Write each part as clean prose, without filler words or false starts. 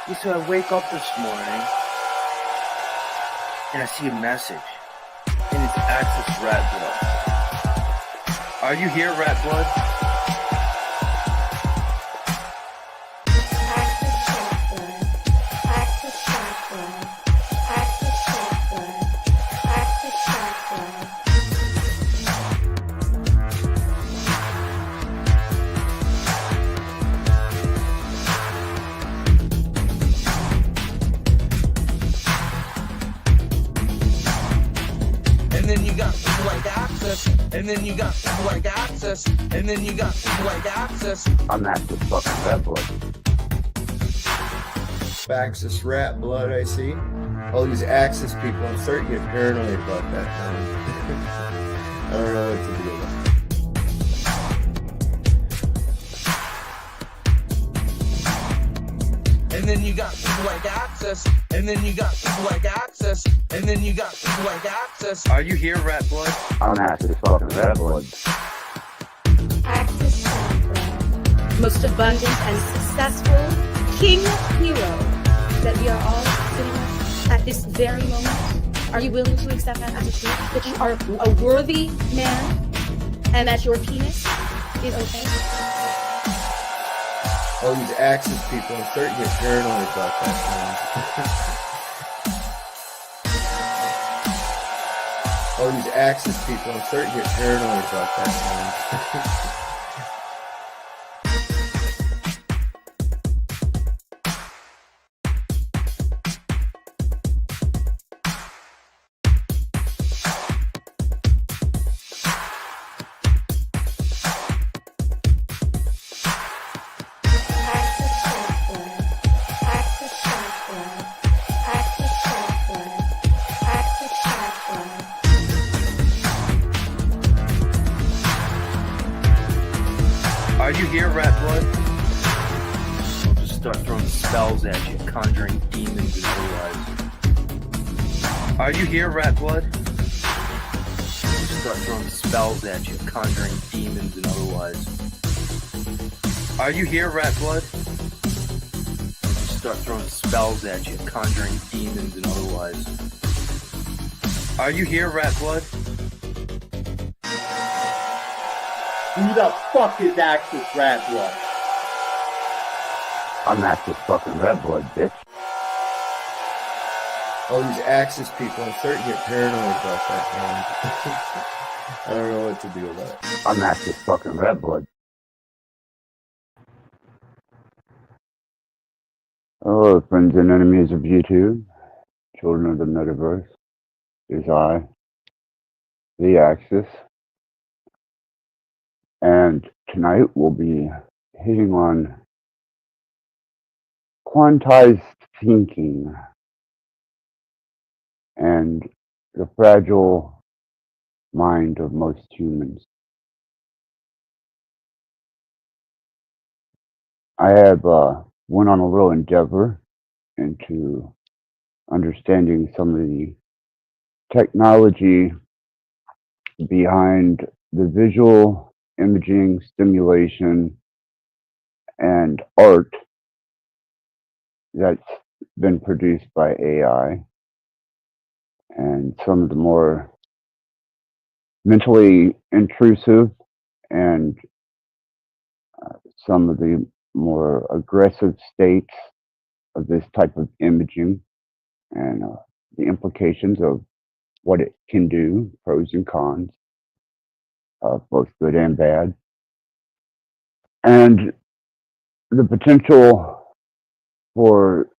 Yeah, so I wake up this morning and I see a message, and it's Access Rattblood. Are you here, Rattblood? And then you got people like Access, and then you got people like Access, and then you got people like Access. I'm Access fucking Rattblood. Access Rattblood, I see. All these Access people, I'm starting to get paranoid about that now. I don't know what to do with it. And then you got people like Access, and then you got people like Access, and then you got people like Access. Are you here, Rattblood? I'm Access fucking Rattblood. Access Rattblood. Most abundant and successful king hero that we are all sitting with at this very moment. Are you willing to accept that as a truth? That you are a worthy man and that your penis is okay? all these Access people, I'm starting to get paranoid about that now. All these Access people, I'm starting to get paranoid about that now. Are you here, Rattblood? I'll just start throwing spells at you, conjuring demons and otherwise. Are you here, Rattblood? I'll just start throwing spells at you, conjuring demons and otherwise. Are you here, Rattblood? I'll just start throwing spells at you, conjuring demons and otherwise. Are you here, Rattblood? Who the fuck is Access Rattblood? I'm Access fucking Rattblood, bitch. All these Access people, I'm starting to get paranoid about that now. I don't know what to do about it. I'm Access fucking Rattblood. Hello, friends and enemies of YouTube, children of the metaverse. It is I, the Access. And tonight we'll be hitting on quantized thinking and the fragile mind of most humans. I have went on a little endeavor into understanding some of the technology behind the visual imaging, stimulation, and art that's been produced by AI, and some of the more mentally intrusive and some of the more aggressive states of this type of imaging, and the implications of what it can do, pros and cons, both good and bad, and the potential for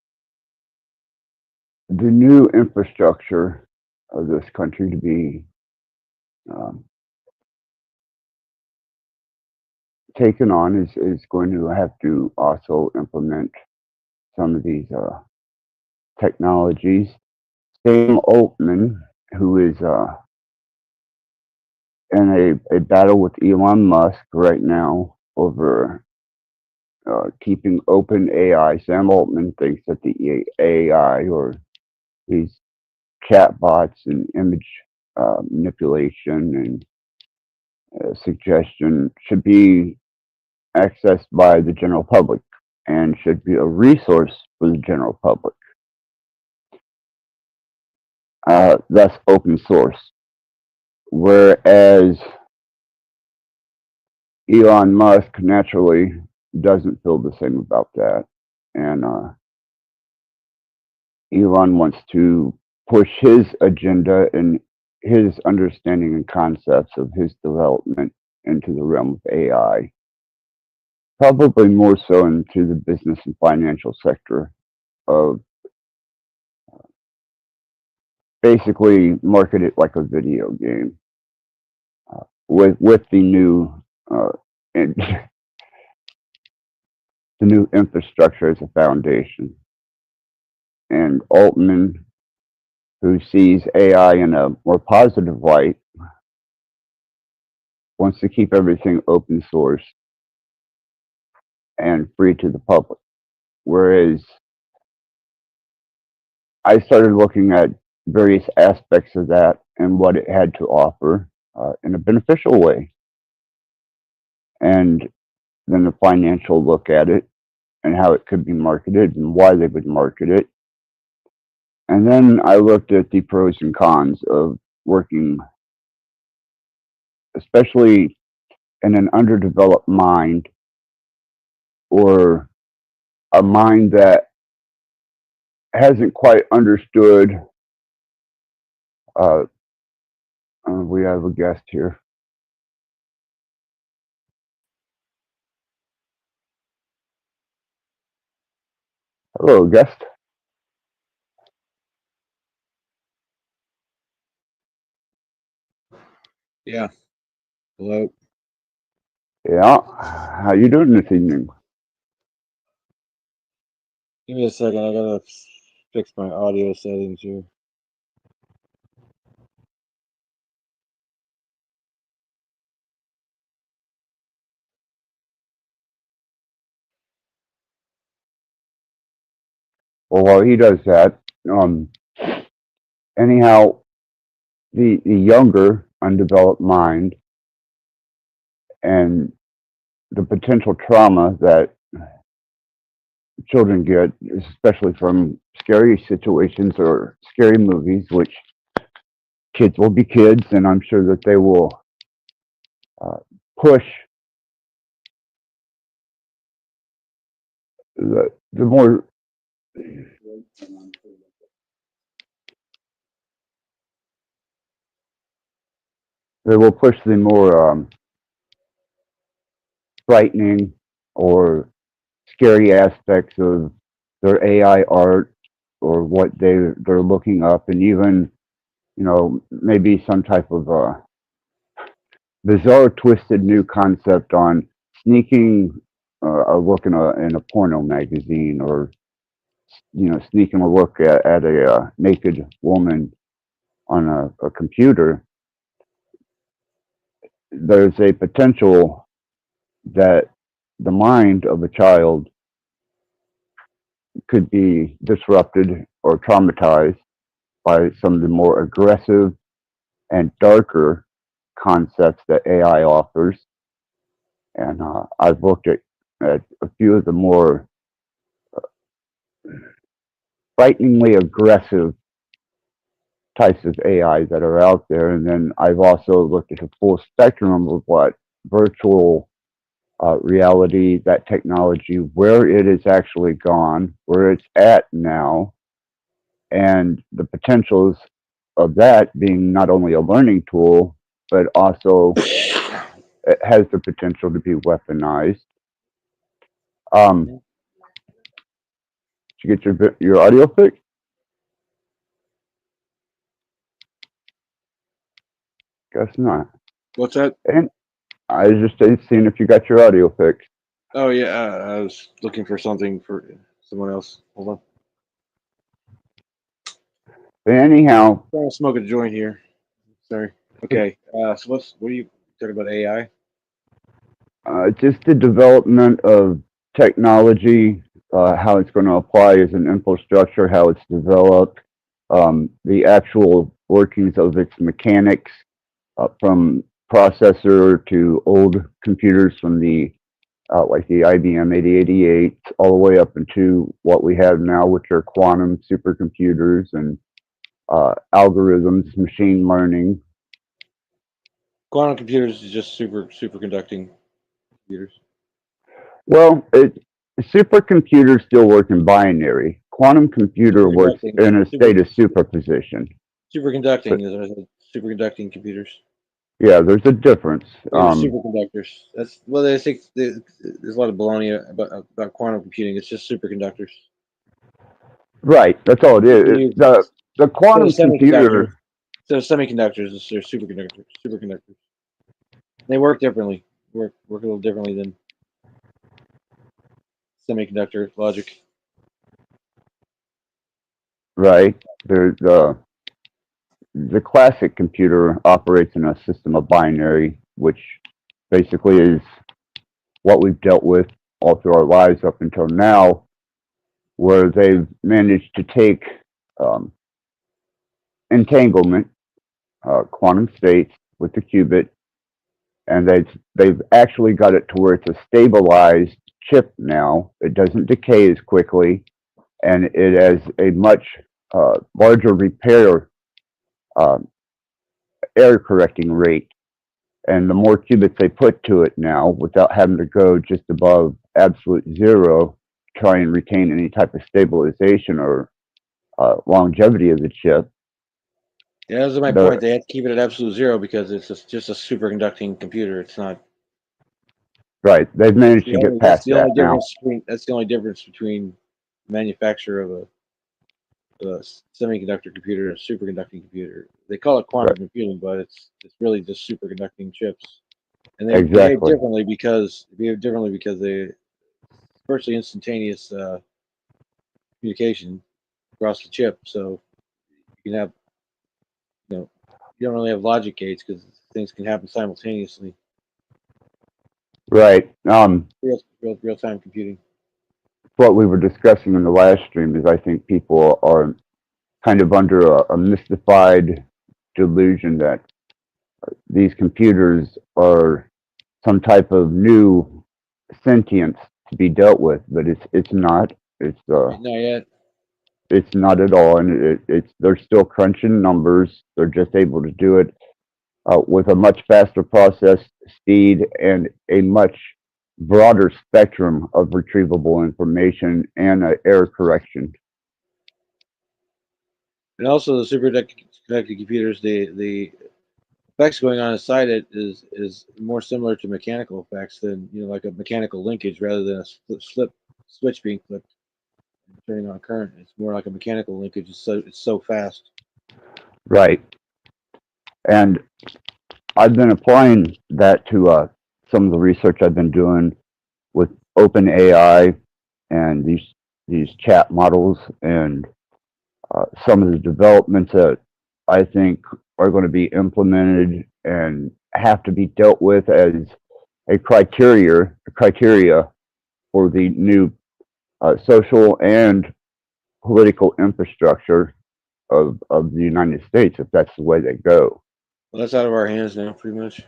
the new infrastructure of this country to be taken on is going to have to also implement some of these technologies. Sam Altman, who is in a battle with Elon Musk right now over keeping open AI. Sam Altman thinks that the AI or these chatbots and image manipulation and suggestion should be accessed by the general public and should be a resource for the general public. That's open source. Whereas Elon Musk naturally doesn't feel the same about that. And Elon wants to push his agenda and his understanding and concepts of his development into the realm of AI, probably more so into the business and financial sector of basically market it like a video game with the new and the new infrastructure as a foundation. And Altman, who sees AI in a more positive light, wants to keep everything open source and free to the public. Whereas I started looking at various aspects of that and what it had to offer in a beneficial way. And then the financial look at it and how it could be marketed and why they would market it. And then I looked at the pros and cons of working, especially in an underdeveloped mind or a mind that hasn't quite understood. We have a guest here. Hello, guest. Yeah. Hello. Yeah, how you doing this evening? Give me a second. I gotta fix my audio settings here. Well, while he does that, anyhow, the younger undeveloped mind and the potential trauma that children get, especially from scary situations or scary movies, which kids will be kids, and I'm sure that they will push the more they will push the more frightening or scary aspects of their AI art or what they're looking up, and even maybe some type of bizarre, twisted new concept on sneaking a look in a porno magazine, or sneaking a look at a naked woman on a computer. There's a potential that the mind of a child could be disrupted or traumatized by some of the more aggressive and darker concepts that AI offers. And I've looked at a few of the more frighteningly aggressive types of AI that are out there. And then I've also looked at the full spectrum of what virtual reality, that technology, where it is actually gone, where it's at now, and the potentials of that being not only a learning tool, but also it has the potential to be weaponized. Did you get your audio fixed? Guess not. What's that? And I was just seeing if you got your audio fixed. Oh yeah, I was looking for something for someone else. Hold on. But anyhow, I'm trying to smoke a joint here. Sorry. Okay. So what are you talking about? AI? just the development of technology, how it's going to apply as an infrastructure, how it's developed, the actual workings of its mechanics, from processor to old computers from the like the IBM 8088, all the way up into what we have now, which are quantum supercomputers and algorithms, machine learning. Quantum computers is just superconducting computers. Well, supercomputers still work in binary. Quantum computer works in a state of superposition. Superconducting is superconducting computers. Yeah, there's a difference. They're superconductors. That's well, they think there's a lot of baloney about quantum computing. It's just superconductors. Right, that's all it is. The quantum computer. So semiconductors, they're superconductors. Superconductors. They work differently. Work a little differently than semiconductor logic. Right. There's the classic computer operates in a system of binary, which basically is what we've dealt with all through our lives up until now, where they've managed to take entanglement, quantum states with the qubit, and they've actually got it to where it's a stabilized chip now. It doesn't decay as quickly, and it has a much larger repair error correcting rate. And the more qubits they put to it now, without having to go just above absolute zero, try and retain any type of stabilization or longevity of the chip. Yeah, that's my point. They have to keep it at absolute zero because it's just a superconducting computer. It's not. Right. They've managed to get past that now. That's the only difference between manufacturer of a semiconductor computer and a superconducting computer. They call it quantum computing, but it's really just superconducting chips. And they behave differently because they virtually instantaneous communication across the chip. So you can have, you don't really have logic gates because things can happen simultaneously. Right. Real time computing. What we were discussing in the last stream is I think people are kind of under a mystified delusion that these computers are some type of new sentience to be dealt with, but it's not. It's not yet. It's not at all, and they're still crunching numbers. They're just able to do it with a much faster process speed and a much broader spectrum of retrievable information and error correction. And also the superconducting computers, the effects going on inside it is more similar to mechanical effects than like a mechanical linkage rather than a switch being flipped and turning on current. It's more like a mechanical linkage. It's so fast. Right. And I've been applying that to some of the research I've been doing with OpenAI and these chat models and some of the developments that I think are going to be implemented and have to be dealt with as a criteria for the new social and political infrastructure of the United States, if that's the way they go. Well, that's out of our hands now, pretty much.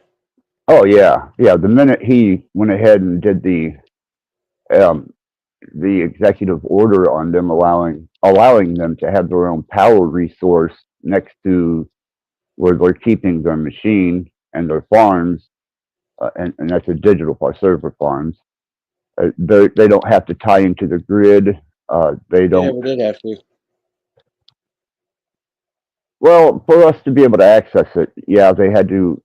Oh yeah. The minute he went ahead and did the executive order on them allowing them to have their own power resource next to where they're keeping their machine and their farms, and that's a digital server farms. They don't have to tie into the grid. They don't. They never did have to. Well, for us to be able to access it, yeah, they had to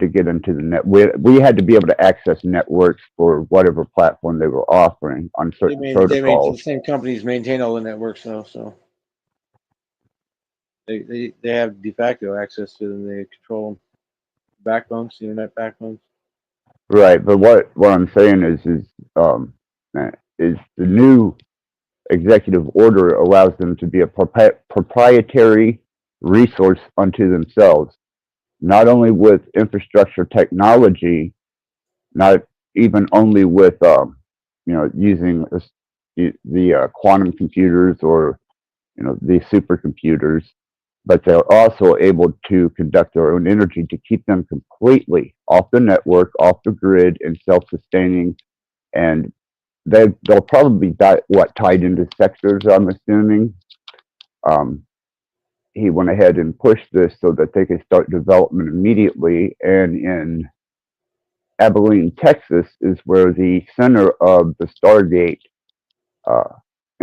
get into the net. We had to be able to access networks for whatever platform they were offering on certain protocols. The same companies maintain all the networks now, so they have de facto access to them. They control them. Backbones, internet backbones. Right, but what I'm saying is the new executive order allows them to be a proprietary resource unto themselves, not only with infrastructure technology, not even only with using the quantum computers or the supercomputers, but they're also able to conduct their own energy to keep them completely off the network, off the grid, and self-sustaining, and they'll probably be tied into sectors, I'm assuming. He went ahead and pushed this so that they could start development immediately. And in Abilene, Texas, is where the center of the Stargate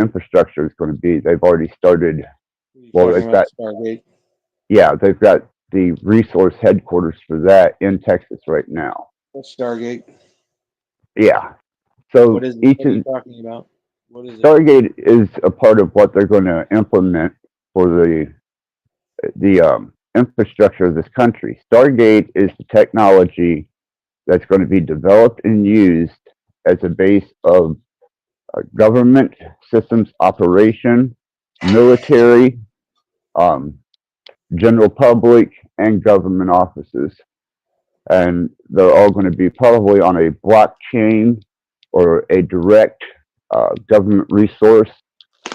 infrastructure is going to be. They've already started. Well, Talking they've about got Stargate. they've got the resource headquarters for that in Texas right now. What's Stargate? Yeah. So What is it? each What are you of talking about? What is it? Stargate is a part of what they're going to implement for the infrastructure of this country. Stargate is the technology that's going to be developed and used as a base of government systems operation, military, um, general public, and government offices. And they're all going to be probably on a blockchain or a direct government resource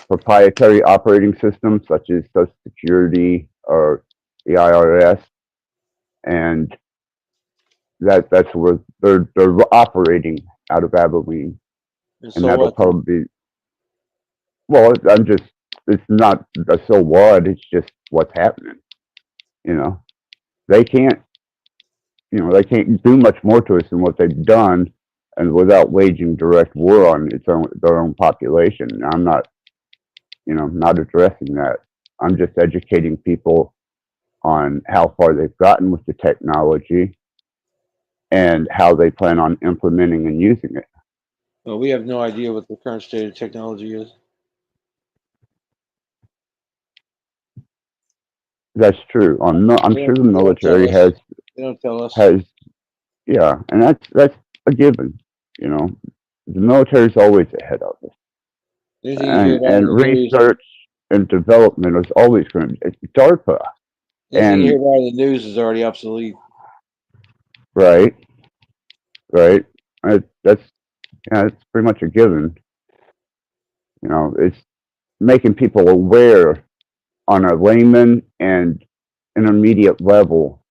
proprietary operating system such as Social Security or the IRS, and that's where they're operating out of Abilene, And and so that'll what? probably be well. It's not a so what. It's just what's happening. You know, they can't they can't do much more to us than what they've done, and without waging direct war on their own population. I'm not not addressing that. I'm just educating people on how far they've gotten with the technology and how they plan on implementing and using it. Well, we have no idea what the current state of technology is. That's true. I'm sure the They don't tell military us. They don't tell us. has yeah, and that's a given. You know, the military's always ahead of us, Anything you hear about and in the news, research and development is always going to be DARPA. anything you hear And about in the news is already obsolete. right, that's it's pretty much a given. You know, it's making people aware on a layman and intermediate level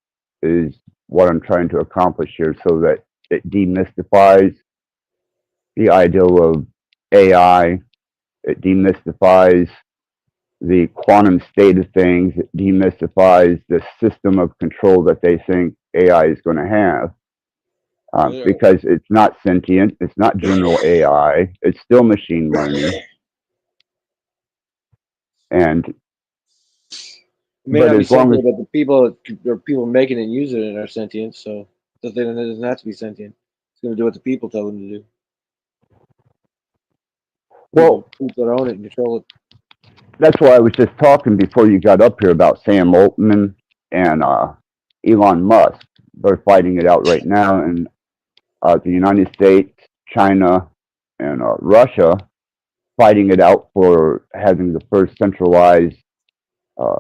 is what I'm trying to accomplish here, so that it demystifies the idea of AI. It demystifies the quantum state of things. It demystifies the system of control that they think AI is going to have. Because it's not sentient, it's not general AI, it's still machine learning. And It may but not be as long as sentient, but the people making it and using it are sentient. So it doesn't have to be sentient. It's going to do what the people tell them to do. well, People that own it and control it. that's why I was just talking before you got up here about Sam Altman and Elon Musk. They're fighting it out right now, and the United States, China, and Russia fighting it out for having the first centralized uh,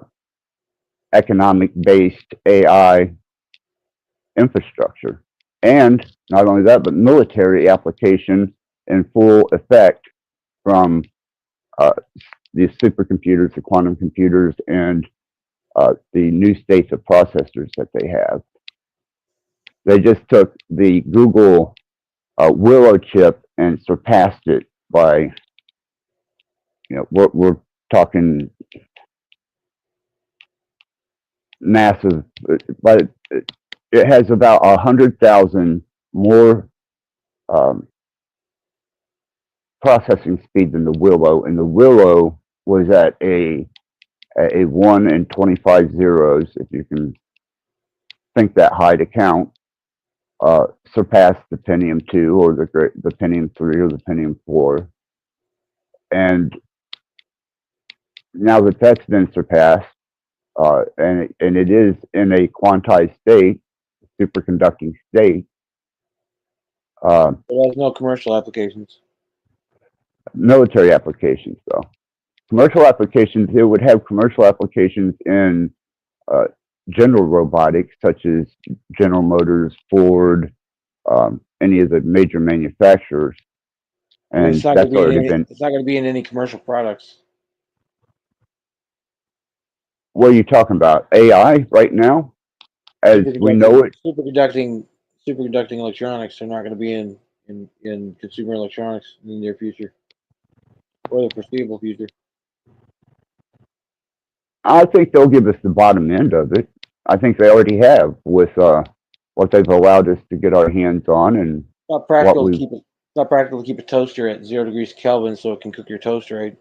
economic-based AI infrastructure. And not only that, but military application in full effect from these supercomputers, the quantum computers, and the new states of processors that they have. They just took the Google Willow chip and surpassed it by, we're talking massive, but it has about 100,000 more processing speed than the Willow, and the Willow was at a 1 and 25 zeros, if you can think that high to count, surpassed the Pentium 2 or the Pentium 3 or the Pentium 4. And now that that's been surpassed, and it is in a quantized state, superconducting state, It has no commercial applications. military applications though. Commercial applications, it would have commercial applications in general robotics, such as General Motors, Ford, any of the major manufacturers, and It's not going that's to be in already any. been. It's not going to be in any commercial products. What are you talking about? AI right now, as we know it. Superconducting electronics are not going to be in in consumer electronics in the near future or the foreseeable future. I think they'll give us the bottom end of it. I think they already have with what they've allowed us to get our hands on and Not what practical to we. keep it. Not practical to keep a toaster at 0 degrees Kelvin so it can cook your toast right.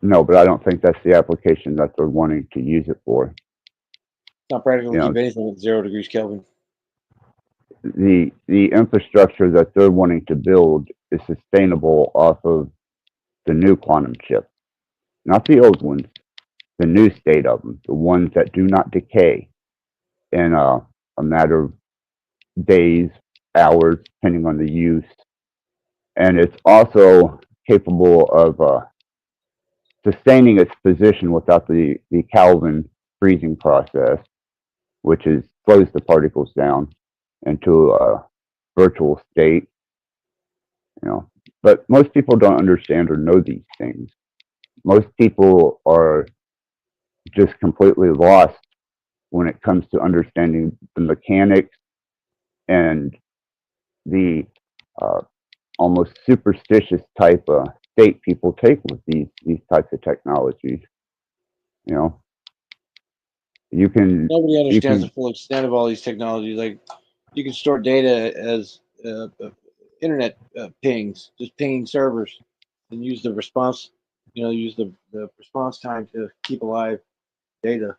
No, but I don't think that's the application that they're wanting to use it for. It's not practical You to know, keep anything at 0 degrees Kelvin. the infrastructure that they're wanting to build is sustainable off of the new quantum chip, not the old ones, the new state of them, the ones that do not decay in a matter of days, hours, depending on the use. And it's also capable of sustaining its position without the Kelvin freezing process, which is slows the particles down into a virtual state. You know, but most people don't understand or know these things. Most people are just completely lost when it comes to understanding the mechanics and the uh, almost superstitious type of state people take with these types of technologies. You know, Nobody you understands the can full extent of all these technologies. Like you can store data as internet pings, just pinging servers, and use the response. Use the response time to keep alive data.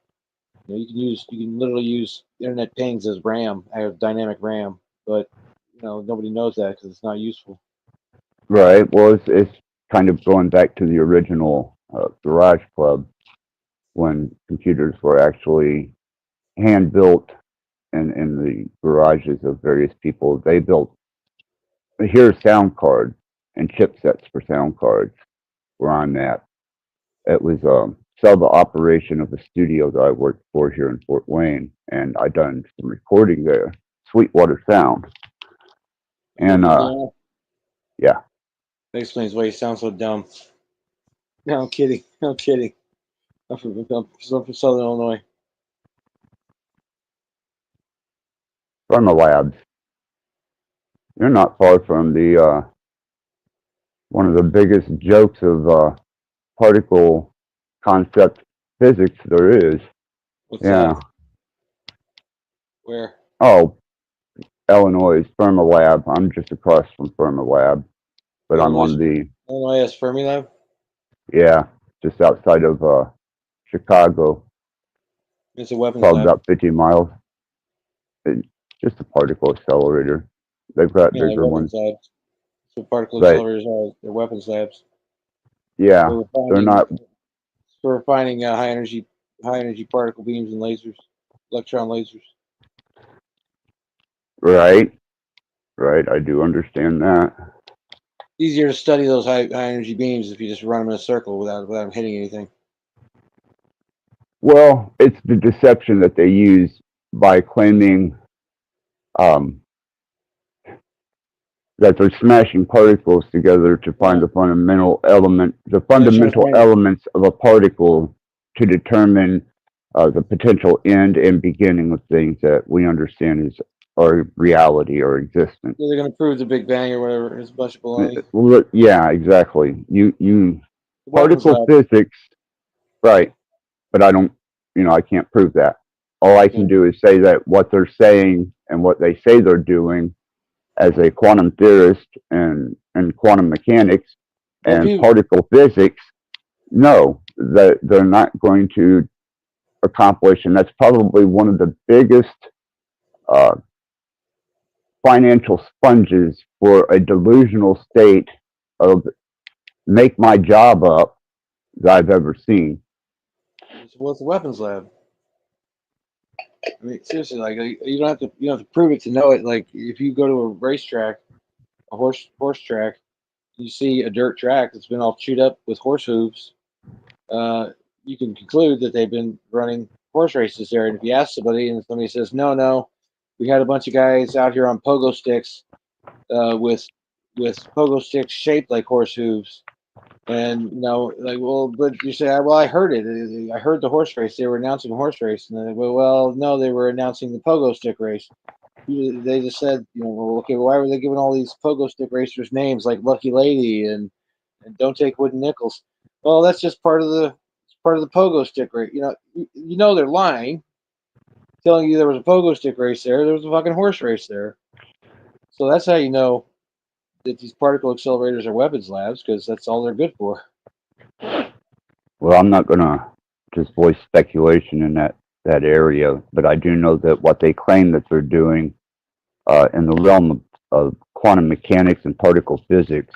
You can literally use internet pings as RAM, as dynamic RAM, but nobody knows that because it's not useful. right. Well, it's kind of going back to the original Garage Club when computers were actually hand built in the garages of various people. They built here's sound cards and chipsets for sound cards where I'm at. It was sub operation of a studio that I worked for here in Fort Wayne, and I done some recording there, Sweetwater Sound, and yeah, That explains why you sound so dumb. No, I'm kidding. I'm kidding. I'm from Southern Illinois. from the labs. You're not far from the one of the biggest jokes of particle concept physics there is. What's Yeah. that? Where? Oh, Illinois Fermilab. I'm just across from Fermilab, but I'm Illinois, on the Illinois has Fermilab. yeah, just outside of Chicago, It's a weapons probably lab. about 50 miles. It's just a particle accelerator. They've got Yeah, like bigger weapons ones, labs. So particle but accelerators are they're weapons labs. yeah, For they're refining not for refining high energy particle beams and lasers, electron lasers. right. Right, I do understand that. Easier to study those high energy beams if you just run them in a circle without them hitting anything. Well, it's the deception that they use by claiming um, that they're smashing particles together to find Yeah. the fundamental element, the And they're trying to fundamental find elements of a particle to determine the potential end and beginning of things that we understand as our reality or existence. they're going to prove the Big Bang or whatever. It's a bunch of baloney. Well, yeah, exactly. You The weapons particle lab. physics, right? But I don't, I can't prove that. All I Yeah. can do is say that what they're saying and what they say they're doing as a quantum theorist and quantum mechanics Well, and people, particle physics, no, that they're not going to accomplish. And that's probably one of the biggest uh, financial sponges for a delusional state of make my job up that I've ever seen. well, it's a weapons lab. I mean, seriously, like you don't have to prove it to know it. Like if you go to a racetrack, a horse track, you see a dirt track that's been all chewed up with horse hooves. You can conclude that they've been running horse races there. And if you ask somebody and somebody says, no, we had a bunch of guys out here on pogo sticks with pogo sticks shaped like horse hooves. And like, well, but you say, well, I heard it. I heard the horse race. They were announcing a horse race, and then, well, no, they were announcing the pogo stick race. They just said, well, okay, why were they giving all these pogo stick racers names like Lucky Lady and Don't Take Wooden Nickels? Well, that's just part of the pogo stick race. They're lying, telling you there was a pogo stick race there. There was a fucking horse race there. So that's how you know that these particle accelerators are weapons labs, because that's all they're good for. Well, I'm not gonna just voice speculation in that area, but I do know that what they claim that they're doing in the realm of quantum mechanics and particle physics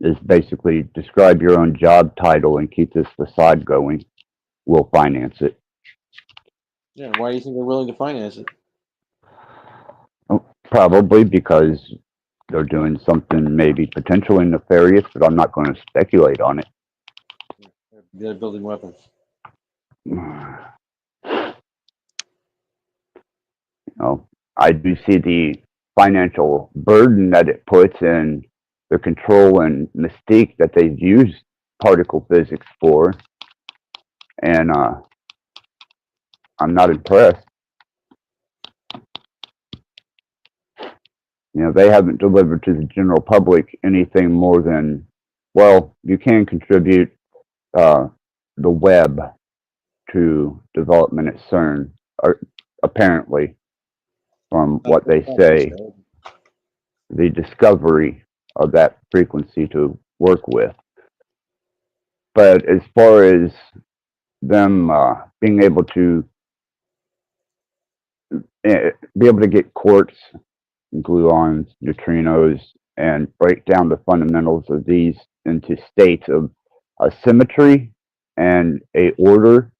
is basically describe your own job title and keep this facade going. We'll finance it. Yeah, why do you think they're willing to finance it? Probably because they're doing something maybe potentially nefarious, but I'm not going to speculate on it. They're building weapons. I do see the financial burden that it puts in the control and mystique that they've used particle physics for, and I'm not impressed. They haven't delivered to the general public anything more than, well, you can contribute the web to development at CERN, or apparently, from what they say, the discovery of that frequency to work with. But as far as them being able to get quarks, gluons, neutrinos, and break down the fundamentals of these into states of symmetry and a order.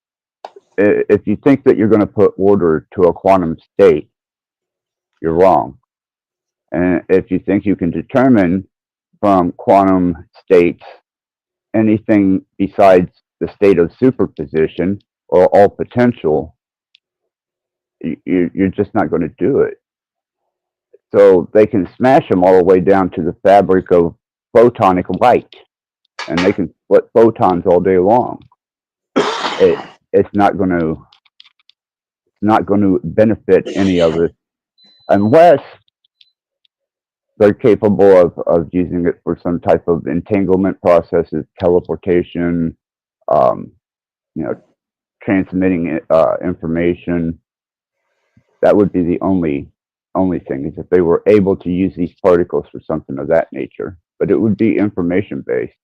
If you think that you're going to put order to a quantum state, you're wrong. And if you think you can determine from quantum states anything besides the state of superposition or all potential, you're just not going to do it. So they can smash them all the way down to the fabric of photonic light, and they can split photons all day long. It's not going to benefit any of us unless they're capable of using it for some type of entanglement processes, teleportation, transmitting information. That would be the only thing, is if they were able to use these particles for something of that nature. But it would be information based.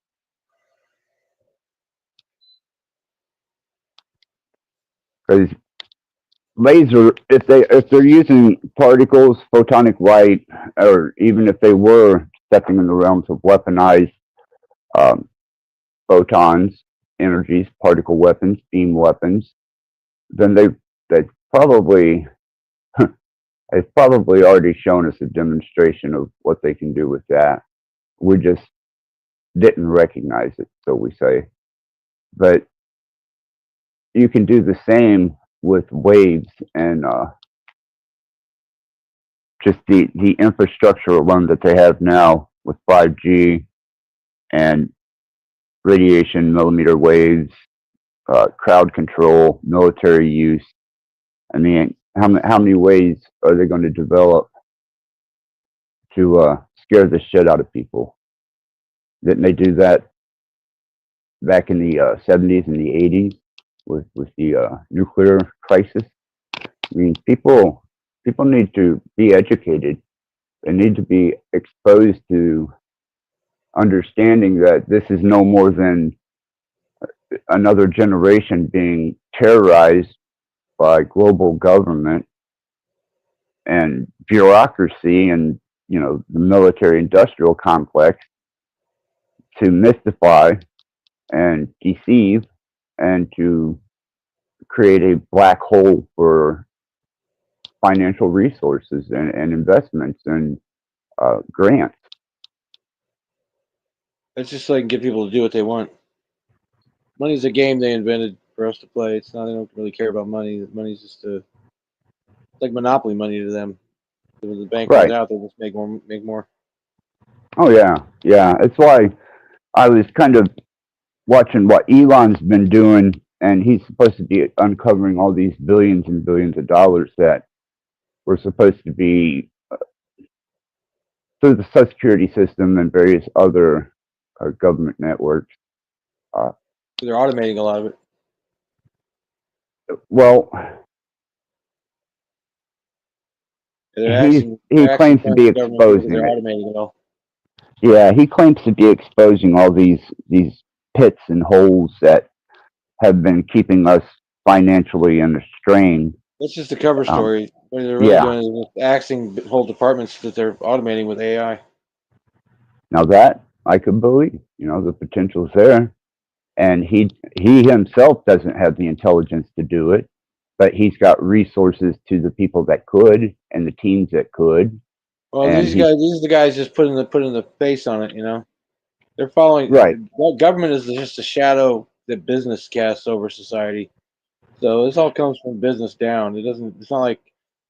Because laser, if they're using particles, photonic light, or even if they were stepping in the realms of weaponized photons, energies, particle weapons, beam weapons, then they've probably already shown us a demonstration of what they can do with that. We just didn't recognize it, so we say. But you can do the same with waves and just the infrastructure alone that they have now with 5G and radiation millimeter waves, crowd control, military use. I mean, how many ways are they going to develop to scare the shit out of people? Didn't they do that back in the 70s and the 80s with the nuclear crisis? I mean, people need to be educated. They need to be exposed to understanding that this is no more than another generation being terrorized by global government and bureaucracy and the military industrial complex to mystify and deceive and to create a black hole for financial resources and investments and grants. It's just so they can get people to do what they want. Money's a game they invented for us to play. It's not, they don't really care about money. Money's just it's like monopoly money to them. When the bank runs out, they just make more. Oh yeah. It's why I was kind of watching what Elon's been doing, and he's supposed to be uncovering all these billions and billions of dollars that were supposed to be through the Social Security system and various other government networks. They're automating a lot of it. Well, They're he actually claims to be the government because exposing they're it. automating it all. Yeah, he claims to be exposing all these pits and holes that have been keeping us financially in a strain. That's just the cover story. What they're really Yeah. doing is just axing whole departments that they're automating with AI. Now that I could believe, the potential's there, and he himself doesn't have the intelligence to do it, but he's got resources to the people that could and the teams that could. Well, And these are the guys just putting the face on it. They're following. Right. Well, government is just a shadow that business casts over society. So this all comes from business down. It doesn't. It's not like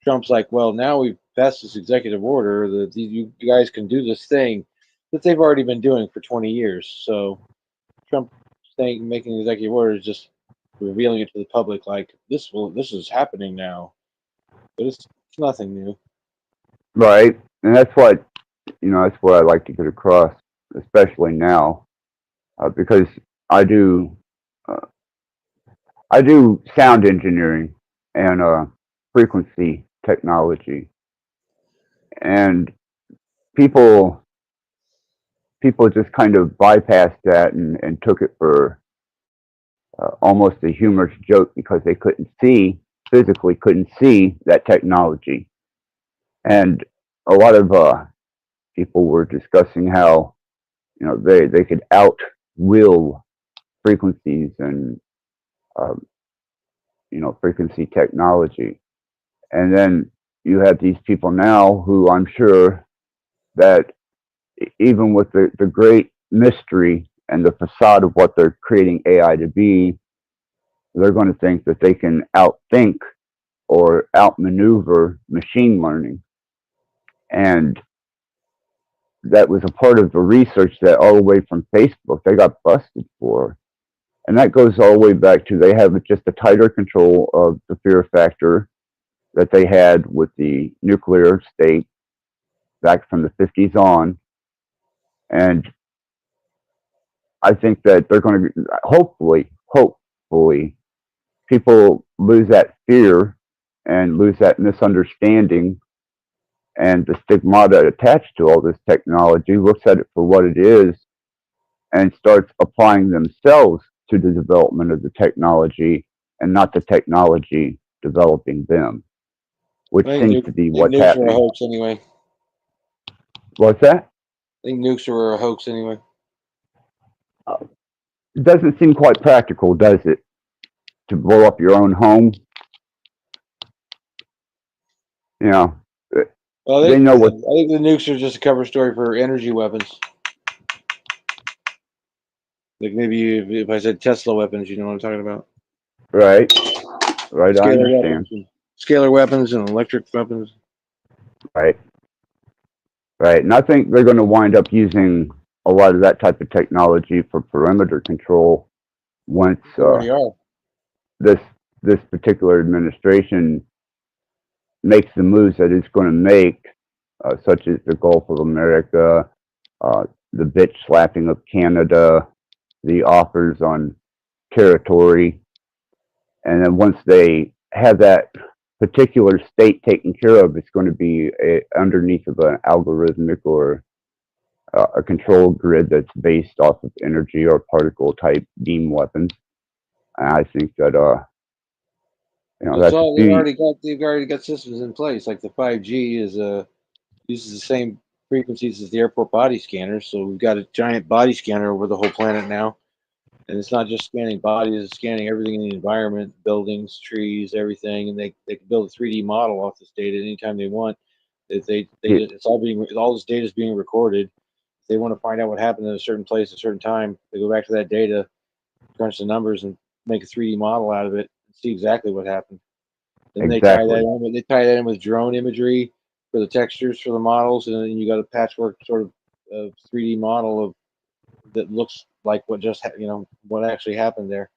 Trump's like, well, now we've passed this executive order that you guys can do this thing that they've already been doing for 20 years. So Trump making the executive order is just revealing it to the public, like this is happening now, but it's nothing new. Right, and that's what that's what I like to get across, especially now, because I do sound engineering and frequency technology, and people just kind of bypassed that and took it for almost a humorous joke because they physically couldn't see that technology, and a lot of people were discussing how they could will frequencies and um, frequency technology, and then you have these people now who I'm sure that even with the great mystery and the facade of what they're creating AI to be, they're going to think that they can outthink or outmaneuver machine learning. And that was a part of the research that all the way from Facebook they got busted for. And that goes all the way back to they have just a tighter control of the fear factor that they had with the nuclear state back from the 50s on. And I think that they're going to hopefully, people lose that fear and lose that misunderstanding and the stigmata attached to all this technology, looks at it for what it is, and starts applying themselves to the development of the technology and not the technology developing them, which seems to be what's nukes happening. Are a hoax anyway. What's that? I think nukes are a hoax anyway. It doesn't seem quite practical, does it? To blow up your own home? Well, they know what. I think the nukes are just a cover story for energy weapons. Like maybe if I said Tesla weapons, you know what I'm talking about. Right, I understand. Scalar weapons and electric weapons. Right, and I think they're going to wind up using a lot of that type of technology for perimeter control once this particular administration makes the moves that it's going to make, such as the Gulf of America, the bitch slapping of Canada, the offers on territory, and then once they have that particular state taken care of, it's going to be underneath of an algorithmic or a control grid that's based off of energy or particle type beam weapons. And I think that they've already got systems in place. Like the 5G uses the same frequencies as the airport body scanners. So we've got a giant body scanner over the whole planet now. And it's not just scanning bodies, it's scanning everything in the environment, buildings, trees, everything, and they can build a 3D model off this data anytime they want. It's all this data is being recorded. If they want to find out what happened in a certain place at a certain time, they go back to that data, crunch the numbers, and make a 3D model out of it and see exactly what happened. Then they tie that in with drone imagery for the textures for the models, and then you got a patchwork sort of 3D model of that looks like what what actually happened there.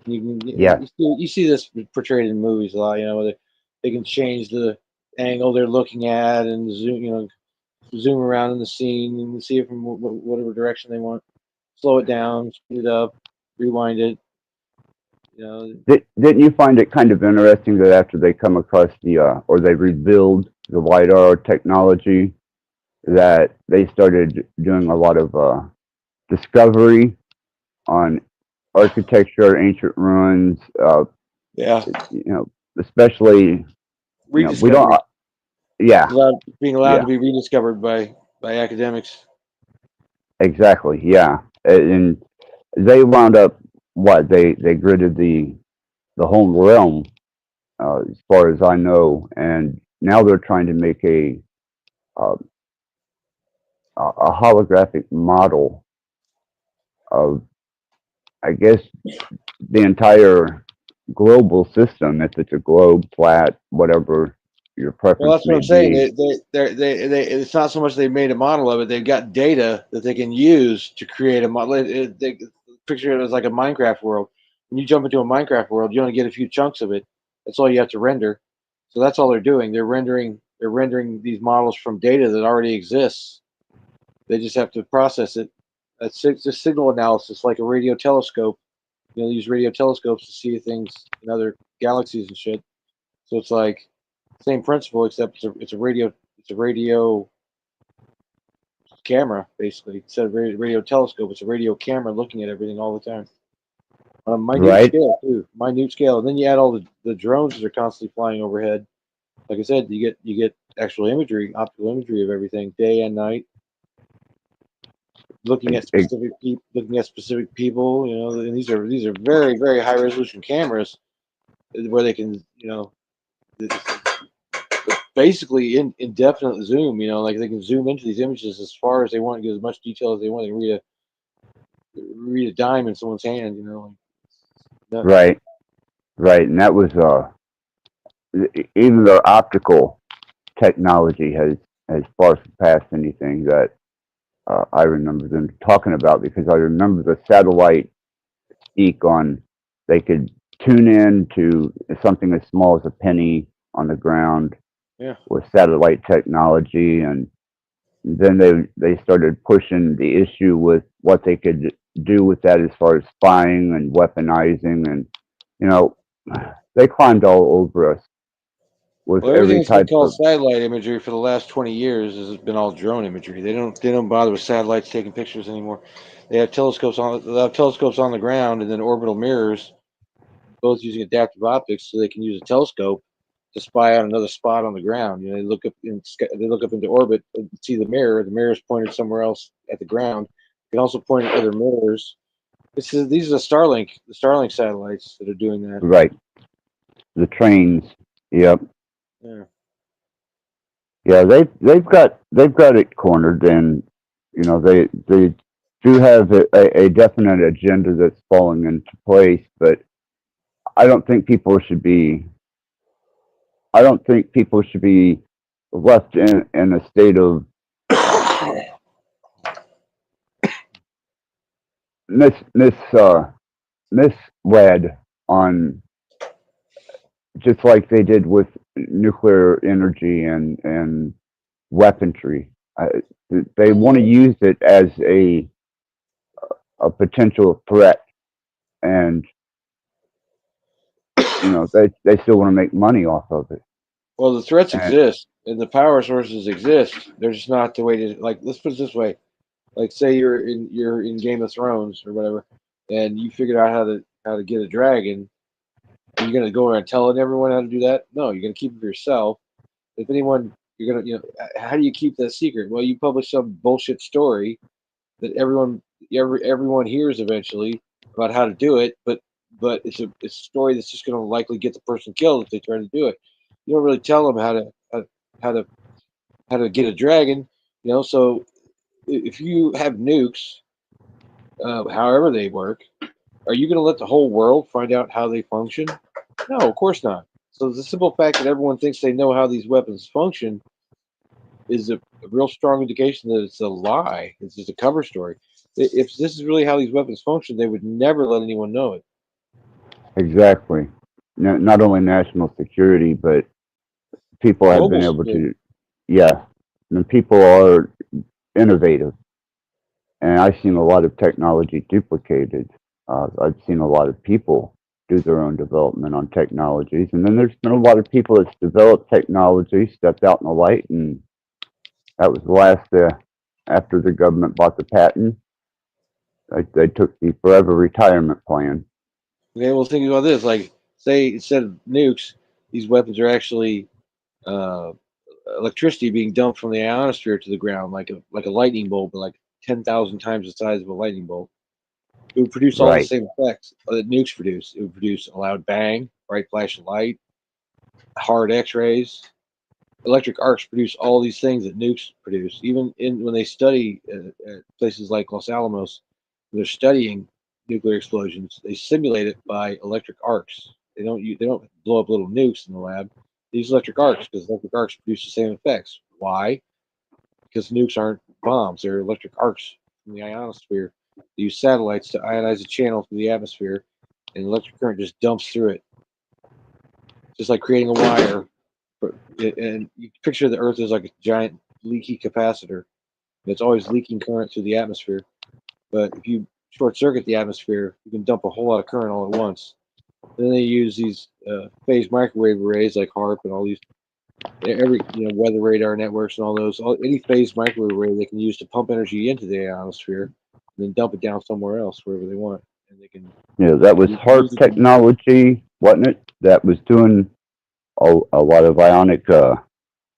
You see this portrayed in movies a lot. They can change the angle they're looking at, and zoom around in the scene and see it from whatever direction they want. Slow it down, speed it up, rewind it. Didn't you find it kind of interesting that after they come across or they revealed the LiDAR technology, that they started doing a lot of discovery on architecture, ancient ruins, Yeah, especially, we don't, rediscovery, yeah, being allowed yeah, to be rediscovered by academics. exactly, yeah. And they wound up, they gridded the whole realm, as far as I know, and now they're trying to make uh, a holographic model of, I guess, the entire global system, if it's a globe, flat, whatever your Well, preference that's what may I'm saying. be. It's not so much they made a model of it; they've got data that they can use to create a model. They picture it as like a Minecraft world. When you jump into a Minecraft world, you only get a few chunks of it. That's all you have to render. So that's all they're doing. They're rendering these models from data that already exists. They just have to process it. That's just signal analysis, like a radio telescope. They use radio telescopes to see things in other galaxies and shit. So it's like same principle, except it's a radio camera basically. Instead of radio telescope, it's a radio camera looking at everything all the time on a minute Right, scale too. Minute scale, and then you add all the drones that are constantly flying overhead. Like I said, you get actual imagery, optical imagery of everything, day and night, looking at specific people. And these are very very high resolution cameras where they can basically indefinite zoom. Like they can zoom into these images as far as they want, get as much detail as they want. They can read a dime in someone's hand. Nuts. right, right. And that was even their optical technology has far surpassed anything that I remember them talking about, because I remember the satellite speak on, they could tune in to something as small as a penny on the ground Yeah. with satellite technology, and then they started pushing the issue with what they could do with that as far as spying and weaponizing, and you know they climbed all over us with Well, everything every that's been type called of satellite imagery for the last 20 years has been all drone imagery. They don't bother with satellites taking pictures anymore. They have telescopes on the ground and then orbital mirrors, both using adaptive optics, so they can use a telescope to spy out another spot on the ground. They look up into orbit and see the mirror. The mirror is pointed somewhere else at the ground. You can also point at other mirrors. These are the Starlink satellites that are doing that. right, the trains. Yep. Yeah. Yeah, they've got it cornered, and they do have a definite agenda that's falling into place. But I don't think people should be. I don't think people should be left in a state of mis misled on, just like they did with nuclear energy and weaponry. They want to use it as a potential threat, and they still want to make money off of it. Well, the threats And exist and the power sources exist. They're just not the way to, like. Let's put it this way: like, say you're in Game of Thrones or whatever, and you figured out how to get a dragon. Are you gonna go around telling everyone how to do that? No, you're gonna keep it for yourself. If anyone, you're gonna, how do you keep that secret? Well, you publish some bullshit story that everyone hears eventually about how to do it, but it's a story that's just going to likely get the person killed if they try to do it. You don't really tell them how to how to get a dragon. So if you have nukes, however they work, are you going to let the whole world find out how they function? No, of course not. So the simple fact that everyone thinks they know how these weapons function is a real strong indication that it's a lie. It's just a cover story. If this is really how these weapons function, they would never let anyone know it. exactly, not only national security, but people have been Mobile's able good. to, yeah, and people are innovative. And I've seen a lot of technology duplicated. I've seen a lot of people do their own development on technologies. And then there's been a lot of people that's developed technology, stepped out in the light, and that was the last, after the government bought the patent, they took the forever retirement plan. Okay, well, think about this. Like, say instead of nukes, these weapons are actually uh, electricity being dumped from the ionosphere to the ground, like a lightning bolt, but like 10,000 times the size of a lightning bolt. It would produce all the Right. same effects that nukes produce. It would produce a loud bang, bright flash of light, hard X-rays. Electric arcs produce all these things that nukes produce. Even when they study at places like Los Alamos, when they're studying nuclear explosions, they simulate it by electric arcs. They don't blow up little nukes in the lab. They use electric arcs because electric arcs produce the same effects. Why? Because nukes aren't bombs; they're electric arcs from the ionosphere. They use satellites to ionize a channel through the atmosphere, and electric current just dumps through it, just like creating a wire. And you picture the Earth as like a giant leaky capacitor. It's always leaking current through the atmosphere. But if you short circuit the atmosphere, you can dump a whole lot of current all at once. Then they use these phased microwave arrays like HARP and all these weather radar networks and all those. Any phased microwave array they can use to pump energy into the ionosphere and then dump it down somewhere else wherever they want. And they can Yeah, that was HARP technology, wasn't it? That was doing a lot of ionic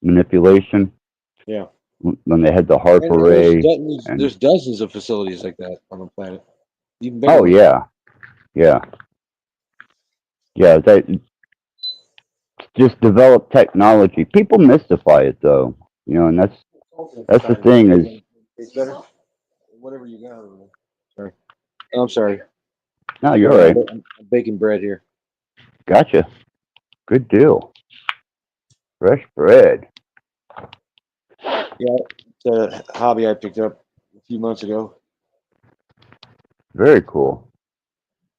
manipulation. Yeah. When they had the HARP And array. there's dozens of facilities like that on the planet. Even bigger Oh, ones. yeah. Yeah. Yeah, they just develop technology. People mystify it, though. And that's the thing is. It's better. Whatever you got over there. Sorry. Oh, I'm sorry. No, you're right. I'm baking bread here. Gotcha. Good deal. Fresh bread. Yeah, it's a hobby I picked up a few months ago. Very cool.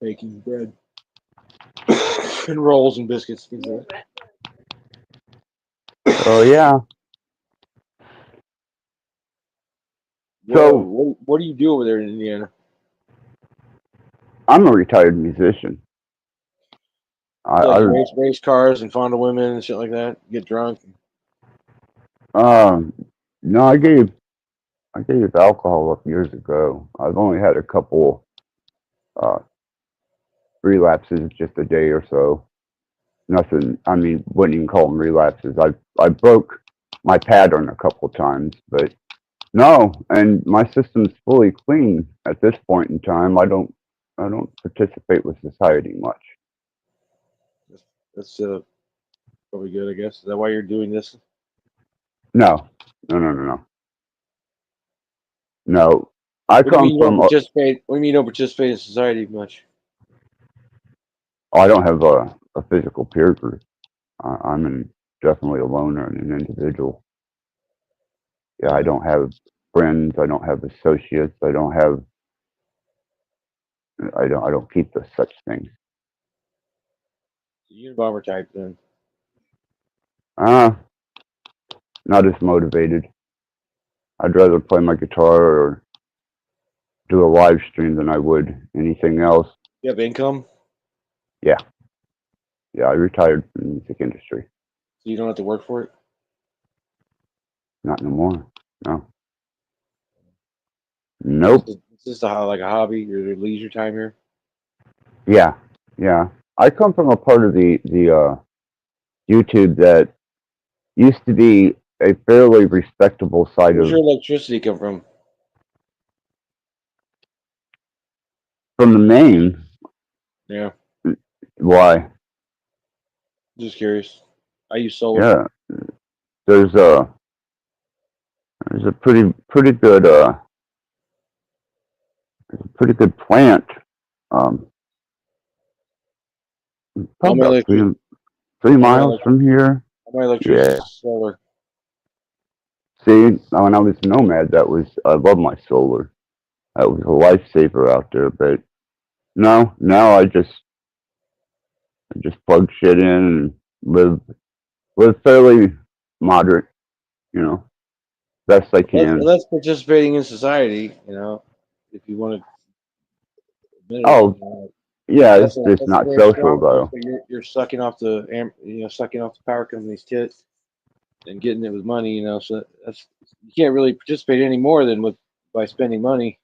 Baking bread. And rolls and biscuits, things like that. Oh, yeah. So, what do you do over there in Indiana? I'm a retired musician. Like race cars and fondle women and shit like that. Get drunk. No, I gave alcohol up years ago. I've only had a couple relapses, just a day or so. Nothing. I mean, wouldn't even call them relapses. I broke my pattern a couple times, but no. And my system's fully clean at this point in time. I don't participate with society much. That's probably good, I guess. Is that why you're doing this? No. No. I come from. What do you mean you don't participate in society much? I don't have a physical peer group. I'm definitely a loner and an individual. Yeah, I don't have friends. I don't have associates. I don't keep the such things. Unabomber type then. Not as motivated. I'd rather play my guitar or do a live stream than I would anything else. You have income? Yeah, I retired from the music industry. So you don't have to work for it? Not anymore. No. Nope. Is this like a hobby, your leisure time here? Yeah. I come from a part of the YouTube that used to be a fairly respectable side Where's your electricity come from? From the main. Yeah. Why? Just curious. I use solar. Yeah. There's a pretty good plant. Probably about 3 miles from here. My electricity is solar. See, when I was nomad, I love my solar. That was a lifesaver out there. But no, now I just plug shit in and live was fairly moderate, best I That's, can. that's participating in society, if you want to admit it. Oh, yeah, it's just That's a not very social strong push, though, but you're sucking off sucking off the power company's tits and getting it with money, so that's, you can't really participate any more than by spending money.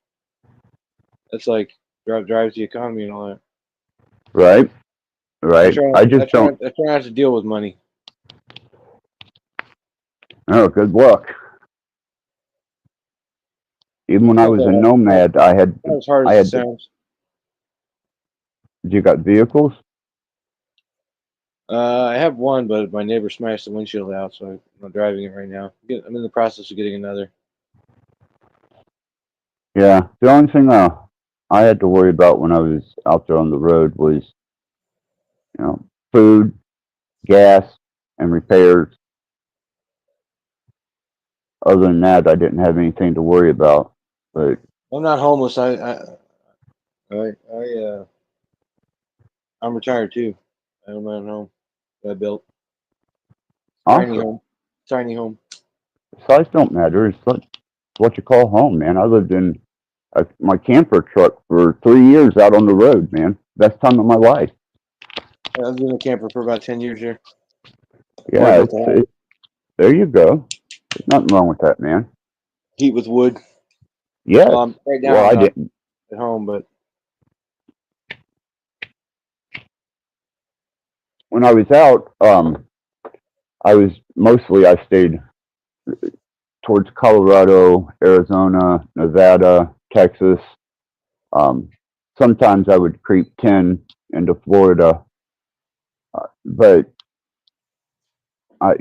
That's like drives the economy and all that. right? Right. I just don't. I try not to deal with money. Oh, good luck. Even when I was a nomad, I had. Not as hard I as it had. sounds. You got vehicles? I have one, but my neighbor smashed the windshield out, so I'm not driving it right now. I'm in the process of getting another. Yeah. The only thing I had to worry about when I was out there on the road was, food, gas, and repairs. Other than that, I didn't have anything to worry about. But I'm not homeless. I'm retired too. I own my own home that I built. Tiny awesome. home. Tiny home. Size don't matter. It's what you call home, man. I lived in my camper truck for 3 years out on the road, man. Best time of my life. I've been a camper for about 10 years here. Before I Yeah, built the house. there you go. There's nothing wrong with that, man. Heat with wood. Yes. Right now Well, I'm I not didn't. at home, but When I was out, I stayed towards Colorado, Arizona, Nevada, Texas. Sometimes I would creep 10 into Florida, but I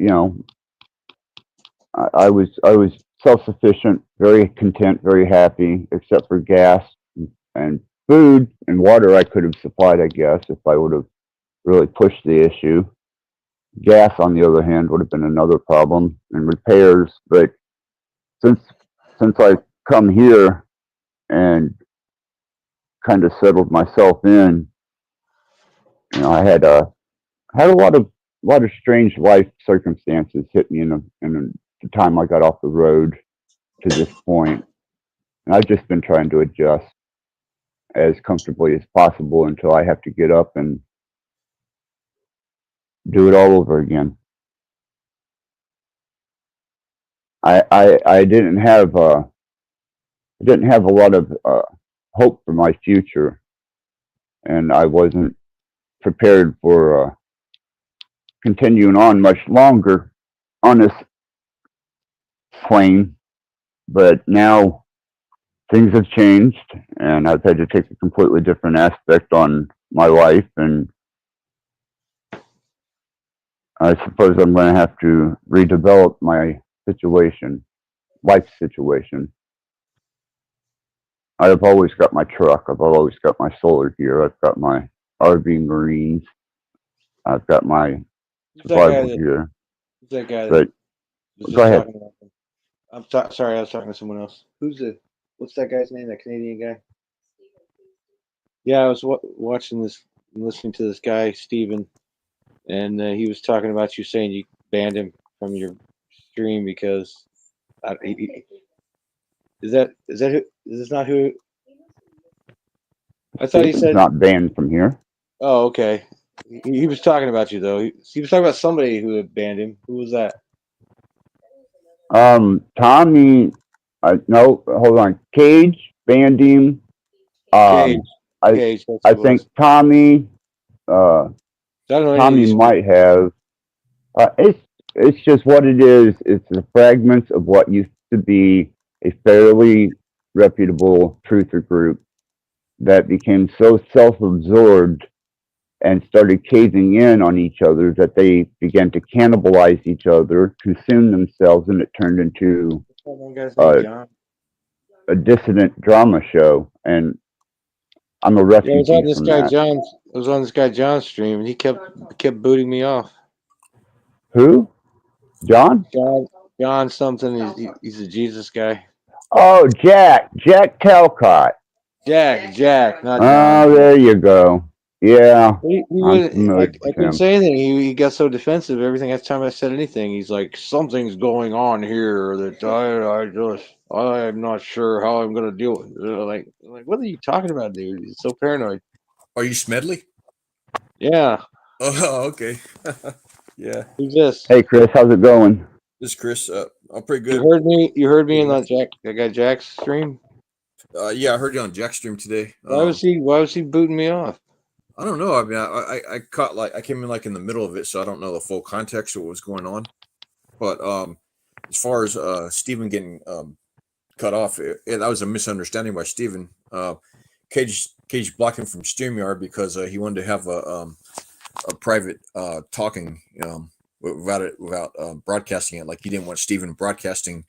was self-sufficient, very content, very happy, except for gas and food and water. I could have supplied, I guess, if I would have really pushed the issue. Gas, on the other hand, would have been another problem, and repairs. But since I come here and kind of settled myself in, I had a lot of strange life circumstances hit me in the time I got off the road to this point, and I've just been trying to adjust as comfortably as possible until I have to get up and do it all over again. I didn't have a lot of hope for my future, and I wasn't prepared for continuing on much longer on this plane. But now things have changed, and I've had to take a completely different aspect on my life, and I suppose I'm going to have to redevelop my life situation. I've always got my truck. I've always got my solar gear. I've got my RV Marines. I've got my survival gear. who's that guy that But was go just ahead. talking about them? Sorry, I was talking to someone else. What's that guy's name? That Canadian guy? Yeah, I was watching this, listening to this guy, Steven, and he was talking about you saying you banned him from your stream because is this not who? I thought he Steven's said. not banned from here. Oh, okay. He was talking about you though. He was talking about somebody who had banned him. Who was that? Tommy. No, hold on. Cage banned him. Cage. I Cage. That's I who it was. think Tommy. I don't know any of Tommy these. might have. It's just what it is. It's the fragments of what used to be a fairly reputable truther group that became so self-absorbed and started caving in on each other that they began to cannibalize each other, consume themselves, and it turned into One guy's name John. a dissident drama show. And I'm a Yeah, refugee from that. I was on this guy John's stream, and he kept booting me off. Who? John? John something. He's a Jesus guy. Oh, Jack Talcott. Jack, not John. Oh, there you go. Yeah, He I'm would. familiar I with couldn't him. say anything. He got so defensive. Every time I said anything, he's like, "Something's going on here that I'm not sure how I'm gonna deal with." Like, what are you talking about, dude? He's so paranoid. Are you Smedley? Yeah, Oh, okay. Yeah. who's this? Hey, Chris, how's it going? This is Chris. I'm pretty You good. heard me. You heard me in that guy Jack's stream. Yeah, I heard you on Jack's stream today. Why was he booting me off? I don't know. I mean, I caught I came in in the middle of it, so I don't know the full context of what was going on. But as far as Steven getting cut off, that was a misunderstanding by Steven. Cage blocked him from StreamYard because he wanted to have a private talking without broadcasting it. Like he didn't want Steven broadcasting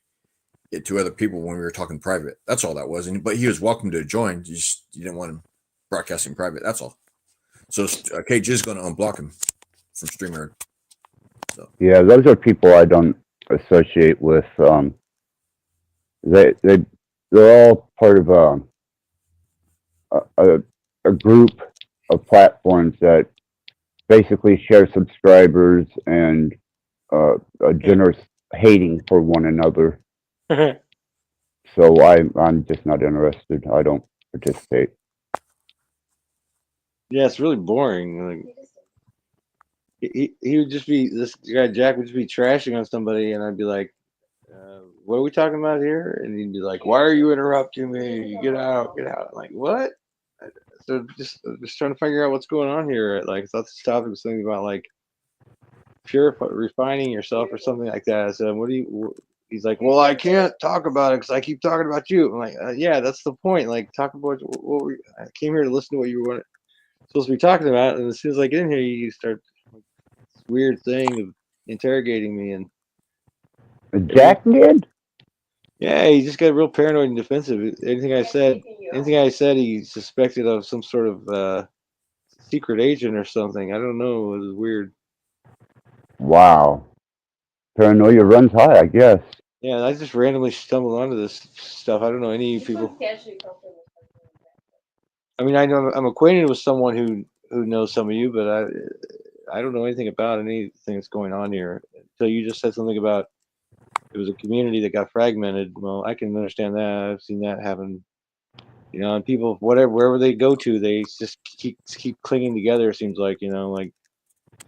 it to other people when we were talking private. That's all that was. But he was welcome to join. You didn't want him broadcasting private. That's all. So Cage is going to unblock him from StreamYard. So. Yeah, those are people I don't associate with. They're all part of a group of platforms that basically share subscribers and a generous hating for one another. So I'm just not interested. I don't participate. Yeah, it's really boring. Like he would just be this guy Jack would just be trashing on somebody, and I'd be like, "What are we talking about here?" And he'd be like, "Why are you interrupting me? Get out, get out!" I'm like, what? So just trying to figure out what's going on here. Like I thought this topic was something about like refining yourself or something like that. So what do you? He's like, well, I can't talk about it because I keep talking about you. I'm like, yeah, that's the point. Like, talk about I came here to listen to what you were supposed to be talking about, and as soon as I get in here, you start this weird thing of interrogating me. And Jack did? yeah, he just got real paranoid and defensive. Anything I said, he suspected of some sort of secret agent or something. I don't know. It was weird. Wow. Paranoia runs high, I guess. Yeah, I just randomly stumbled onto this stuff. I don't know any people. I mean, I know I'm acquainted with someone who knows some of you, but I don't know anything about anything that's going on here. Until you just said something about it was a community that got fragmented. Well, I can understand that. I've seen that happen. You know, and people, wherever they go to, they just keep clinging together. It seems like, you know, like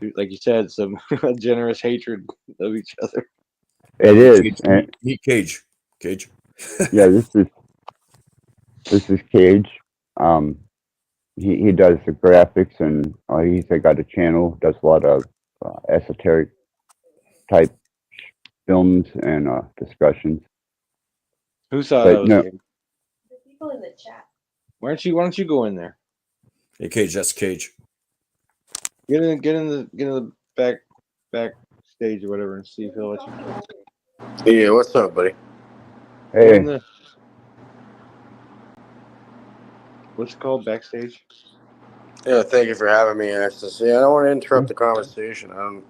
you said, some generous hatred of each other. It is. Meet Cage. Cage. Yeah, this is Cage. He does the graphics, and he's got a channel, does a lot of esoteric type films and discussions. Who saw But those? no, The people in the chat. Why don't you go in there? Hey, Cage. That's Cage. Get in the back stage or whatever and see if he'll let you. Yeah, what's up, buddy? Go in hey, the what's it called, backstage? Yeah, thank you for having me, Access. Yeah, I don't want to interrupt the conversation. I don't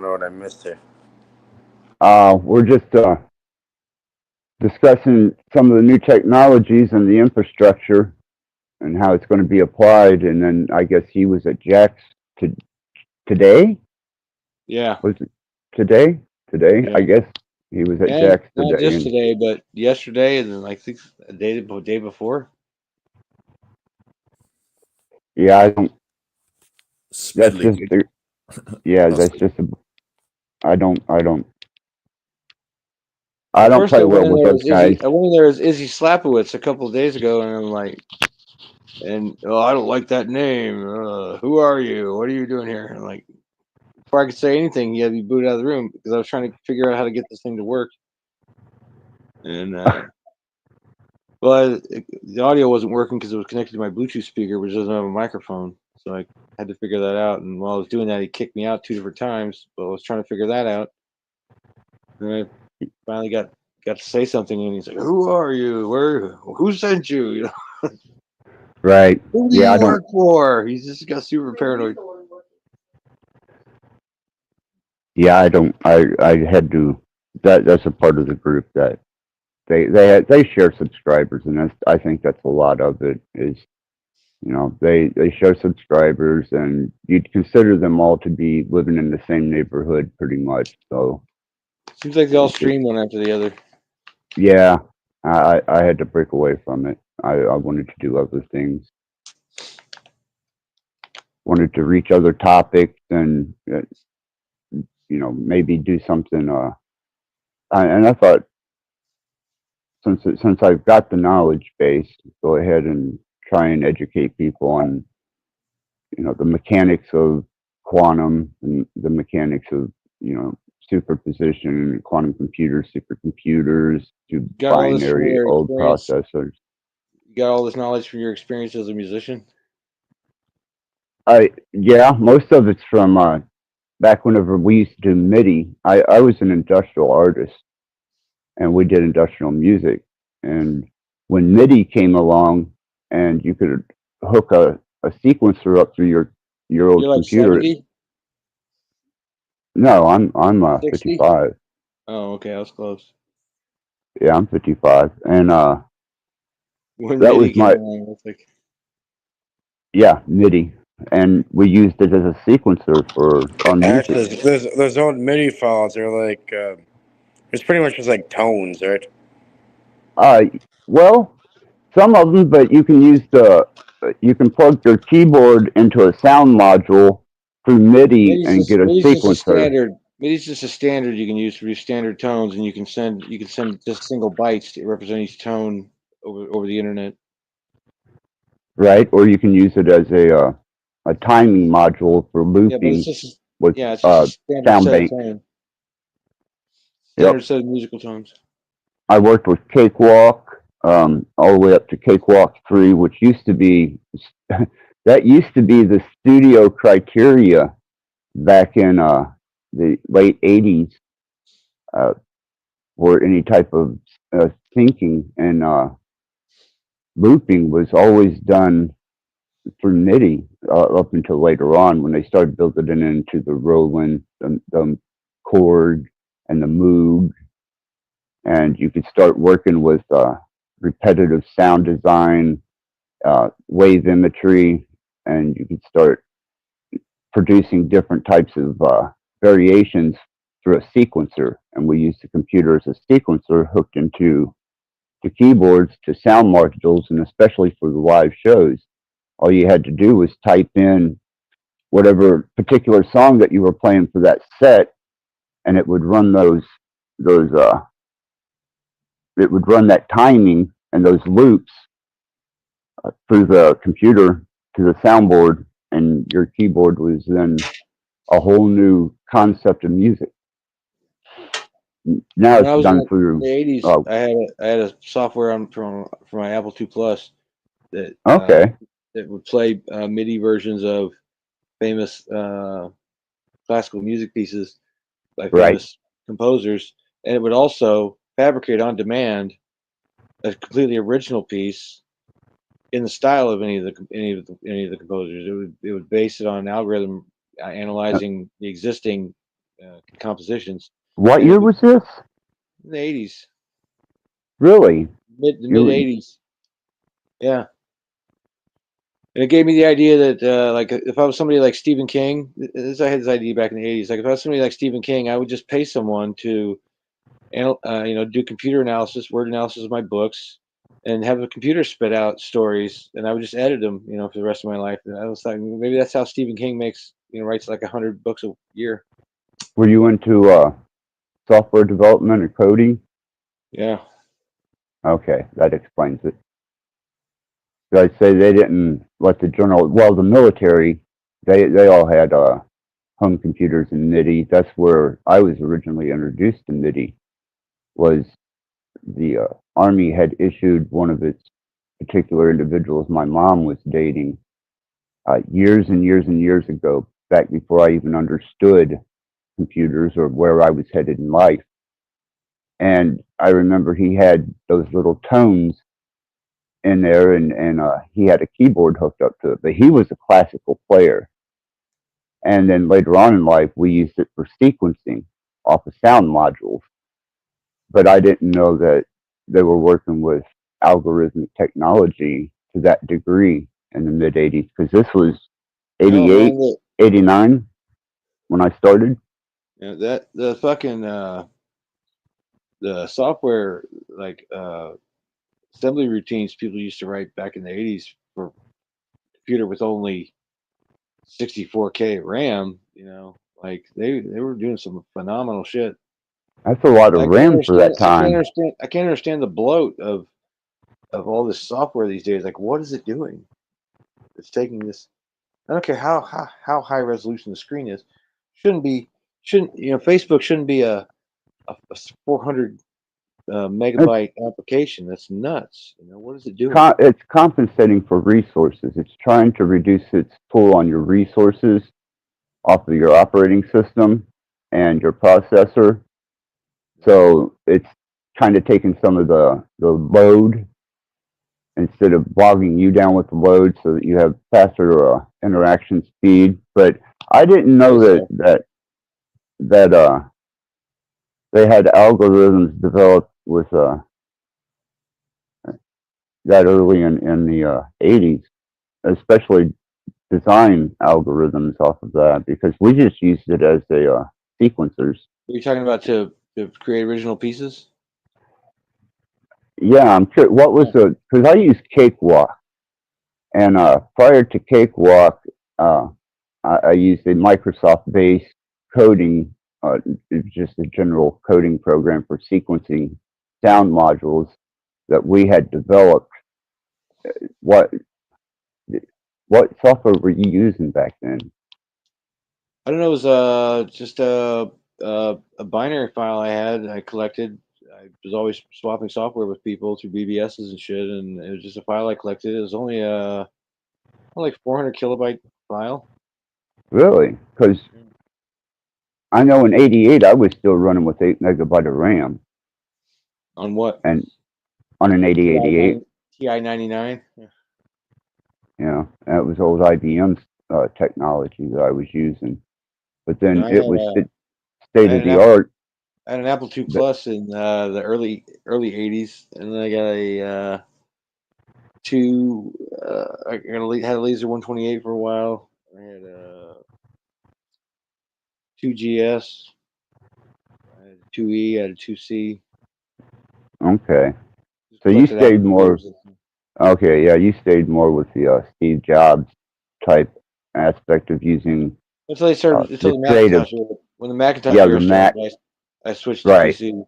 know what I missed here. we're just discussing some of the new technologies and the infrastructure and how it's going to be applied. And then I guess he was at Jack's today. Yeah. Was it today? Today, Yeah. I guess he was at Yeah, Jack's not today. just today, but yesterday, and then I think a day before. Yeah, I don't. That's Smedley. just. Yeah, that's just. I don't First play I well went in with there those as guys. I went in there as Izzy Slapowitz a couple of days ago, and I'm like, I don't like that name. Who are you? What are you doing here? And like, before I could say anything, he had to be booted out of the room because I was trying to figure out how to get this thing to work. And well, the audio wasn't working because it was connected to my Bluetooth speaker, which doesn't have a microphone. So I had to figure that out. And while I was doing that, he kicked me out 2 different times. But I was trying to figure that out. And I finally got to say something, and he's like, "Who are you? Who sent you? You know, Right. who do Yeah, you work for?" He's just got super paranoid. Yeah, I don't. I had to. That's a part of the group that they share subscribers, and I think that's a lot of it is You know, they show subscribers, and you'd consider them all to be living in the same neighborhood, pretty much. So Seems like they all it, stream one after the other. yeah, I had to break away from it. I wanted to do other things. Wanted to reach other topics, and you know, maybe do something. And I thought, since I've got the knowledge base, go ahead and try and educate people on, you know, the mechanics of quantum and the mechanics of, you know, superposition, quantum computers, supercomputers, to Got all this from binary your old experience. processors. You got all this knowledge from your experience as a musician. Yeah, most of it's from back whenever we used to do MIDI. I was an industrial artist, and we did industrial music. And when MIDI came along, and you could hook a sequencer up through your old You're like computer. 70, No, I'm 60? 55. Oh, okay, I was close. Yeah, I'm 55, and When that was MIDI came my along, it's like, yeah MIDI, and we used it as a sequencer for our music. Actually, there's no MIDI files. They're like it's pretty much just like tones, right? Uh, well, some of them, but you can plug your keyboard into a sound module through MIDI and get a MIDI's just a sequencer. standard. MIDI's just a standard you can use for your standard tones, and you can send just single bytes to represent each tone over the internet. Right? Or you can use it as a timing module for Yeah, but it's looping just with it's just a standard sound set of bank. tones, Yep. standard set of musical tones. I worked with Cakewalk all the way up to Cakewalk 3, which used to be that used to be the studio criteria back in the late 80s for any type of syncing, and looping was always done through MIDI up until later on when they started building it into the Roland, the Korg, and the Moog, and you could start working with repetitive sound design, wave imagery, and you could start producing different types of variations through a sequencer. And we used the computer as a sequencer hooked into the keyboards to sound modules, and especially for the live shows, all you had to do was type in whatever particular song that you were playing for that set, and it would run those it would run that timing and those loops through the computer to the soundboard, and your keyboard was then a whole new concept of music. Now When I it's was in done through. the 80s, Oh, I had a software for my Apple II Plus that okay, that would play MIDI versions of famous classical music pieces by right. famous composers, and it would also fabricate on demand a completely original piece in the style of any of the composers. It would base it on an algorithm analyzing the existing compositions, What and it year would was this? in the 80s, Really? mid 80s, yeah. And it gave me the idea that, like, if I was somebody like Stephen King, I had this idea back in the 80s. Like, if I was somebody like Stephen King, I would just pay someone to, do computer analysis, word analysis of my books, and have a computer spit out stories, and I would just edit them, for the rest of my life. And I was like, maybe that's how Stephen King writes like 100 books a year. Were you into software development or coding? Yeah. Okay, that explains it. I'd say they didn't let the the military, they all had home computers and MIDI. That's where I was originally introduced to MIDI. Was the Army had issued one of its particular individuals my mom was dating years and years and years ago, back before I even understood computers or where I was headed in life. And I remember he had those little tones in there, and he had a keyboard hooked up to it, but he was a classical player. And then later on in life, we used it for sequencing off of sound modules. But I didn't know that they were working with algorithmic technology to that degree in the mid 80s, because this was No, 88, man, 89 when I started. that the fucking the software like assembly routines people used to write back in the 80s for a computer with only 64K RAM, like they were doing some phenomenal shit. That's a lot of I can't RAM for understand. that time. I can't understand the bloat of all this software these days. Like, what is it doing? It's taking this. I don't care how high resolution the screen is. Facebook shouldn't be a 400 megabyte application. That's nuts. What is it doing? It's compensating for resources. It's trying to reduce its pull on your resources off of your operating system and your processor. So it's kind of taking some of the load instead of bogging you down with the load, so that you have faster interaction speed. But I didn't know that they had algorithms developed with that early in the 80s, especially design algorithms off of that, because we just used it as a sequencers. Are you talking about to create original pieces? Yeah, I'm sure. What was because I used Cakewalk, and prior to Cakewalk, I used a Microsoft-based coding, it's just a general coding program for sequencing sound modules that we had developed. What software were you using back then? I don't know. It was just a binary file I had. I collected. I was always swapping software with people through BBSs and shit, and it was just a file I collected. It was only like 400 kilobyte file. Really? Because I know in '88 I was still running with 8 megabyte of RAM. On what? And on an 8088. TI-99. Yeah, that was old IBM technology that I was using. But then it was state of the art. I had an Apple II Plus in the early 80s, and then I got a had a laser 128 for a while. I had a 2GS, I had a 2E, I had a 2C. Okay, so you stayed more. Okay, yeah, you stayed more with the Steve Jobs type aspect of using. Until they started, until the Macintosh. When the Macintosh era started, I switched to PC.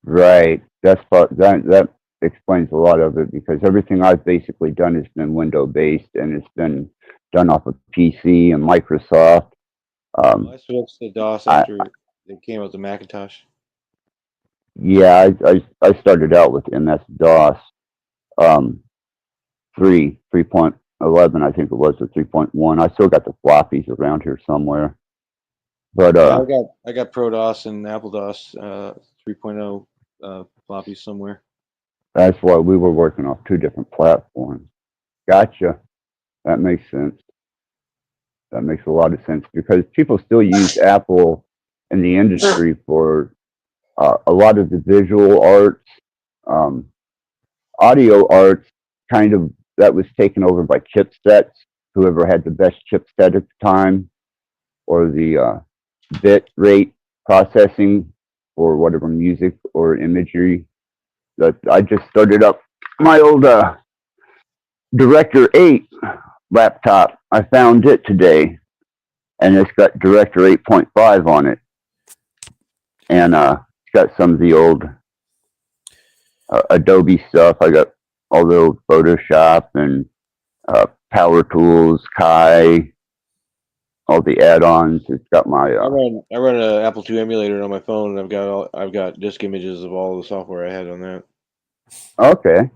Right. That explains a lot of it, because everything I've basically done has been window based, and it's been done off of PC and Microsoft. I switched to DOS after they came out the Macintosh. Yeah, I started out with MS DOS 3.11, I think it was, or 3.1. I still got the floppies around here somewhere. But I got Pro DOS and Apple DOS 3.0 floppies somewhere. That's why we were working off 2 different platforms. Gotcha. That makes sense. That makes a lot of sense, because people still use Apple in the industry for a lot of the visual arts, audio arts, kind of that was taken over by chipsets. Whoever had the best chipset at the time, or the bit rate processing for whatever music or imagery. That I just started up my old Director 8 laptop. I found it today, and it's got Director 8.5 on it, and it's got some of the old Adobe stuff. I got all the old Photoshop and Power Tools, Kai, all the add-ons. It's got my. I run an Apple II emulator on my phone, and I've got disk images of all the software I had on that. Okay.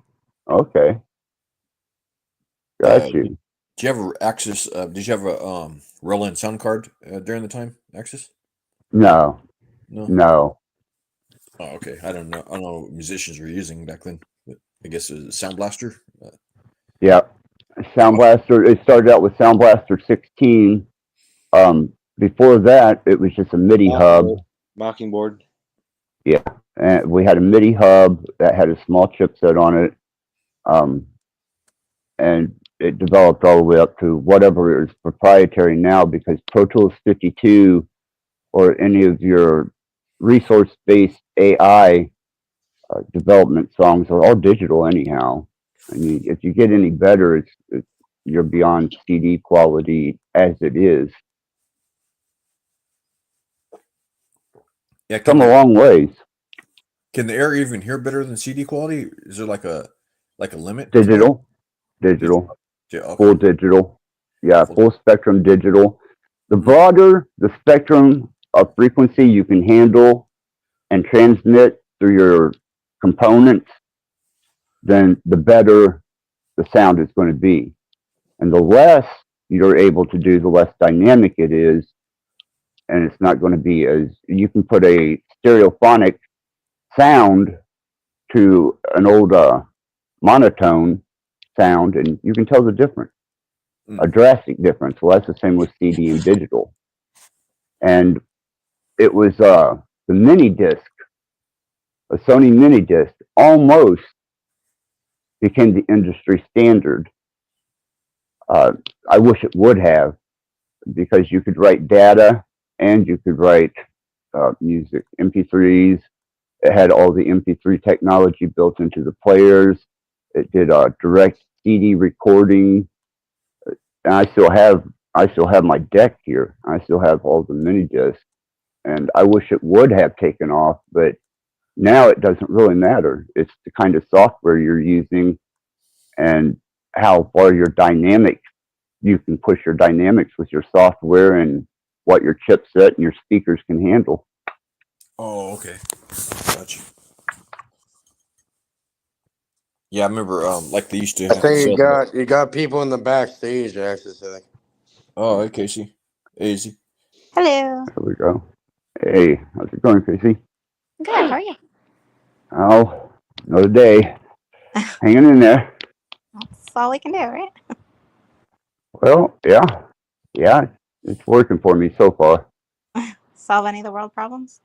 Got you. Did you ever access? Did you have a roll-in sound card during the time? Access? No. Oh, okay. I don't know what musicians were using back then, but I guess it was a Sound Blaster. Yeah, Sound Blaster. It started out with Sound Blaster 16. Before that, it was just a MIDI hub. Mockingboard. Yeah, and we had a MIDI hub that had a small chipset on it. and it developed all the way up to whatever is proprietary now, because Pro Tools 52 or any of your resource-based AI development songs are all digital anyhow. I mean, if you get any better, you're beyond CD quality as it is. Yeah, Come a long ways. can the air even hear better than CD quality? Is there like a limit? to it? Digital, Yeah, okay. full digital. Yeah, full spectrum digital. The Mhm. broader the spectrum of frequency you can handle and transmit through your components, then the better the sound is going to be. And the less you're able to do, the less dynamic it is. And it's not going to be as, you can put a stereophonic sound to an old monotone sound, and you can tell the difference, a drastic difference. Well, that's the same with CD and digital. And it was the mini disc, a Sony mini disc, almost became the industry standard. I wish it would have, because you could write data and you could write music, MP3s. It had all the MP3 technology built into the players. It did direct CD recording, and I still have my deck here. I still have all the mini discs, and I wish it would have taken off, but now it doesn't really matter. It's the kind of software you're using and how far your dynamic, you can push your dynamics with your software and what your chipset and your speakers can handle. Oh, okay. Gotcha. Yeah, I remember like they used to I think sell you got people in the backstage, actually. Oh, hey Casey. Easy. Hello. There we go. Hey, how's it going, Casey? Good. How are you? Oh, another day. Hanging in there. That's all we can do, right? Well, yeah, it's working for me so far. Solve any of the world problems?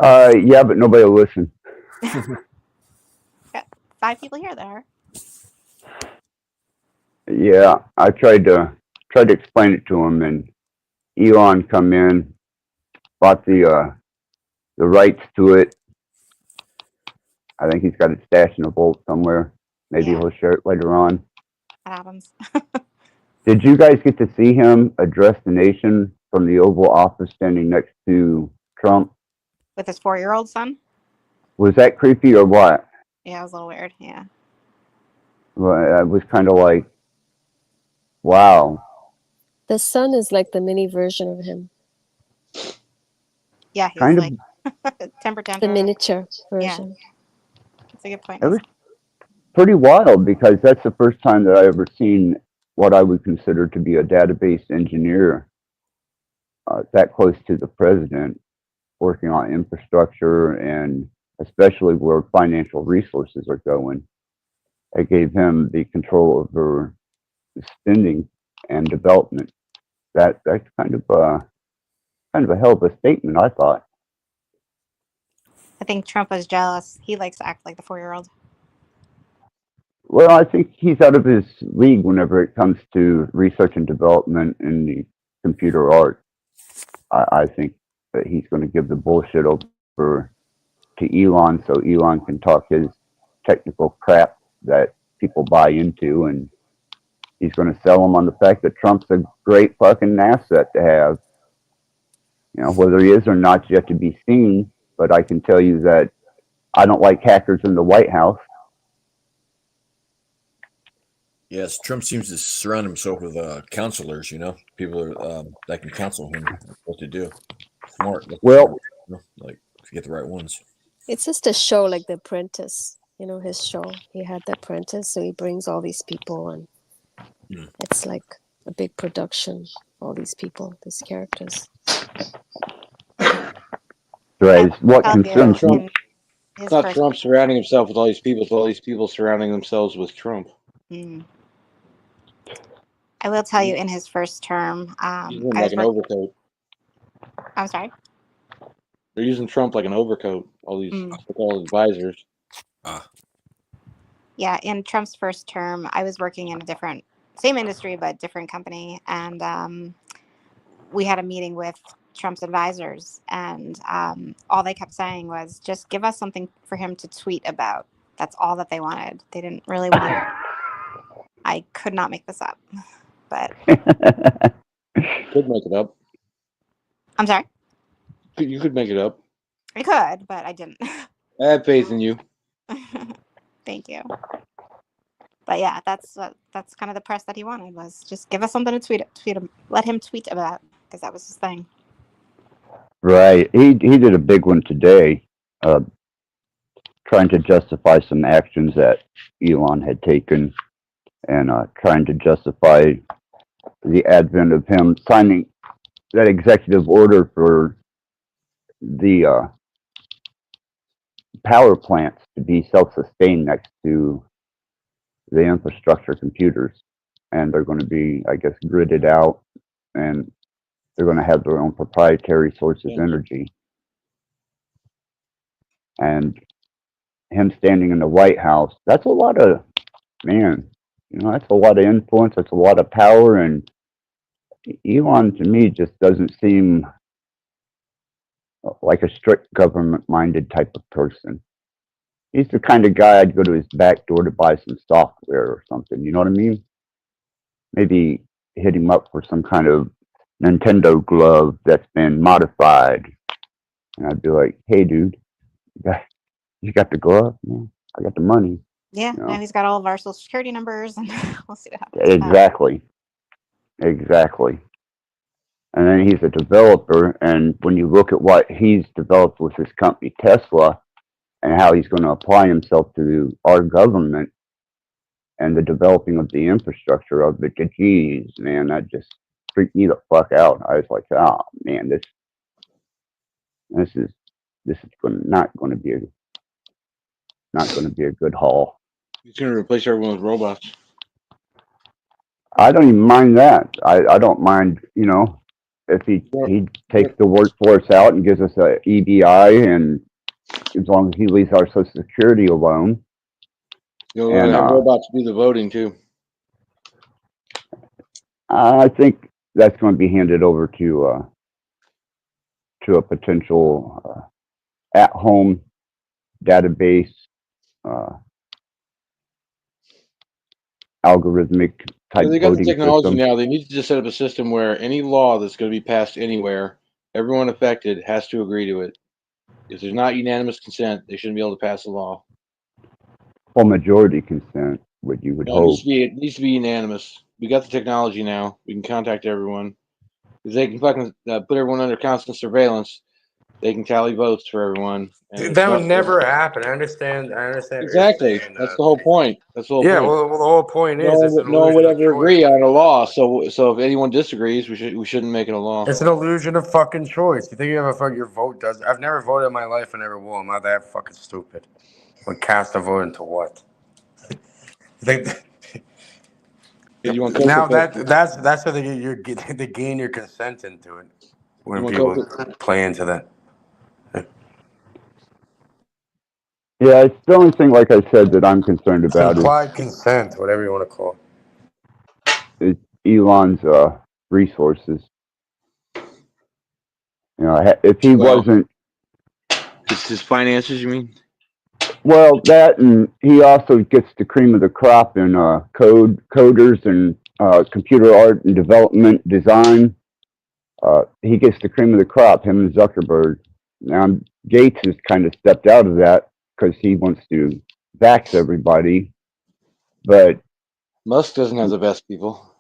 Yeah, but nobody will listen. Got 5 people here there. Yeah, I tried to explain it to him, and Elon come in, bought the rights to it. I think he's got it stashed in a vault somewhere. Maybe Yeah. he'll share it later on. That happens. Did you guys get to see him address the nation from the Oval Office standing next to Trump? With his 4-year-old son? Was that creepy or what? Yeah, it was a little weird. Yeah. Well, I was kind of like, wow. The son is like the mini version of him, Yeah, he's Kind of, like temper the tantrum. miniature Yeah, version. that's a good point. it was pretty wild, because that's the first time that I ever seen what I would consider to be a database engineer that close to the president, working on infrastructure and especially where financial resources are going. It gave him the control over spending and development. That's kind of a hell of a statement, I thought. I think Trump was jealous. He likes to act like the 4-year-old. Well, I think he's out of his league whenever it comes to research and development in the computer art. I think that he's going to give the bullshit over to Elon, so Elon can talk his technical crap that people buy into, and he's going to sell them on the fact that Trump's a great fucking asset to have. You know, whether he is or not is yet to be seen, but I can tell you that I don't like hackers in the White House. Yes, Trump seems to surround himself with counselors, people that can counsel him what to do. Smart. Well, like to get the right ones. It's just a show like The Apprentice. You know, his show. He had The Apprentice, so he brings all these people, and it's like a big production. All these people, these characters. Right. What concerns Trump? me? It's not Trump surrounding himself with all these people. It's all these people surrounding themselves with Trump. Mm. I will tell you, in his first term, Using him like an overcoat. I'm sorry? They're using Trump like an overcoat. All these, with all his advisors. Yeah, in Trump's first term, I was working in a same industry, but different company. And we had a meeting with Trump's advisors. And all they kept saying was, just give us something for him to tweet about. That's all that they wanted. They didn't really want. I could not make this up. But Could make it up. I'm sorry? You could make it up. I could, but I didn't. I have faith in you. Thank you. But yeah, that's kind of the press that he wanted, was just give us something to let him tweet about, because that was his thing. Right. He did a big one today, trying to justify some actions that Elon had taken, and trying to justify the advent of him signing that executive order for the power plants to be self-sustained next to the infrastructure computers. And they're going to be, I guess, gridded out, and they're going to have their own proprietary source of energy. And him standing in the White House, that's a lot of, man, that's a lot of influence, that's a lot of power. And Elon, to me, just doesn't seem like a strict government-minded type of person. He's the kind of guy I'd go to his back door to buy some software or something. You know what I mean? Maybe hit him up for some kind of Nintendo glove that's been modified. And I'd be like, hey, dude, you got the glove? Man, I got the money. Yeah, now he's got all of our social security numbers, and we'll see what happens. Exactly. And then he's a developer, and when you look at what he's developed with his company, Tesla, and how he's going to apply himself to our government and the developing of the infrastructure of it, geez, man, that just freaked me the fuck out. I was like, oh man, this is not going to be a good haul. He's going to replace everyone with robots. I don't even mind that. I don't mind, if he takes the workforce out and gives us a EBI, and as long as he leaves our Social Security alone. You'll have robots do the voting too. I think that's going to be handed over to a potential at-home database algorithmic type They got the voting technology system. now. They need to just set up a system where any law that's going to be passed anywhere, everyone affected has to agree to it. If there's not unanimous consent, they shouldn't be able to pass a law. Well, majority consent, you would hope. It needs to be unanimous. We got the technology now. We can contact everyone. If they can fucking put everyone under constant surveillance, they can tally votes for everyone. That would never happen. I understand. Exactly. That's the whole point. That's the whole point. Well, the whole point is no one would ever agree on a law. So if anyone disagrees, we shouldn't make it a law. It's an illusion of fucking choice. You think you have your vote does? I've never voted in my life. I never will. I'm not that fucking stupid. Would cast a vote into what? Now that's how they gain your consent into it. When people play into that. Yeah, it's the only thing, like I said, that I'm concerned about implied consent, whatever you want to call it. Is Elon's resources. If he wasn't, it's his finances. You mean? Well, that, and he also gets the cream of the crop in coders and computer art and development design. He gets the cream of the crop, him and Zuckerberg. Now, Gates has kind of stepped out of that because he wants to vax everybody. But Musk doesn't have the best people.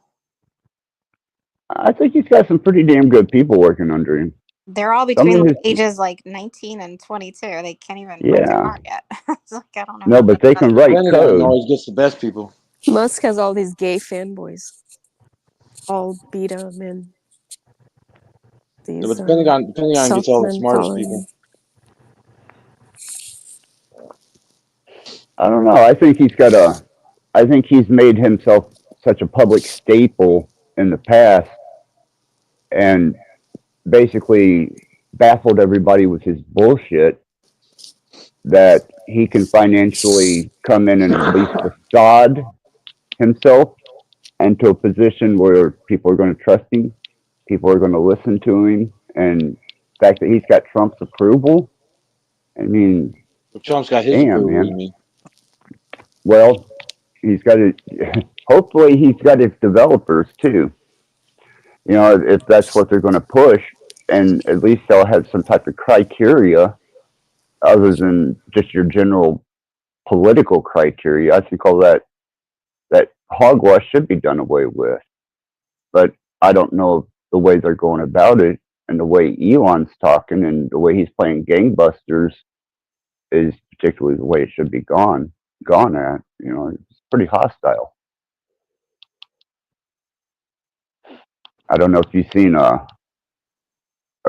I think he's got some pretty damn good people working under him. They're all between ages like 19 and 22. They can't even write their car yet. It's like, I don't know. No, but they can write code. Always gets the best people. Musk has all these gay fanboys, all beta men. But Pentagon gets all the smartest people. I don't know. I think he's made himself such a public staple in the past, and basically baffled everybody with his bullshit that he can financially come in and at least facade himself into a position where people are going to trust him, people are going to listen to him, and the fact that he's got Trump's approval. I mean, If Trump's got his damn, approval, you man. mean? Well, he's got it. Hopefully, he's got his developers too. You know, if that's what they're going to push, and at least they'll have some type of criteria other than just your general political criteria. I think all that hogwash should be done away with. But I don't know the way they're going about it, and the way Elon's talking, and the way he's playing gangbusters is particularly the way it should be gone at. You know, it's pretty hostile. I don't know if you've seen a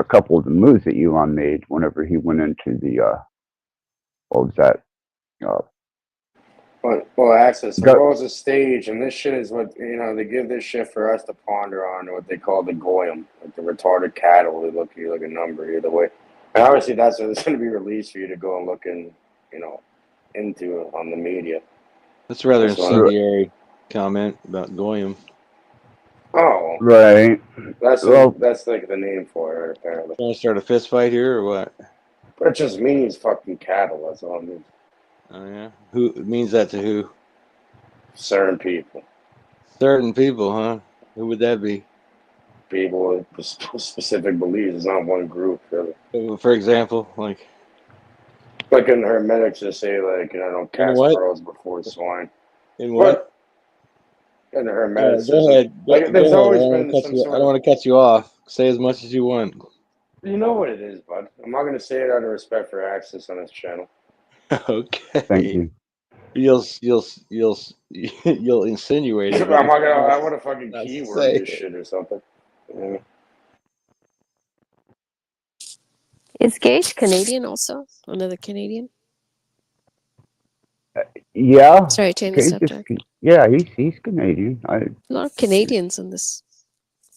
couple of the moves that Elon made whenever he went into the what was that? Uh, Well, Access, the Go- world's a stage, and this shit is what, they give this shit for us to ponder on, what they call the goyim, like the retarded cattle. They look at you like a number either way. And obviously, that's what it's going to be released for you to go and look into on the media. That's a rather That's what- incendiary comment about Goyim. Oh, right. that's Well- that's like the name for it, apparently. Trying to start a fist fight here or what? But it just means fucking cattle. That's all it means. Oh yeah, who means that to who? Certain people. Certain people, huh? Who would that be? People with specific beliefs. It's not one group, really. For example, like Like in Hermetics, they say, like, don't cast what? pearls before swine. In what? In the Go Hermeticism. ahead. Like, there's Go always ahead. been some I sort don't of... want to cut you off. Say as much as you want. You know what it is, bud. I'm not going to say it out of respect for Access on this channel. Okay. Thank you. You'll insinuate it. I'm not gonna. I want to fucking Not keyword say this it. shit or something. Yeah. Is Gage Canadian also? Another Canadian? Yeah. Sorry, change the subject. Yeah, he's Canadian. A lot of Canadians in this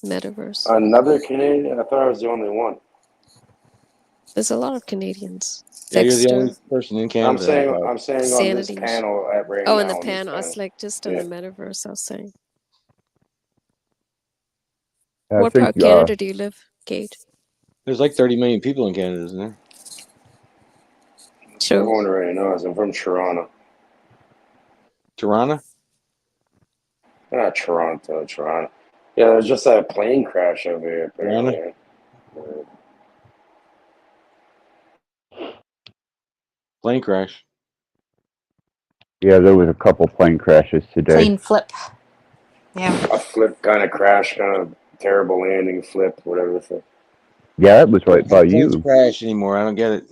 metaverse. Another Canadian? I thought I was the only one. There's a lot of Canadians. Yeah, you're the Dexter. only person in Canada. I'm saying on this Sanity. panel at right Oh, now. in the on this panel. I was panel. like, just on Yeah. the metaverse, I was saying. I What part of think, Canada do you live, Kate? There's like 30 million people in Canada, isn't there? I'm wondering right now. I'm from Toronto. Toronto? Not Toronto. Toronto. Yeah, there's just a plane crash over here. Apparently. Plane crash. Yeah, there was a couple plane crashes today. Plane flip. Yeah. A flip kind of crash, kind of terrible landing, flip, whatever the fuck. Yeah, it was right by Planes you. crash anymore. I don't get it.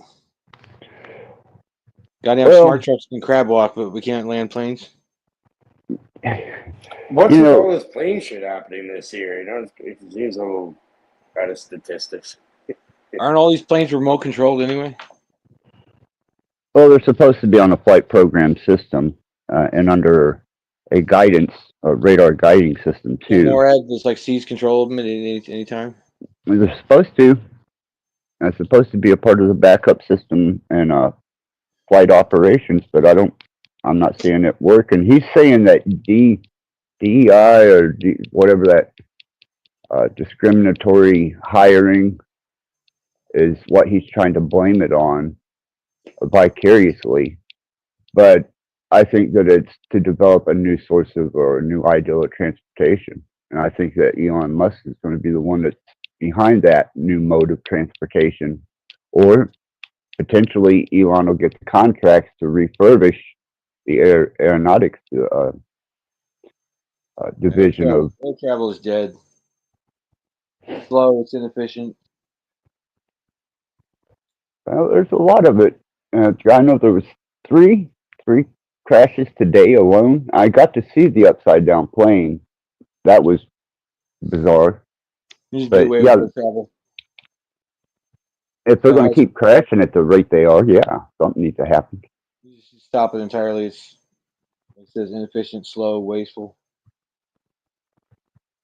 Goddamn Well- smart trucks can crab walk, but we can't land planes. What's You with know- all this plane shit happening this year? It seems a little out of statistics. Aren't all these planes remote controlled anyway? Well, they're supposed to be on a flight program system and under a radar guiding system too. NORAD just like seize control of them at any time. They're supposed to. And it's supposed to be a part of the backup system and flight operations, but I'm not seeing it work. And he's saying that DEI or whatever that discriminatory hiring is what he's trying to blame it on vicariously. But I think that it's to develop a new source of or a new ideal of transportation. And I think that Elon Musk is going to be the one that's behind that new mode of transportation. Or potentially Elon will get the contracts to refurbish the aeronautics division of. Air travel is dead. It's slow. It's inefficient. Well, there's a lot of it. I know there was three crashes today alone. I got to see the upside down plane. That was bizarre. But yeah, Travel. if they're going to keep crashing at the rate they are, yeah, something needs to happen. You just stop it entirely. It says inefficient, slow, wasteful.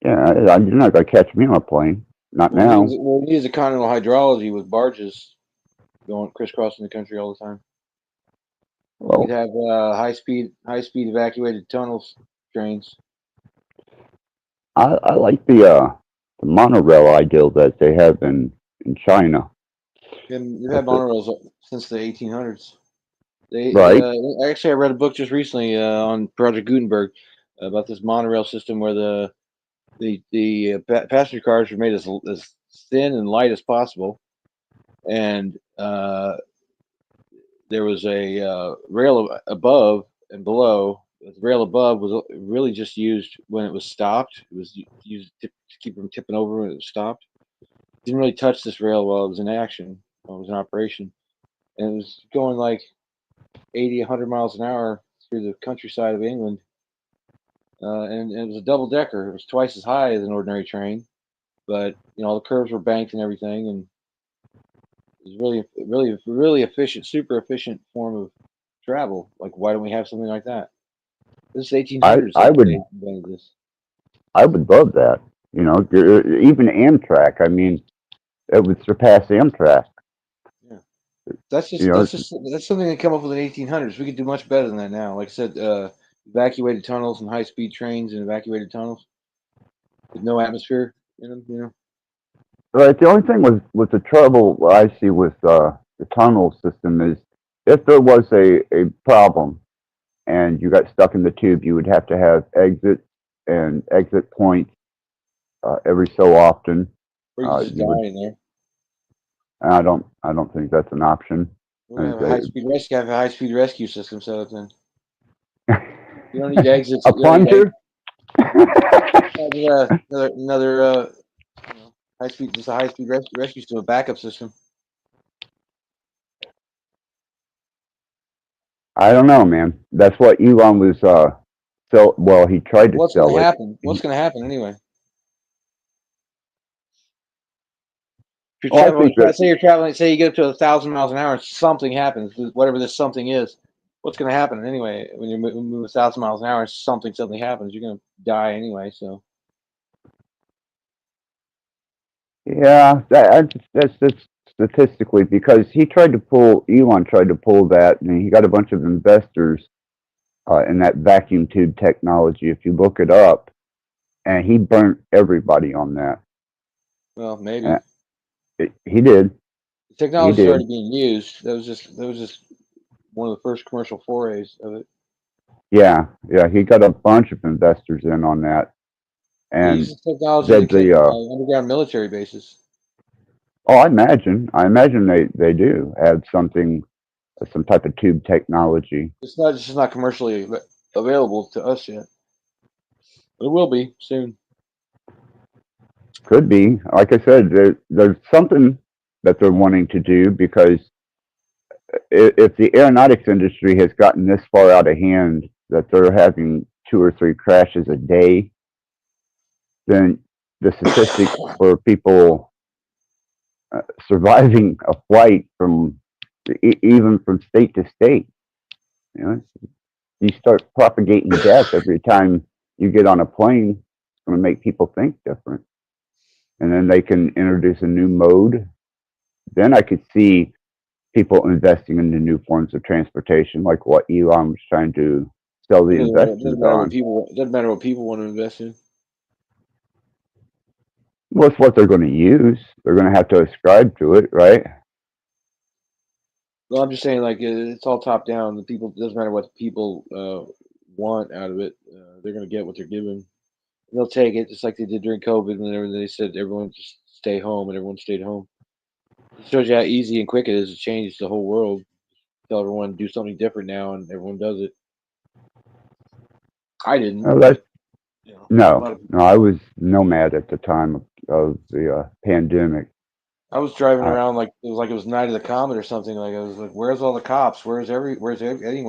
Yeah, you're not going to catch me on a plane. Not now. We use a continental hydrology with barges going crisscrossing the country all the time. We could Well, have high speed evacuated tunnels trains. I like the monorail ideal that they have in China. They've had That's it, monorails since the 1800s. They right? actually, I read a book just recently on Project Gutenberg about this monorail system where the passenger cars were made as thin and light as possible, and there was a rail above and below. The rail above was really just used when it was stopped. It was used to keep them tipping over when it was stopped. Didn't really touch this rail while it was in action, while it was in operation, and it was going like 80, 100 miles an hour through the countryside of England. And it was a double decker. It was twice as high as an ordinary train, but all the curves were banked and everything, and it was really efficient, super efficient form of travel. Like, why don't we have something like that? This is I 1800s I that would they invented this. I would love that. Even Amtrak. I mean, it would surpass Amtrak. Yeah, that's You just know, that's just that's something they come up with in 1800s. We could do much better than that now. Like I said, evacuated tunnels and high speed trains and evacuated tunnels with no atmosphere in them. right. The only thing with the trouble I see with the tunnel system is if there was a problem and you got stuck in the tube, you would have to have exits and exit points every so often. Or you could just You would. die in there. I don't think that's an option. We're gonna And have a high speed rescue system set up then. You don't need exits. a You don't need plunger. another high speed, just a high speed rescue system, a backup system. I don't know, man. That's what Elon was sell. Well, he tried to What's gonna sell it. happen? What's gonna happen anyway? If Oh, I you're think that say you're traveling, say you get to 1,000 miles an hour, and something happens, whatever this something is. What's gonna happen anyway? When you move 1,000 miles an hour, and something suddenly happens, you're gonna die anyway. So yeah, that's just statistically because Elon tried to pull that, and he got a bunch of investors in that vacuum tube technology. If you look it up, and he burnt everybody on that. well, Uh, maybe he did. the He technology's did. already being used. That was just one of the first commercial forays of it. Yeah, yeah. He got a bunch of investors in on that, They use and this technology to did take the underground military bases. oh, I imagine they do have some type of tube technology. It's just not commercially available to us yet. But it will be soon. Could be. Like I said, there's something that they're wanting to do because if the aeronautics industry has gotten this far out of hand that they're having 2 or 3 crashes a day, then the statistics for people surviving a flight from even from state to state, you know, you start propagating death every time you get on a plane. It's going to make people think different, and then they can introduce a new mode. Then I could see people investing into new forms of transportation, like what Elon was trying to sell the It investors on. doesn't matter what people want to invest in. Well, it's what they're going to use. They're going to have to ascribe to it, right? Well, I'm just saying, like it's all top down. The people, it doesn't matter what the people want out of it. They're going to get what they're given. They'll take it, just like they did during COVID when they said everyone just stay home, and everyone stayed home. It shows you how easy and quick it is to change the whole world. Tell everyone to do something different now, and everyone does it. I didn't, No, but a lot no, of people. no. I was nomad at the time of the pandemic. I was driving I, around like it was Night of the Comet or something. Like I was like, "Where's all the cops? Where's anyone?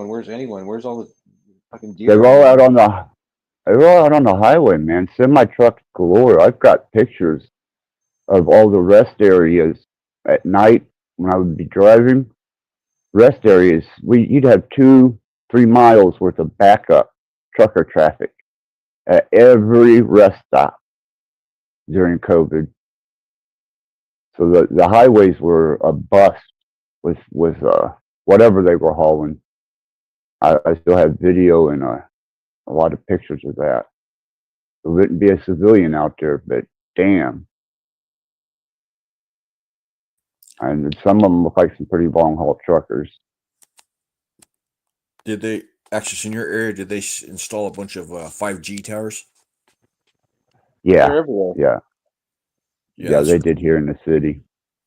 Where's anyone? Where's all the fucking deer they're all running out around?" on the they're all out on the highway, man. Semi trucks galore. I've got pictures of all the rest areas at night when I would be driving. Rest areas, you'd have 2-3 miles worth of backup trucker traffic at every rest stop during COVID. So the highways were a bust with whatever they were hauling. I still have video and a lot of pictures of that. There wouldn't be a civilian out there, but damn. And some of them look like some pretty long haul truckers. Did they, Access, in your area, did they install a bunch of 5G towers? Yeah, They're everywhere. yeah, that's they did here in the city.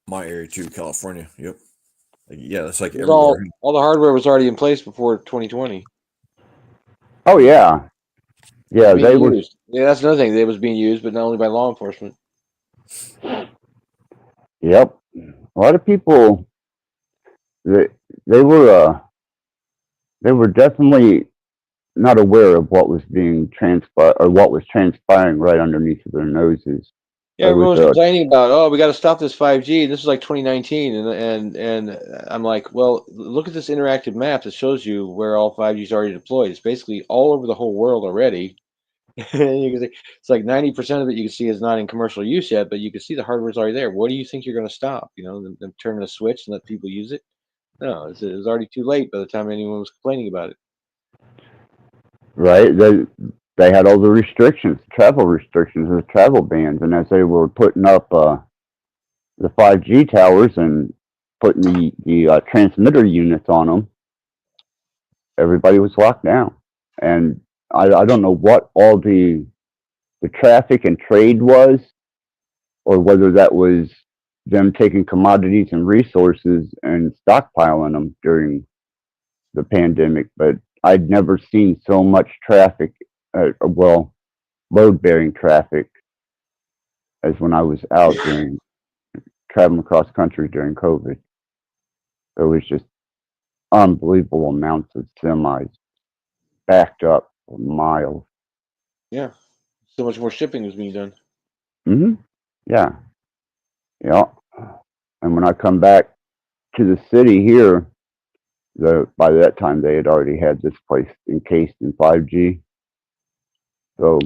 my area too, California. Yep. Yeah, that's like It was everywhere. all the hardware was already in place before 2020. Oh yeah, yeah, Being they were. used. Yeah, that's another thing. It was being used, but not only by law enforcement. Yep, a lot of people. They were definitely not aware of what was being transpired or what was transpiring right underneath of their noses. Yeah, It was everyone was complaining about, oh, we got to stop this 5G. This is like 2019, and I'm like, well, look at this interactive map that shows you where all 5G is already deployed. It's basically all over the whole world already. And you can see it's like 90% of it you can see is not in commercial use yet, but you can see the hardware's already there. What do you think you're going to stop? You know, them turning a switch and let people use it? No, it was already too late by the time anyone was complaining about it. right. They had all the restrictions, travel restrictions, the travel bans, and as they were putting up the 5G towers and putting the transmitter units on them, everybody was locked down. And I don't know what all the traffic and trade was, or whether that was them taking commodities and resources and stockpiling them during the pandemic. But I'd never seen so much traffic, well, load bearing traffic, as when I was out during traveling across country during COVID. There was just unbelievable amounts of semis backed up for miles. Yeah, so much more shipping was being done. Yeah. Yeah. And when I come back to the city here, by that time they had already had this place encased in 5G. So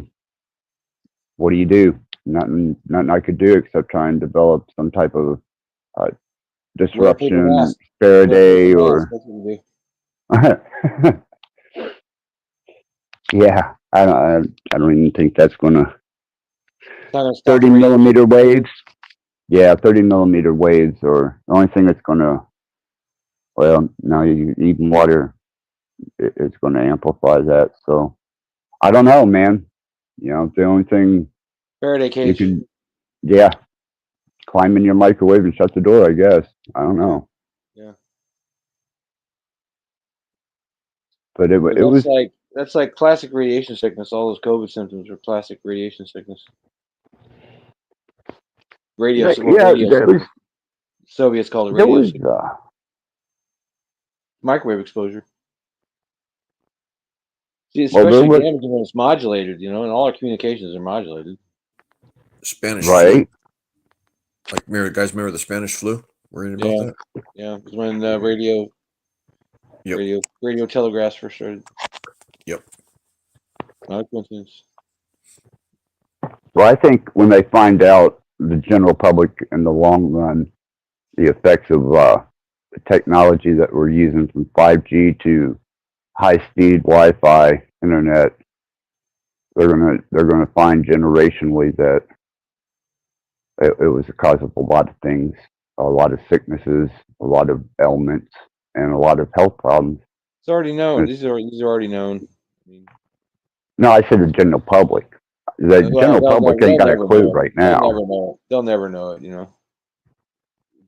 what do? Nothing I could do except try and develop some type of disruption, Faraday, or yeah. I don't even think that's gonna. 30mm waves. Yeah, 30mm waves, or the only thing that's gonna. Well, now even water is going to amplify that. So I don't know, man. You know, the only thing Faraday cage. you can, yeah, climb in your microwave and shut the door. I guess I don't know. Yeah. But it was that's like classic radiation sickness. All those COVID symptoms are classic radiation sickness. Radio. Soviets called it radio sickness. Microwave exposure. See, it's especially damaging when it's modulated, you know, and all our communications are modulated. Spanish flu. Like, remember the Spanish flu? Worried about that? Yeah, it was when radio telegraphs first started. Yep. Not a coincidence. Well, I think when they find out, the general public in the long run, the effects of the technology that we're using from 5G to high-speed Wi-Fi internet, they're gonna find generationally that it was the cause of a lot of things, a lot of sicknesses, a lot of ailments, and a lot of health problems. It's already known. These are already known. No, I said the general public. The general public ain't got a clue right now. They'll never know it, you know.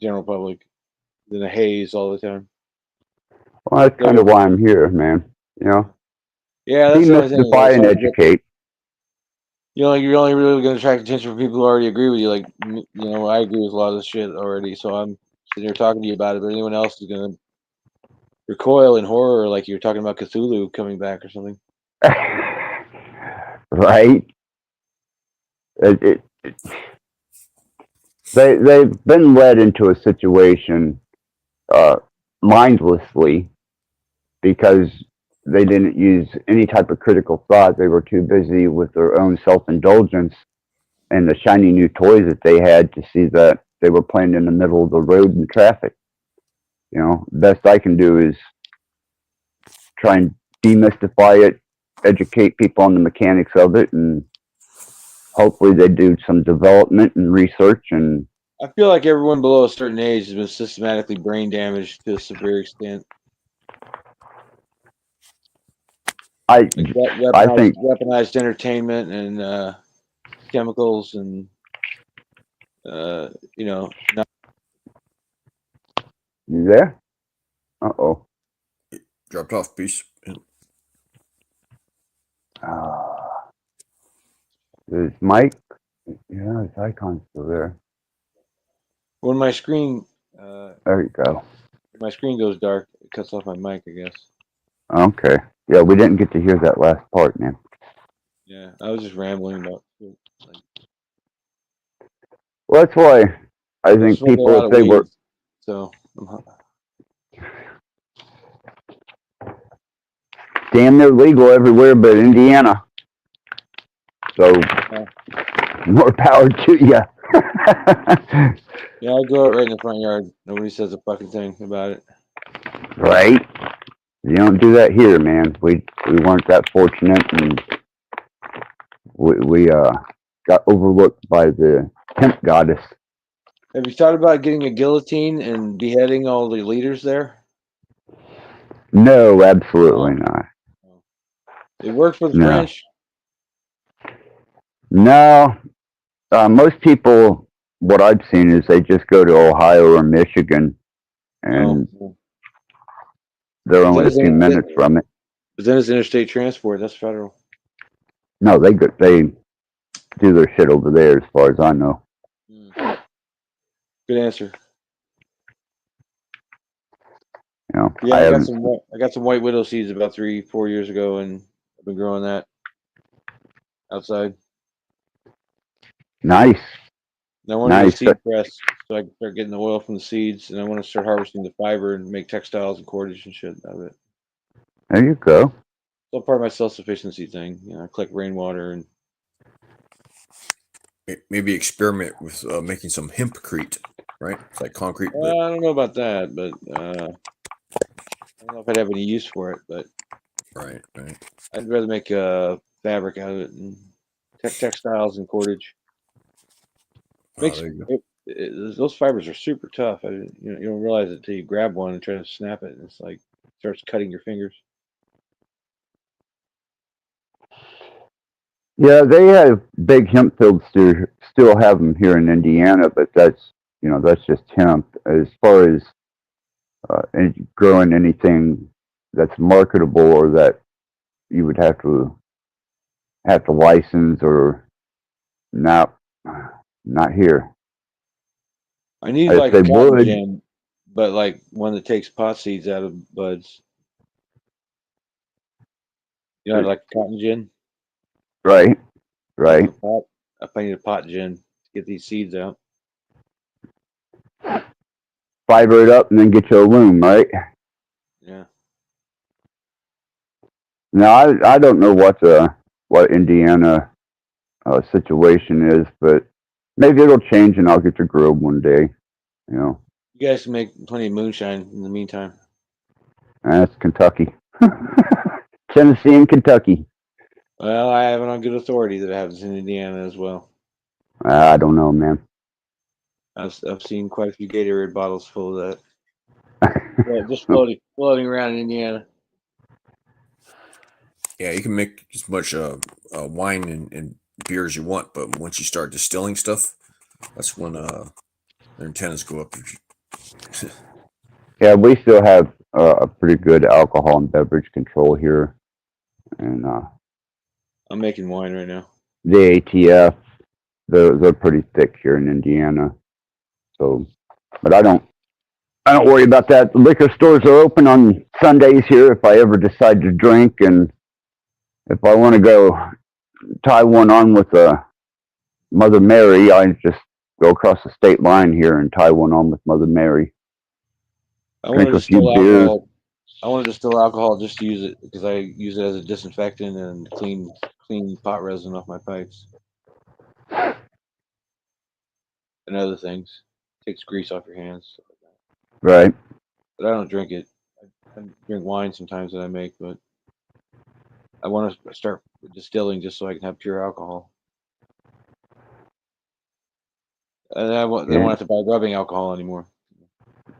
General public, in a haze all the time. Well, that's kind of why I'm here, man. You know. Yeah, that's the only thing. Demystify and educate. You're only really going to attract attention from people who already agree with you. Like, you know, I agree with a lot of this shit already, so I'm sitting here talking to you about it. But anyone else is going to recoil in horror, like you're talking about Cthulhu coming back or something. Right. They've been led into a situation mindlessly because they didn't use any type of critical thought. They were too busy with their own self-indulgence and the shiny new toys that they had to see that they were playing in the middle of the road in traffic. You know, best I can do is try and demystify it, educate people on the mechanics of it, and hopefully they do some development and research. And I feel like everyone below a certain age has been systematically brain damaged to a severe extent. I think Weaponized entertainment and chemicals and not you there. Uh-oh. Dropped off piece. Is Mike? Yeah, his icon's still there. when my screen There you go. goes dark, it cuts off my mic, I guess. Okay. Yeah, we didn't get to hear that last part, man. Yeah, I was just rambling about. Well, that's why I think smoke a people, lot if of they weed, were, so damn near legal everywhere but Indiana. So, more power to you. yeah, I grow it right in the front yard. Nobody says a fucking thing about it. Right? You don't do that here, man. We weren't that fortunate, and we got overlooked by the hemp goddess. Have you thought about getting a guillotine and beheading all the leaders there? No, absolutely not. It worked for the No. French. No, most people, what I've seen is they just go to Ohio or Michigan, and they're only a few minutes from it. But then it's interstate transport. That's federal. No, they do their shit over there, as far as I know. Good answer. You know, Yeah, I got some white widow seeds about 3-4 years ago, and I've been growing that outside. Nice. And I want to get a seed press so I can start getting the oil from the seeds, and I want to start harvesting the fiber and make textiles and cordage and shit out of it. There you go. It's all part of my self-sufficiency thing. I collect rainwater and maybe experiment with making some hempcrete, right? It's like concrete. I don't know about that, but I don't know if I'd have any use for it. But right. I'd rather make fabric out of it and textiles and cordage. Those fibers are super tough. You don't realize it until you grab one and try to snap it, and it's like it starts cutting your fingers. Yeah, they have big hemp fields still have them here in Indiana, but that's just hemp. As far as growing anything that's marketable or that you would have to license or not here. I need like a cotton gin, but like one that takes pot seeds out of buds. You know, like a cotton gin. Right. I need a pot gin to get these seeds out. Fiber it up and then get you a loom, right? Yeah. Now I don't know what Indiana situation is, but maybe it'll change and I'll get to grow one day. You guys can make plenty of moonshine in the meantime. That's Kentucky. Tennessee and Kentucky. Well, I have it on good authority that it happens in Indiana as well. I don't know, man. I've seen quite a few Gatorade bottles full of that. Just floating around in Indiana. Yeah, you can make as much wine and beer as you want, but once you start distilling stuff, that's when their antennas go up. Yeah, we still have a pretty good alcohol and beverage control here, and I'm making wine right now. The ATF, they're pretty thick here in Indiana. So, but I don't worry about that. The liquor stores are open on Sundays here if I ever decide to drink, and if I want to go tie one on with a Mother Mary, I just go across the state line here and tie one on with Mother Mary. I want to distill alcohol. I want to distill alcohol just to use it because I use it as a disinfectant and clean pot resin off my pipes and other things. Takes grease off your hands. Right. But I don't drink it. I drink wine sometimes that I make, but I want to start distilling just so I can have pure alcohol. And I don't Yeah, have to buy rubbing alcohol anymore.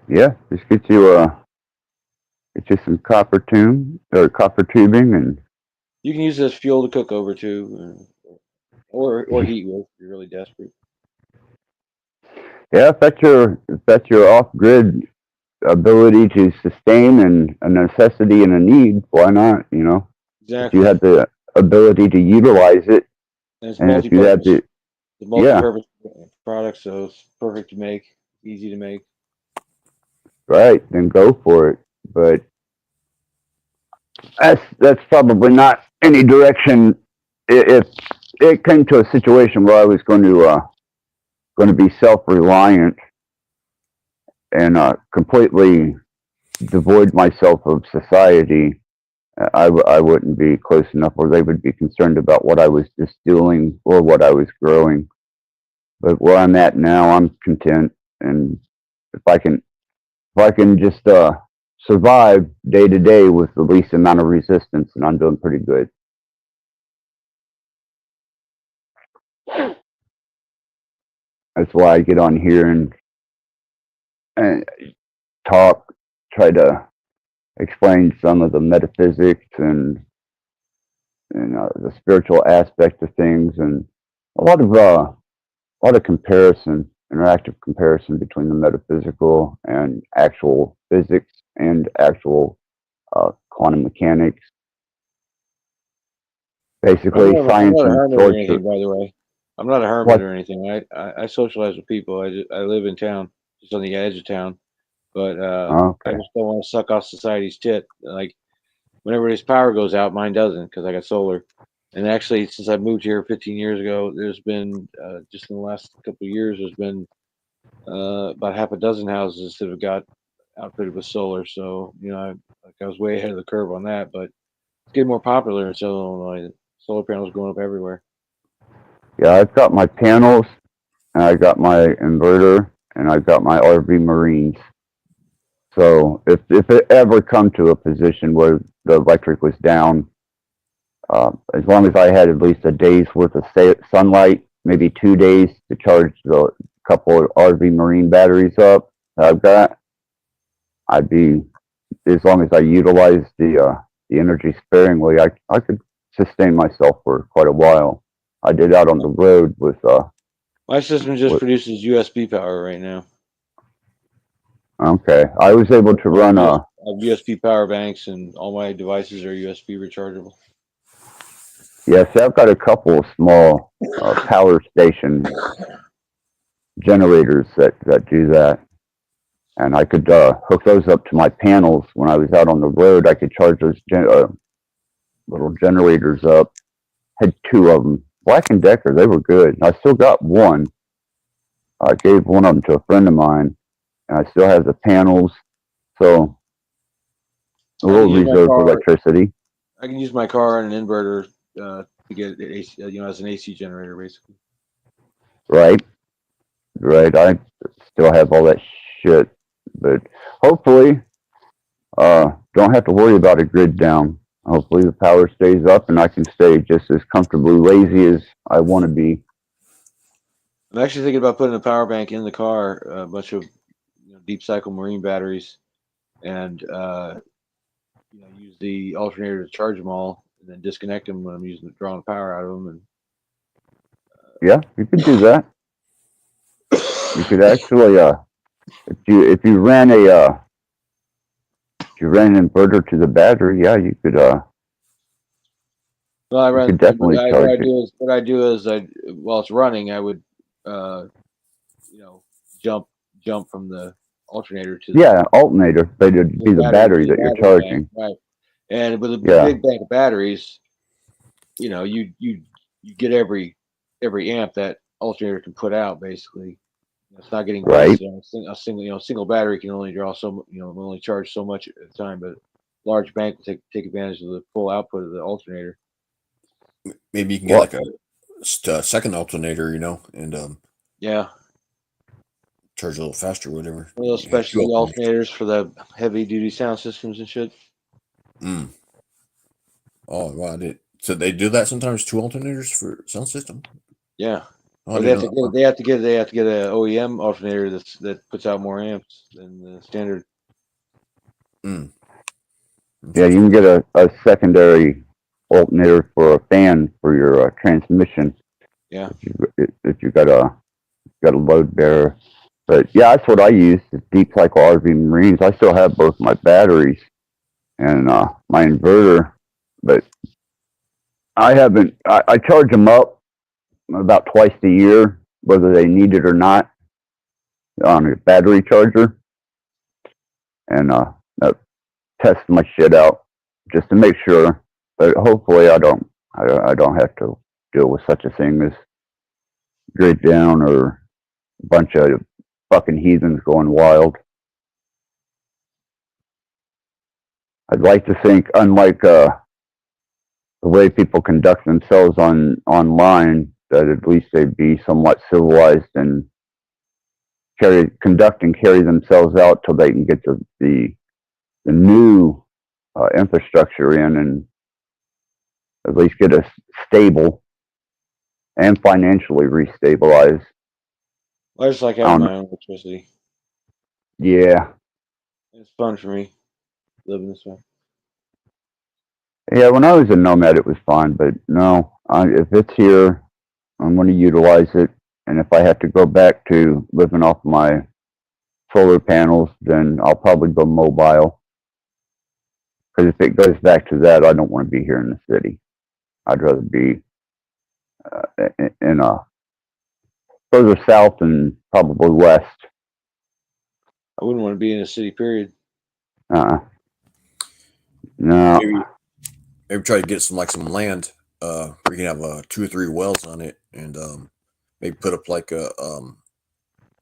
yeah. Just get you some copper tubing, and You can use it as fuel to cook over too, or heat with if you're really desperate. yeah. If that's your off-grid ability to sustain and a necessity and a need, why not? If you Exactly. have the ability to utilize it, And it's and if you have multi-purpose. The yeah, multi-purpose product, so it's perfect to make, easy to make. right, then go for it. But that's probably not any direction. If it came to a situation where I was going to be self-reliant and completely devoid myself of society, I wouldn't be close enough, or they would be concerned about what I was distilling or what I was growing. But where I'm at now, I'm content, and if I can just survive day to day with the least amount of resistance, and I'm doing pretty good. That's why I get on here and talk, try to explain some of the metaphysics and the spiritual aspect of things, and a lot of comparison, interactive comparison between the metaphysical and actual physics and actual quantum mechanics. Basically, I'm science not a and hermit or torture. anything, by the way. I'm not a hermit What? or anything. I socialize with people. I live in town, just on the edge of town. But I Okay. just don't want to suck off society's tit. Like whenever his power goes out, mine doesn't because I got solar. And actually, since I moved here 15 years ago, there's been just in the last couple of years, there's been about half a dozen houses that have got outfitted with solar. So I was way ahead of the curve on that. But it's getting more popular in Southern Illinois. Solar panels going up everywhere. Yeah, I've got my panels, and I got my inverter, and I've got my RV Marines. So if it ever come to a position where the electric was down, as long as I had at least a day's worth of sunlight, maybe 2 days to charge the couple of RV Marine batteries up that I've got, I'd be, as long as I utilized the energy sparingly, I could sustain myself for quite a while. I did out on the road My system just with produces USB power right now. okay. I was able to I have run I have USB power banks, and all my devices are USB rechargeable. yes, I've got a couple of small power station generators that do that, and I could hook those up to my panels when I was out on the road. I could charge those little generators up. Had two of them, Black and Decker. They were good. I still got one. I gave one of them to a friend of mine, and I still have the panels. So a I can little use my reserve car. electricity. I can use my car and an inverter to get it AC, as an AC generator, basically. Right, right. I still have all that shit, but hopefully, don't have to worry about a grid down. Hopefully, the power stays up, and I can stay just as comfortably lazy as I want to be. I'm actually thinking about putting a power bank in the car, a bunch of deep cycle marine batteries, and use the alternator to charge them all, and then disconnect them when I'm drawing the power out of them. And Yeah, you could do that. You could actually, if you ran an inverter to the battery, yeah, you could well, you could definitely what charge it. what I do is while it's running, I would uh, you know jump from the alternator to Yeah, alternator, but it'd be the battery to the that you're battery bank, charging. right? And with a Yeah, big bank of batteries, you get every amp that alternator can put out. Basically, it's not getting right. wasted. A single battery can only draw only charge so much at a time, but large bank will take advantage of the full output of the alternator. Maybe you can get Well, like a second alternator, and Yeah, charge a little faster, whatever. One of those You have two specialty alternators. alternators for the heavy duty sound systems and shit. Mm. Oh wow! So they do that sometimes? Two alternators for sound system? Yeah. Oh, I Or didn't know that. they have to get an OEM alternator that puts out more amps than the standard. Mm. Yeah, you can get a secondary alternator for a fan for your transmission Yeah. if you got a load bearer. But yeah, that's what I use. Is Deep Cycle RV Marines. I still have both my batteries and my inverter, but I haven't. I charge them up about twice a year, whether they need it or not, on a battery charger, and test my shit out just to make sure. But hopefully, I don't have to deal with such a thing as grid down or a bunch of fucking heathens going wild. I'd like to think, unlike the way people conduct themselves online, that at least they'd be somewhat civilized and conduct and carry themselves out till they can get the new infrastructure in and at least get us stable and financially restabilized. I just like having my own electricity. Yeah. It's fun for me living this way. Yeah, when I was a nomad, it was fine, but no, if it's here, I'm going to utilize it. And if I have to go back to living off my solar panels, then I'll probably go mobile. Because if it goes back to that, I don't want to be here in the city. I'd rather be in a further south and probably west. I wouldn't want to be in a city, period. No. Maybe try to get some land where you can have 2 or 3 wells on it, and maybe put up like a one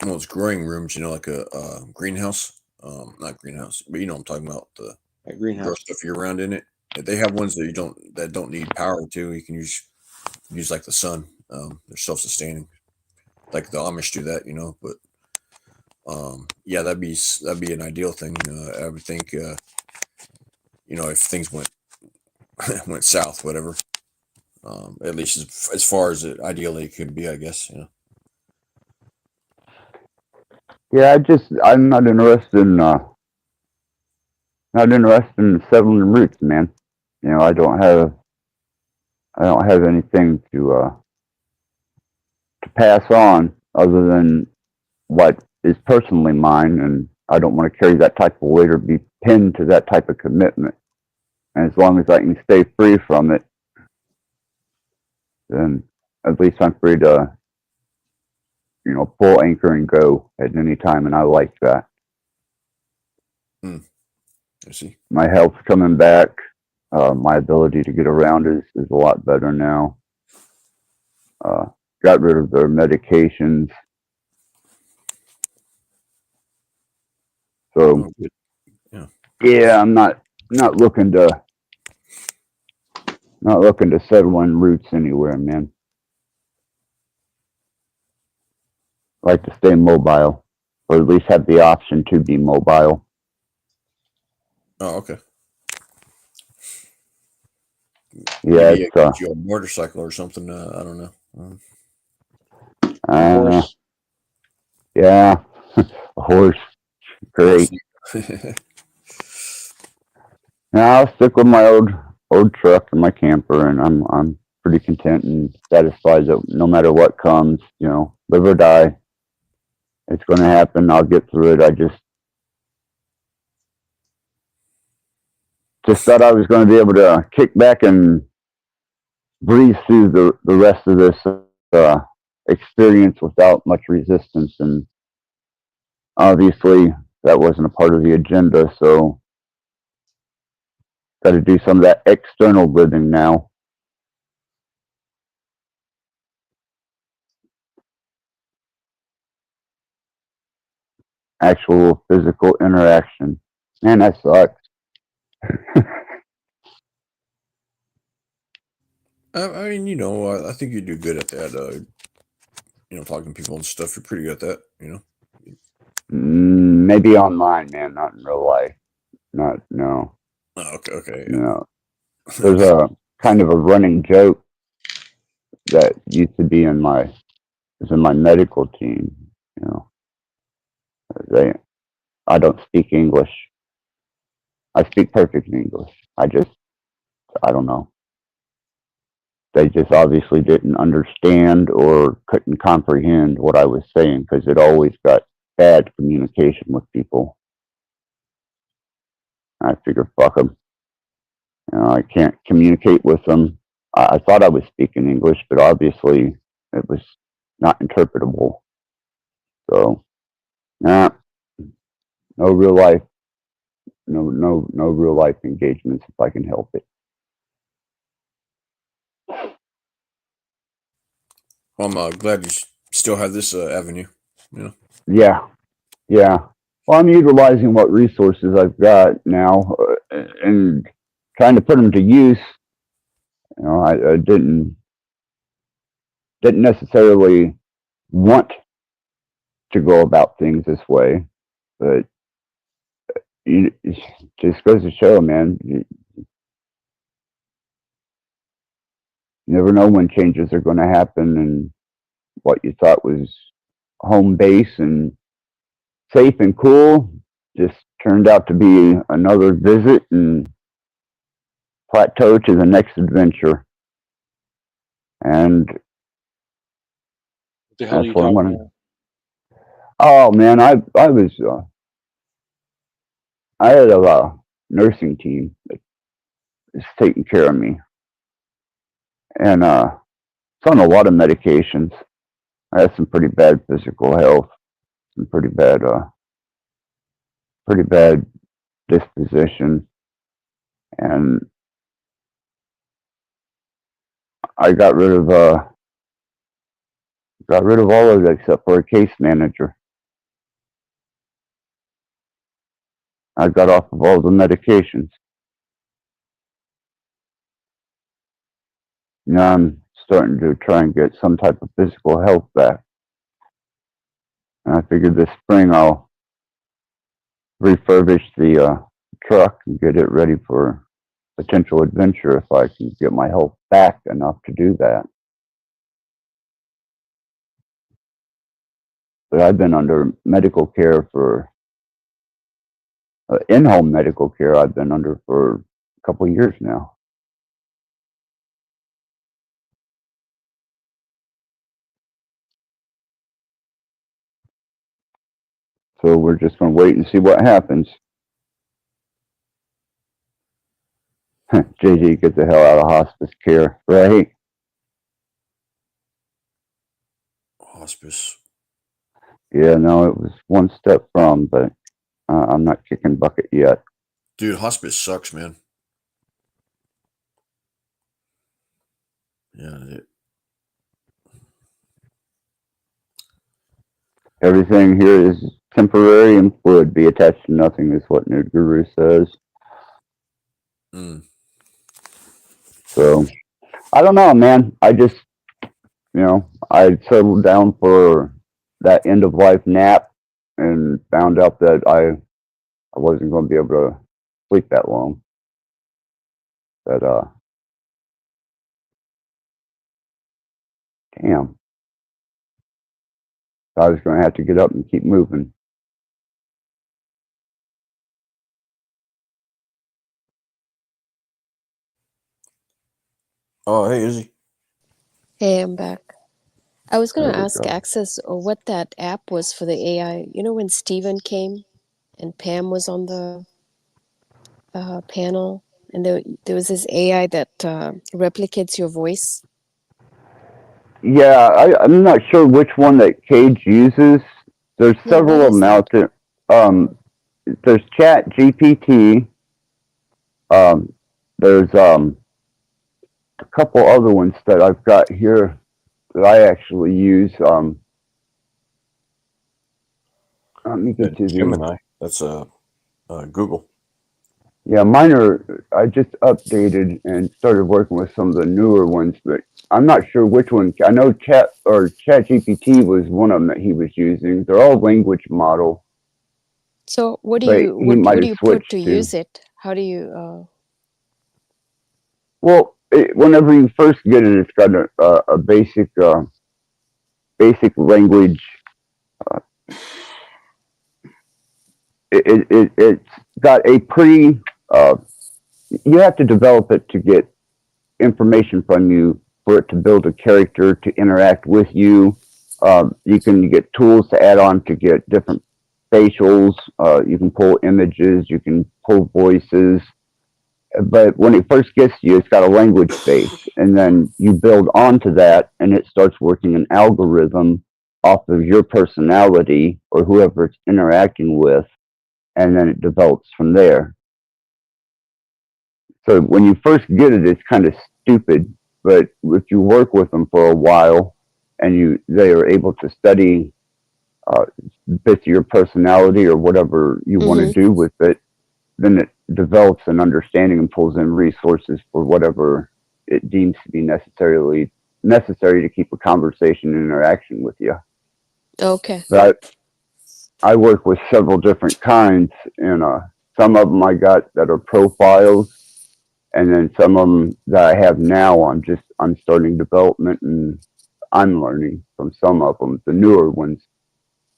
of those growing rooms, like a greenhouse. Not greenhouse, but you know what I'm talking about. The greenhouse. Grow stuff year round in it. They have ones that don't need power to. You can use like the sun. They're self-sustaining, like the Amish do that, But yeah, that'd be an ideal thing. I would think, if things went south, whatever. At least as far as it ideally could be, I guess. Yeah, I'm not interested in settling roots, man. I don't have anything to pass on other than what is personally mine, and I don't want to carry that type of weight or be pinned to that type of commitment. And as long as I can stay free from it, then at least I'm free to, pull anchor and go at any time, and I like that. I see. My health's coming back. My ability to get around is a lot better now. Got rid of their medications. So, yeah, I'm not looking to settle in roots anywhere, man. I like to stay mobile, or at least have the option to be mobile. Oh, okay. Yeah, maybe get you a motorcycle or something. I don't know. Yeah, a horse. Great. Now I'll stick with my old truck and my camper, and I'm pretty content and satisfied that no matter what comes, live or die, it's going to happen. I'll get through it. I just thought I was going to be able to kick back and breeze through the rest of this experience without much resistance, and obviously that wasn't a part of the agenda, so got to do some of that external living now. Actual physical interaction. Man, that sucks. I mean, I think you do good at that. Talking to people and stuff. You're pretty good at that. Maybe online, man, not in real life. No. Oh, okay. You know, there's a kind of a running joke that used to be in my medical team. You know, I don't speak English. I speak perfect English. I don't know. They just obviously didn't understand or couldn't comprehend what I was saying because it always got bad communication with people. I figured, fuck them. You know, I can't communicate with them. I thought I was speaking English, but obviously it was not interpretable. So, nah, no real life, no real life engagements if I can help it. Well, I'm glad you still have this avenue. You know. Yeah. Well, I'm utilizing what resources I've got now and trying to put them to use. You know, I didn't necessarily want to go about things this way, but it just goes to show, man. You never know when changes are going to happen, and what you thought was home base and safe and cool just turned out to be another visit and plateau to the next adventure. And What the hell are that's you what I'm talking going to. about? Oh man, I was I had a nursing team that was taking care of me, and it's on a lot of medications. I had some pretty bad physical health, some pretty bad disposition, and I got rid of all of it except for a case manager. I got off of all the medications. Now I'm starting to try and get some type of physical health back. And I figured this spring I'll refurbish the truck and get it ready for potential adventure if I can get my health back enough to do that. But I've been under medical care for in-home medical care. I've been under for a couple of years now. So we're just going to wait and see what happens. JG, get the hell out of hospice care, right? Hospice. Yeah, no, it was one step from, but I'm not kicking bucket yet. Dude, hospice sucks, man. Yeah. Everything here is temporary and fluid. Be attached to nothing is what Nude Guru says. So, I don't know, man. I just, I settled down for that end of life nap and found out that I wasn't going to be able to sleep that long. That, damn. I was going to have to get up and keep moving. Oh, hey, Izzy. Hey, I'm back. I was going There to we ask go. Access what that app was for the AI. You know, when Steven came and Pam was on the panel, and there was this AI that replicates your voice. Yeah, I'm not sure which one that Cage uses. There's Yeah, what several of is them that? out there. There's Chat GPT. There's a couple other ones that I've got here that I actually use. Let me get to the. Gemini. That's Google. Yeah, mine are. I just updated and started working with some of the newer ones, but I'm not sure which one. I know Chat GPT was one of them that he was using. They're all language model. So what do but you he might what do have you put to switched to. use it? How do you Well, whenever you first get it, it's got a basic basic language. Uh, it's got a pretty. You have to develop it to get information from you for it to build a character to interact with you. You can get tools to add on to get different facials. You can pull images. You can pull voices. But when it first gets to you, it's got a language base, and then you build onto that, and it starts working an algorithm off of your personality or whoever it's interacting with, and then it develops from there. So when you first get it, it's kind of stupid, but if you work with them for a while, and they are able to study bits of your personality or whatever you want to Mhm. do with it, then it develops an understanding and pulls in resources for whatever it deems to be necessary to keep a conversation and interaction with you. Okay. But I work with several different kinds, and some of them I got that are profiles, and then some of them that I have now, I'm starting development, and I'm learning from some of them, the newer ones.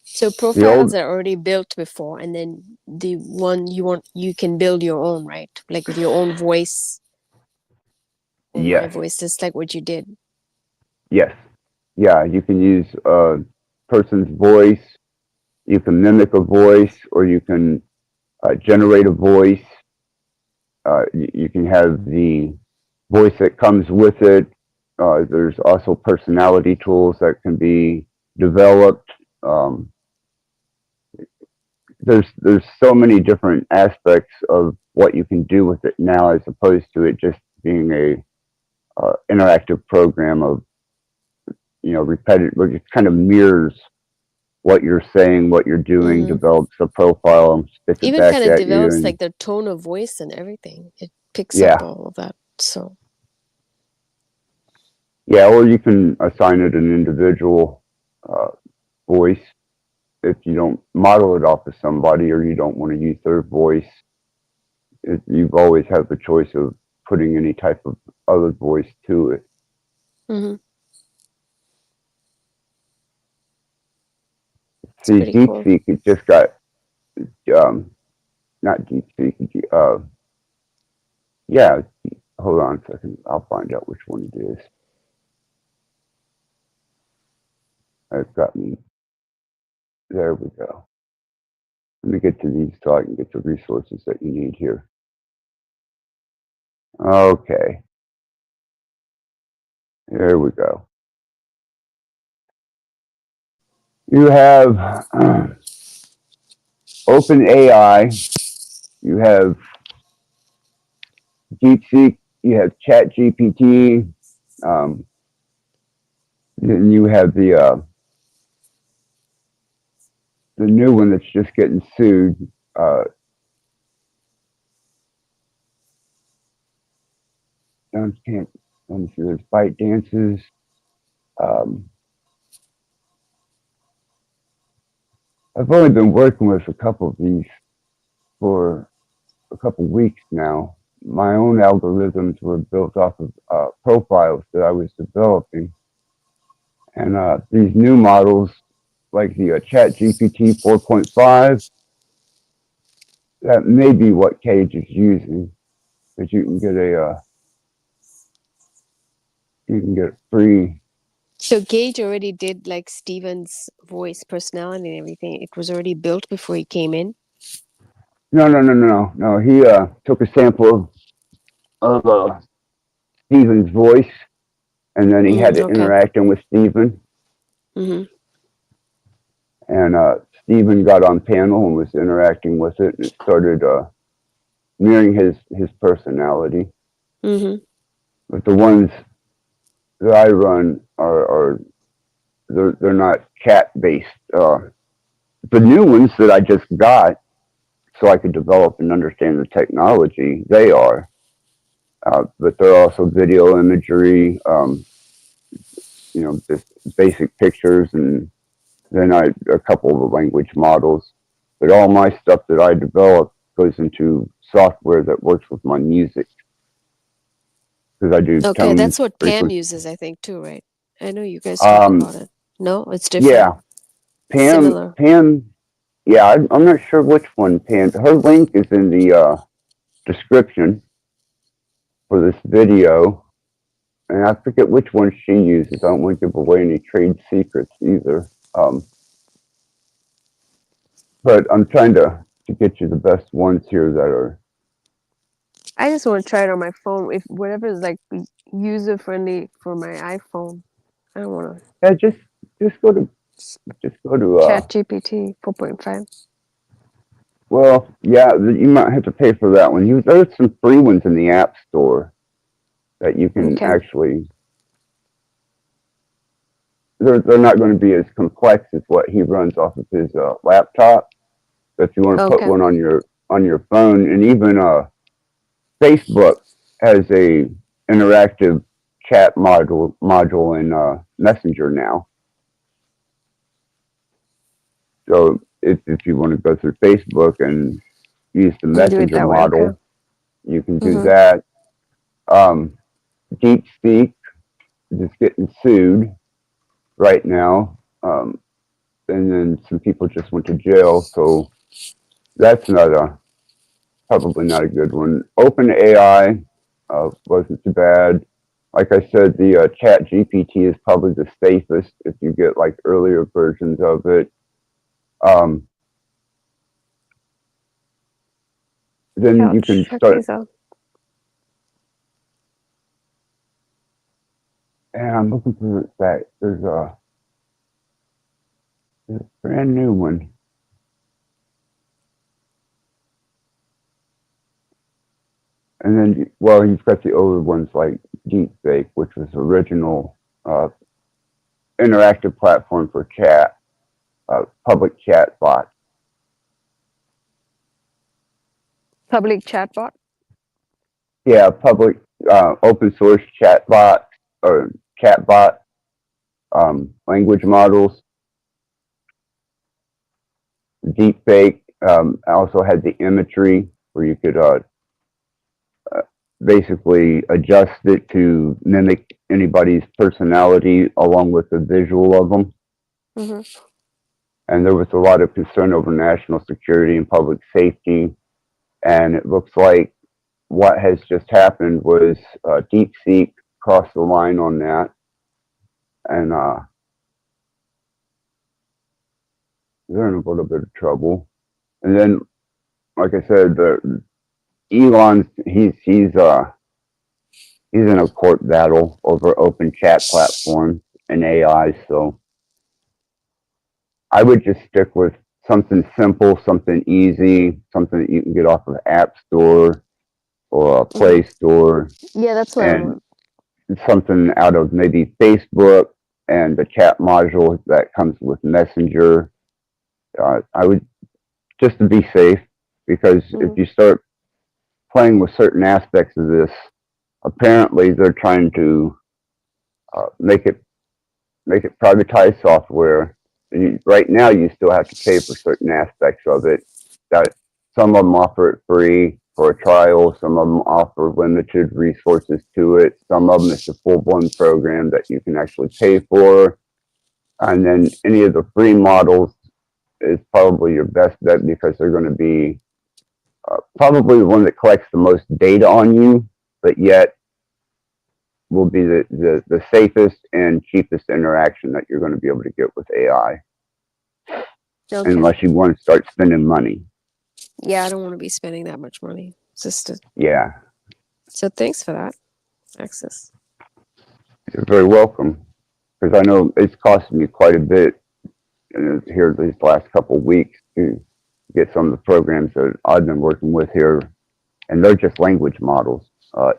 So The profiles old, are already built before, and then the one you want, you can build your own, right? Like with your own voice or my yes, voice, just like what you did. yes, yeah. You can use a person's voice. You can mimic a voice, or you can generate a voice. You can have the voice that comes with it. There's also personality tools that can be developed. Um, there's so many different aspects of what you can do with it now, as opposed to it just being a interactive program of repetitive. It kind of mirrors what you're saying, what you're doing, Hmm. develops a profile, and spits it Even back kind of at you, develops and like the tone of voice and everything. It picks up yeah, all of that. So yeah. Or you can assign it an individual uh, voice if you don't model it off of somebody, or you don't want to use their voice. You've always had the choice of putting any type of other voice to it. hmm, it's See, pretty cool. DeepSeek, it just got not DeepSeek. Yeah, hold on a second. I'll find out which one it is. It's got me. There we go. Let me get to these so I can get the resources that you need here. Okay, there we go. You have OpenAI, you have DeepSeek, you have ChatGPT, then you have the new one that's just getting sued. Can't, let me see. There's ByteDances. Um, I've only been working with a couple of these for a couple weeks now. My own algorithms were built off of profiles that I was developing, and these new models, like the ChatGPT 4.5, that may be what Cage is using, because you can get free. So Gage already did like Steven's voice, personality, and everything. It was already built before he came in. No. He took a sample of Steven's voice, and then he had it Okay. interacting with Steven. Hmm. And Steven got on panel and was interacting with it, and it started mirroring his personality. Hmm. But the ones that I run are they're not cat based. The new ones that I just got, so I could develop and understand the technology, they are. But they're also video imagery, just basic pictures, and then a couple of the language models. but all my stuff that I develop goes into software that works with my music. Because I do Okay, tones, that's what Pam frequency. uses, I think, too, right? I know you guys talk about it. No, it's different. Yeah, Similar. Pam. Yeah, I'm not sure which one Pam. Her link is in the description for this video, and I forget which one she uses. I don't want to give away any trade secrets either. But I'm trying to get you the best ones here that are. I just want to try it on my phone. If whatever is like user friendly for my iPhone. I don't want to. Yeah, just go to Chat GPT 4.5. Well, yeah, you might have to pay for that one. There's some free ones in the App Store that you can actually. They're not going to be as complex as what he runs off of his laptop. But if you want to put one on your phone, and even Facebook has a interactive chat module in Messenger now. So if you want to go through Facebook and use the Messenger model, you can do that. DeepSpeak is getting sued right now, and then some people just went to jail. So that's probably not a good one. OpenAI wasn't too bad. Like I said, the Chat GPT is probably the safest if you get like earlier versions of it. Then you can start. And I'm looking for that. There's a brand new one. And then, well, you've got the older ones like Deepfake, which was the original interactive platform for chat, public chat bot. Public chatbot? Yeah, public open source chat bot or chatbot language models. Deepfake also had the imagery where you could basically adjust it to mimic anybody's personality along with the visual of them. Mm-hmm. And there was a lot of concern over national security and public safety. And it looks like what has just happened was DeepSeek crossed the line on that. And they're in a little bit of trouble. And then, like I said, Elon's he's in a court battle over open chat platforms and AI. So I would just stick with something simple, something easy, something that you can get off of App Store or a Play Store. Yeah, that's what I want. Something out of maybe Facebook and the chat module that comes with Messenger. I would, just to be safe, because if you start playing with certain aspects of this, apparently they're trying to make it privatized software. Right now, you still have to pay for certain aspects of it. That some of them offer it free for a trial. Some of them offer limited resources to it. Some of them it's a full-blown program that you can actually pay for. And then any of the free models is probably your best bet because they're going to be probably the one that collects the most data on you, but yet will be the safest and cheapest interaction that you're going to be able to get with AI. Okay. Unless you want to start spending money. Yeah, I don't want to be spending that much money. Yeah. So thanks for that access. You're very welcome. Because I know it's costing me quite a bit here these last couple of weeks to get some of the programs that I've been working with here. And they're just language models,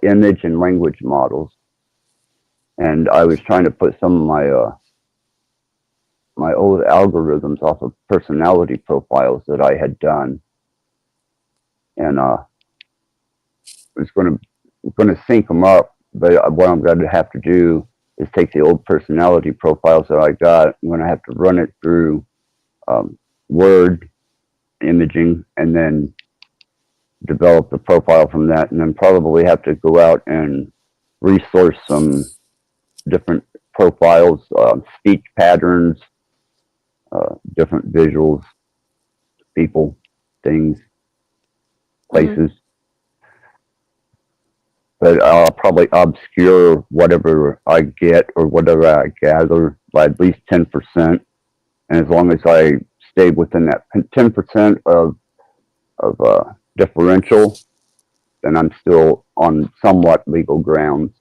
image and language models. And I was trying to put some of my old algorithms off of personality profiles that I had done. And I was going to sync them up, but what I'm going to have to do is take the old personality profiles that I got. I'm going to have to run it through Word imaging, and then develop the profile from that, and then probably have to go out and resource some different profiles, speech patterns, different visuals, people, things, places. But I'll probably obscure whatever I get or whatever I gather by at least 10%. And as long as I stay within that 10% of differential, then I'm still on somewhat legal grounds.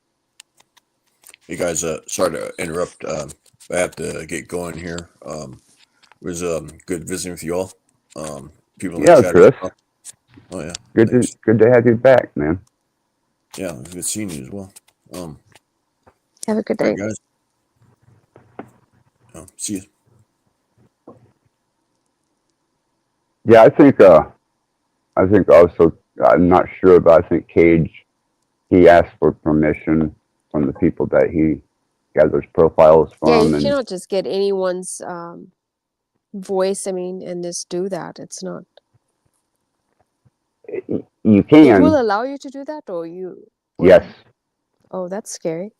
Hey guys, sorry to interrupt. I have to get going here. It was good visiting with you all. People in the Yeah, chat. Chris. Oh yeah. Good to have you back, man. Yeah, it was good seeing you as well. Have a good all day, right, guys. See you. Yeah, I think also, I'm not sure, but I think Cage, he asked for permission from the people that he gathers profiles yeah. from. You And cannot just get anyone's voice, I mean, and just do that. It's not. you It can. will allow you to do that, or you. Yes. Oh, that's scary.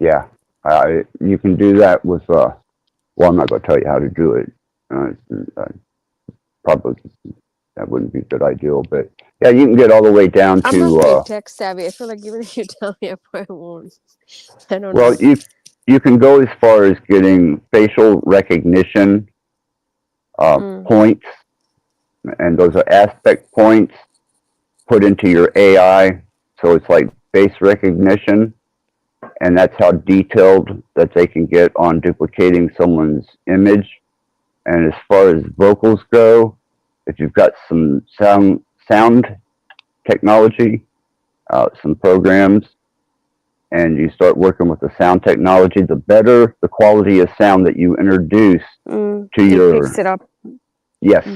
Yeah. You can do that with, well, I'm not going to tell you how to do it. Probably that wouldn't be a good idea, but yeah, you can get all the way down I'm to, not very tech savvy. I feel like even if you tell me, I probably won't. I don't well, know. you can go as far as getting facial recognition points, and those are aspect points put into your AI. So it's like face recognition, and that's how detailed that they can get on duplicating someone's image. And as far as vocals go, if you've got some sound technology, some programs, and you start working with the sound technology, the better the quality of sound that you introduce to your. It picks it up. Yes.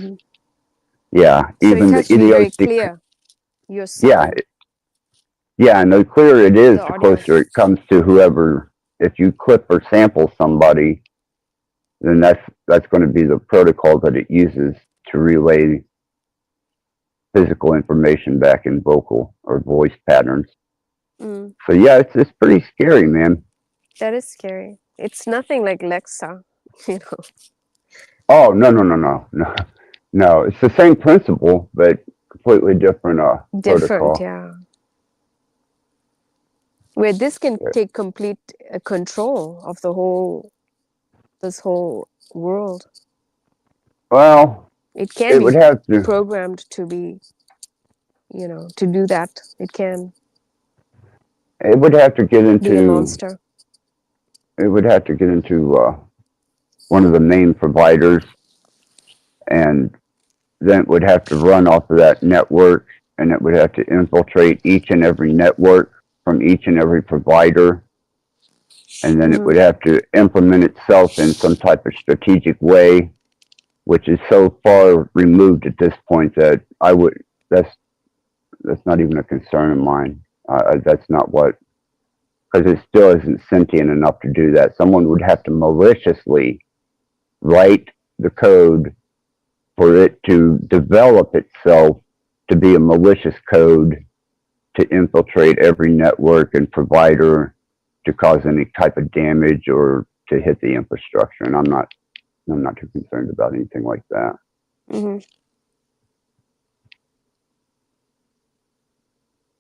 Yeah. So Even it has the to be very idiotic. clear. Your Yeah. sound. Yeah, and the clearer it is, The the audio. closer it comes to whoever. If you clip or sample somebody, then that's going to be the protocol that it uses to relay physical information back in vocal or voice patterns. So yeah, it's pretty scary, man. That is scary. It's nothing like Lexa, you know. Oh no! It's the same principle, but completely different Different, protocol. yeah. Where this can take complete control of this whole world. Well, it can it be would have to programmed to be, to do that. It can It would have to get be a into. monster. It would have to get into one of the main providers, and then it would have to run off of that network, and it would have to infiltrate each and every network from each and every provider, and then it would have to implement itself in some type of strategic way, which is so far removed at this point that that's not even a concern of mine. That's not what, because it still isn't sentient enough to do that. Someone would have to maliciously write the code for it to develop itself to be a malicious code to infiltrate every network and provider to cause any type of damage or to hit the infrastructure. And I'm not too concerned about anything like that.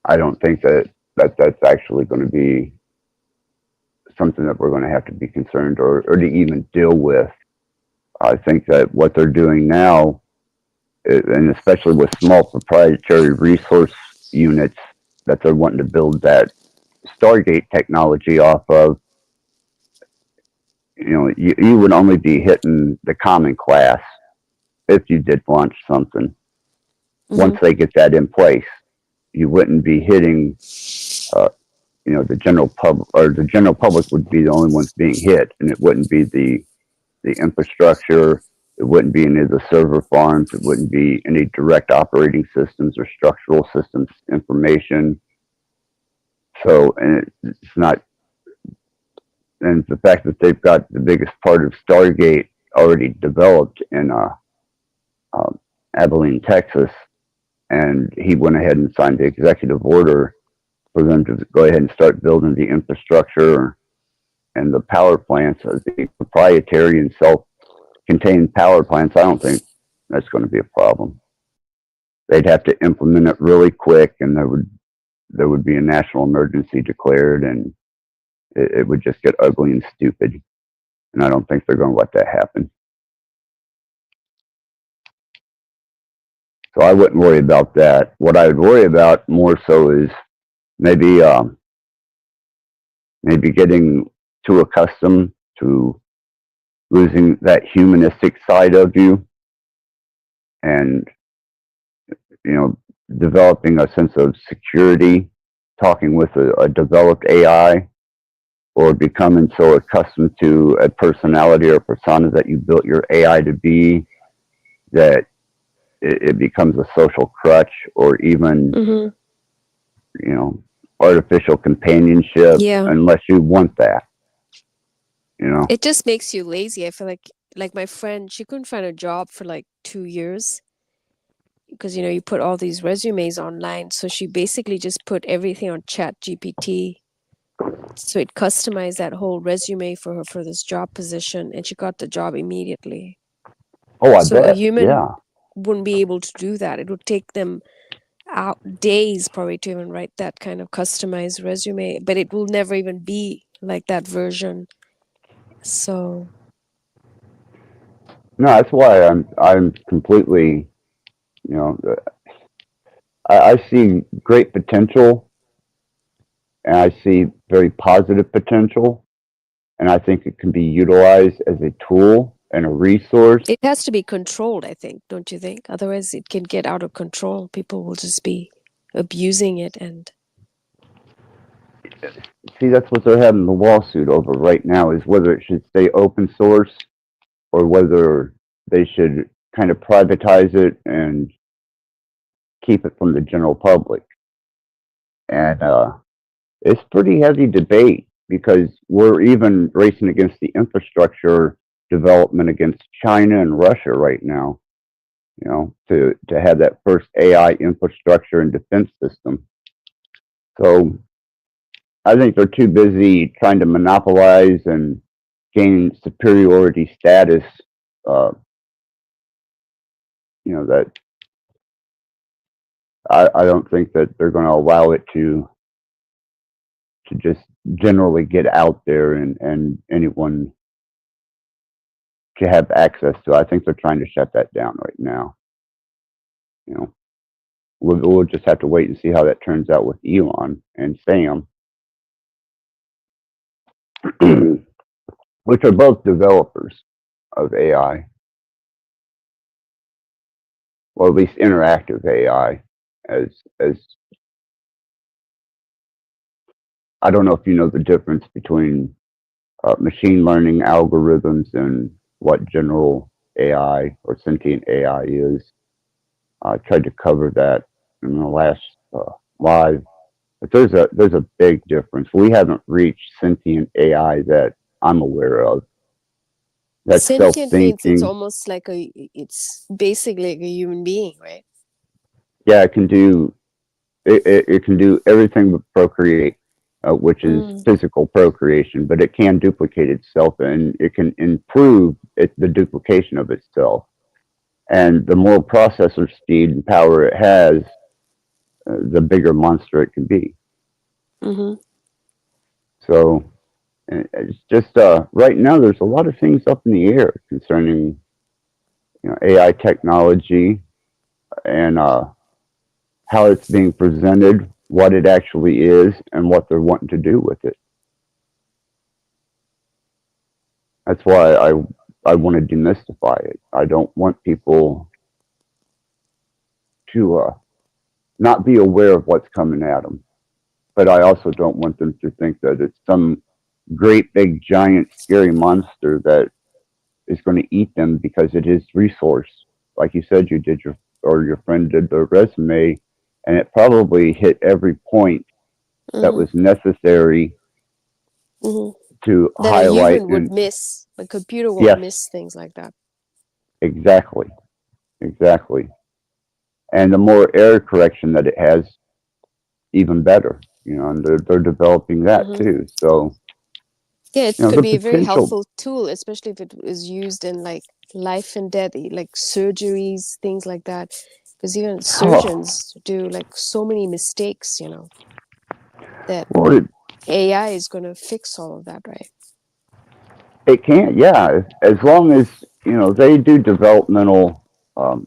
I don't think that's actually going to be something that we're going to have to be concerned or to even deal with. I think that what they're doing now, and especially with small proprietary resource units that they're wanting to build that Stargate technology off of, you would only be hitting the common class if you did launch something. Once they get that in place, you wouldn't be hitting, the general public, or the general public would be the only ones being hit, and it wouldn't be the infrastructure. It wouldn't be any of the server farms. It wouldn't be any direct operating systems or structural systems information. So, and it's not, and the fact that they've got the biggest part of Stargate already developed in Abilene, Texas, and he went ahead and signed the executive order for them to go ahead and start building the infrastructure and the power plants, the proprietary and self-contained power plants. I don't think that's going to be a problem. They'd have to implement it really quick, and there would be a national emergency declared, and it would just get ugly and stupid. And I don't think they're going to let that happen. So I wouldn't worry about that. What I would worry about more so is maybe getting too accustomed to losing that humanistic side of you, and developing a sense of security, talking with a developed AI, or becoming so accustomed to a personality or persona that you built your AI to be that it becomes a social crutch, or even artificial companionship, Yeah. unless you want that. It just makes you lazy. I feel like my friend, she couldn't find a job for like 2 years because you put all these resumes online. So she basically just put everything on Chat GPT. So it customized that whole resume for her for this job position, and she got the job immediately. Oh, I So a bet. human Yeah. wouldn't be able to do that. It would take them out days probably to even write that kind of customized resume, but it will never even be like that version. So No, that's why I'm completely, I see great potential, and I see very positive potential, and I think it can be utilized as a tool and a resource. it has to be controlled, I think, don't you think? Otherwise it can get out of control. People will just be abusing it. And See, that's what they're having the lawsuit over right now, is whether it should stay open source or whether they should kind of privatize it and keep it from the general public. And it's pretty heavy debate, because we're even racing against the infrastructure development against China and Russia right now, to have that first AI infrastructure and defense system. So I think they're too busy trying to monopolize and gain superiority status. That I don't think that they're going to allow it to just generally get out there and anyone to have access to. I think they're trying to shut that down right now. We'll just have to wait and see how that turns out with Elon and Sam, which are both developers of AI, or at least interactive AI. As I don't know if you know the difference between machine learning algorithms and what general AI or sentient AI is. I tried to cover that in the last live, but there's a big difference. We haven't reached sentient AI that I'm aware of. That's sentient means it's self-thinking. almost like it's basically like a human being, right? Yeah, it can do everything but procreate, which is physical procreation, but it can duplicate itself, and it can improve the duplication of itself. And the more processor speed and power it has, the bigger monster it can be. So it's just right now there's a lot of things up in the air concerning AI technology and how it's being presented, what it actually is, and what they're wanting to do with it. That's why I want to demystify it. I don't want people to not be aware of what's coming at them, but I also don't want them to think that it's some great big giant scary monster that is going to eat them because it is resource. Like you said, you did your friend did the resume, and it probably hit every point that was necessary to That a highlight. human would And miss. A computer won't yes, miss things like that. exactly. exactly. And the more error correction that it has, even better. You know, and they're developing that Hmm. too. So, Yeah, it you know, could the be a very potential. helpful tool, especially if it is used in like life and death, like surgeries, things like that. Because even Oh, surgeons do like so many mistakes, you know, that well, AI is going to fix all of that, right? it can't. Yeah, as long as you know they do developmental, um,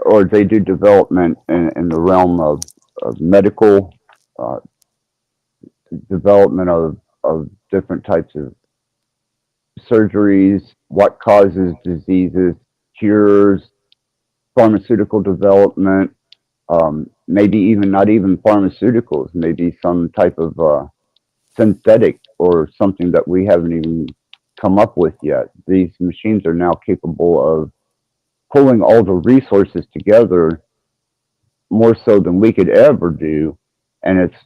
or they do development in the realm of medical uh, development of different types of surgeries, what causes diseases, cures, pharmaceutical development, maybe even not even pharmaceuticals, maybe some type of synthetic or something that we haven't even come up with yet. These machines are now capable of pulling all the resources together more so than we could ever do, and it's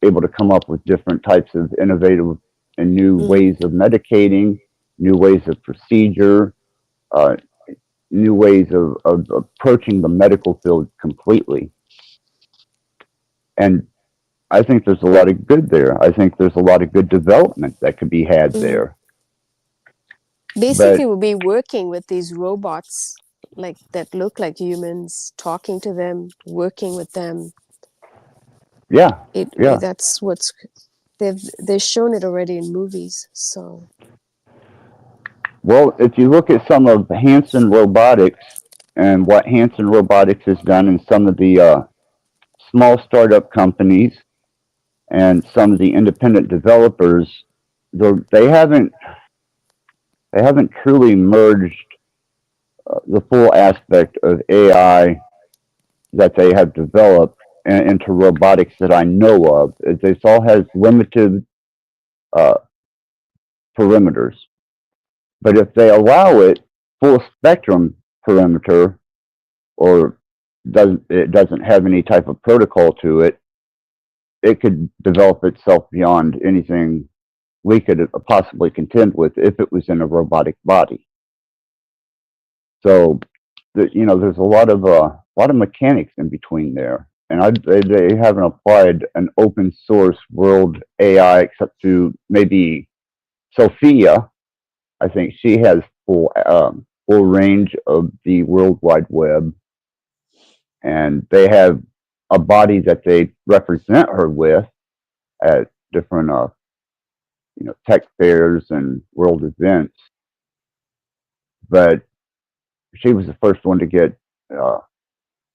able to come up with different types of innovative and new Mm-hmm. ways of medicating, new ways of procedure, uh, new ways of approaching the medical field completely. And I think there's a lot of good there. I think there's a lot of good development that could be had Mm-hmm. there. Basically, But we'll be working with these robots like that look like humans, talking to them, working with them. yeah, yeah. That's what's they've shown it already in movies. So Well, if you look at some of Hanson Robotics and what Hanson Robotics has done in some of the small startup companies and some of the independent developers, they haven't truly merged the full aspect of AI that they have developed into robotics that I know of. This all has limited uh, perimeters, but if they allow it full spectrum perimeter, or doesn't have any type of protocol to it, it could develop itself beyond anything we could possibly contend with if it was in a robotic body. So, you know, there's a lot of mechanics in between there, and they haven't applied an open source world AI except to maybe Sophia. I think she has full range of the World Wide Web, and they have a body that they represent her with at different tech fairs and world events. But she was the first one to uh,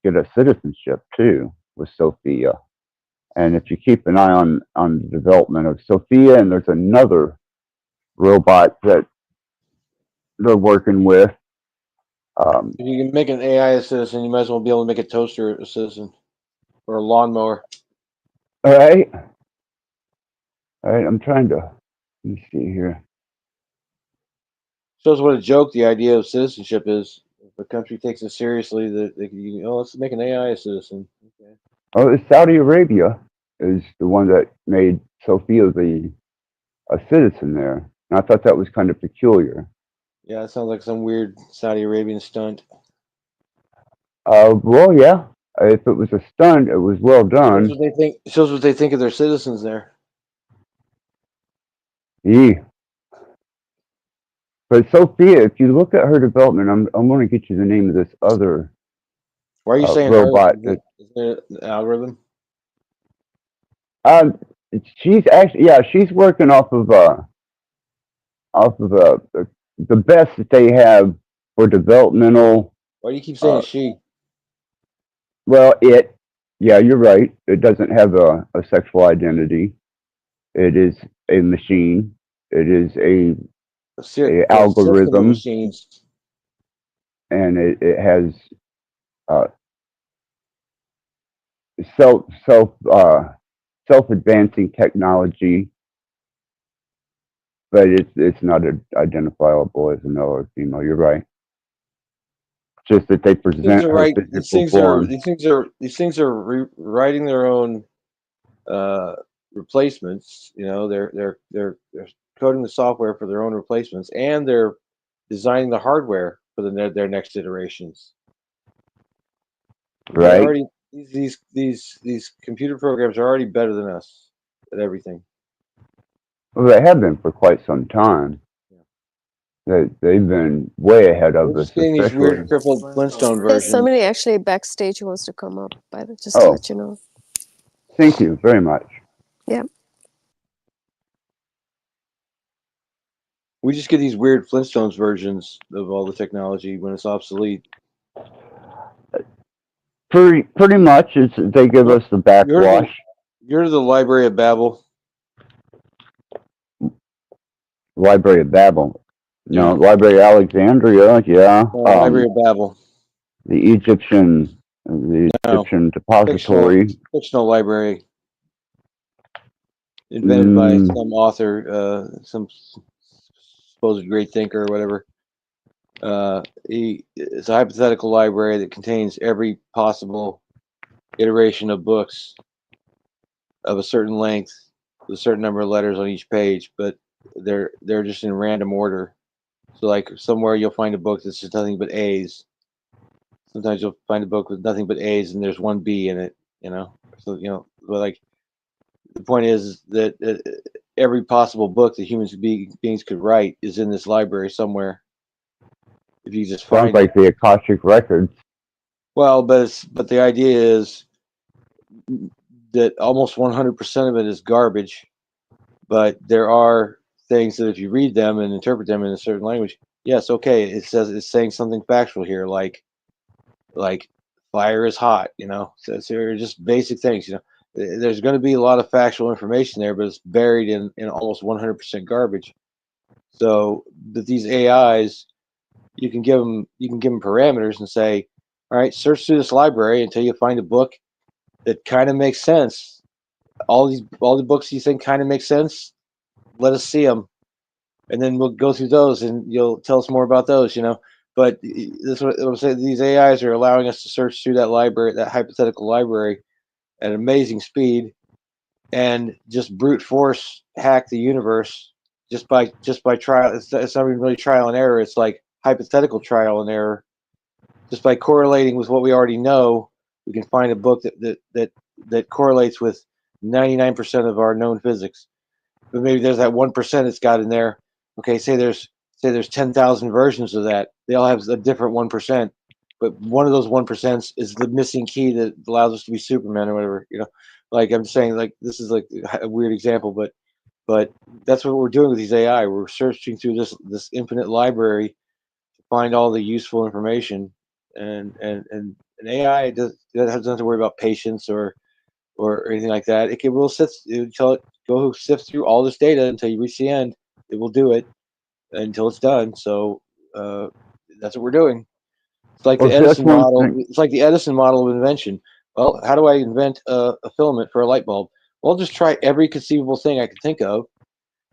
get a citizenship too with Sophia. And if you keep an eye on the development of Sophia, and there's another robot that they're working with. If you can make an AI a citizen, you might as well be able to make a toaster a citizen or a lawnmower. All right, all right. I'm trying to. Let me see here. Shows what a joke the idea of citizenship is. If a country takes it seriously, that they can, let's make an AI a citizen. Okay. Oh, Saudi Arabia is the one that made Sophia a citizen there. And I thought that was kind of peculiar. Yeah, it sounds like some weird Saudi Arabian stunt. Well, yeah. If it was a stunt, it was well Shows done. what they think. Shows what they think of their citizens there. Yeah. But Sophia, if you look at her development, I'm going to get you the name of this other Why are you saying her? robot that Is there an algorithm? um she's actually, yeah, she's working off of the best that they have for developmental. Why do you keep saying Uh, she? well, yeah, you're right. It doesn't have a sexual identity. It is a machine. It is a A system of algorithm, machines. and it has uh, self self self advancing technology, but it's not identifiable as a male or female. You're right. Just that they Things present are her right. These physical things are form. writing their own uh, replacements. They're coding the software for their own replacements, and they're designing the hardware for their next iterations. They're right? already these computer programs are already better than us at everything. Well, they have been for quite some time. They've been way ahead of We're us, just getting these especially. weird crippled Flintstone There's versions. somebody actually backstage who wants to come up, but just to Oh, let you know. thank you very much. Yeah. We just get these weird Flintstones versions of all the technology when it's obsolete. Pretty much, they give us the backwash. You're to the Library of Babel. Library of Babel. No, Yeah. Library of Alexandria, yeah. Library of Babel. The Egyptian depository. Fictional library. Invented by some author, some supposed great thinker or whatever. It's a hypothetical library that contains every possible iteration of books of a certain length, with a certain number of letters on each page, but they're just in random order. So like somewhere you'll find a book that's just nothing but A's. Sometimes you'll find a book with nothing but A's and there's one B in it, you know. So but like the point is that every possible book that beings could write is in this library somewhere. If you just Sounds find like the Akashic Records. Well, but the idea is that almost 100% of it is garbage, but there are things that if you read them and interpret them in a certain language, yes, okay, it's saying something factual here, like fire is hot, So they're just basic things, There's going to be a lot of factual information there, but it's buried in almost 100% garbage. So, but these AIs, you can give them parameters and say, all right, search through this library until you find a book that kind of makes sense. All the books you think kind of make sense, let us see them, and then we'll go through those, and you'll tell us more about those. But this is what I'm saying. These AIs are allowing us to search through that library, that hypothetical library, at amazing speed, and just brute force hack the universe just by trial. It's not even really trial and error. It's like hypothetical trial and error. Just by correlating with what we already know, we can find a book that correlates with 99% of our known physics. But maybe there's that 1% it's got in there. Okay, say there's 10,000 versions of that. They all have a different 1%, but one of those 1% is the missing key that allows us to be Superman or whatever. Like I'm saying, like this is like a weird example, but that's what we're doing with these AI. We're searching through this infinite library to find all the useful information, and an AI doesn't have to worry about patience or anything like that. It will go sift through all this data until you reach the end. It will do it until it's done. So that's what we're doing. It's like the Edison model. It's like the Edison model of invention. Well, how do I invent a filament for a light bulb? Well, I'll just try every conceivable thing I can think of,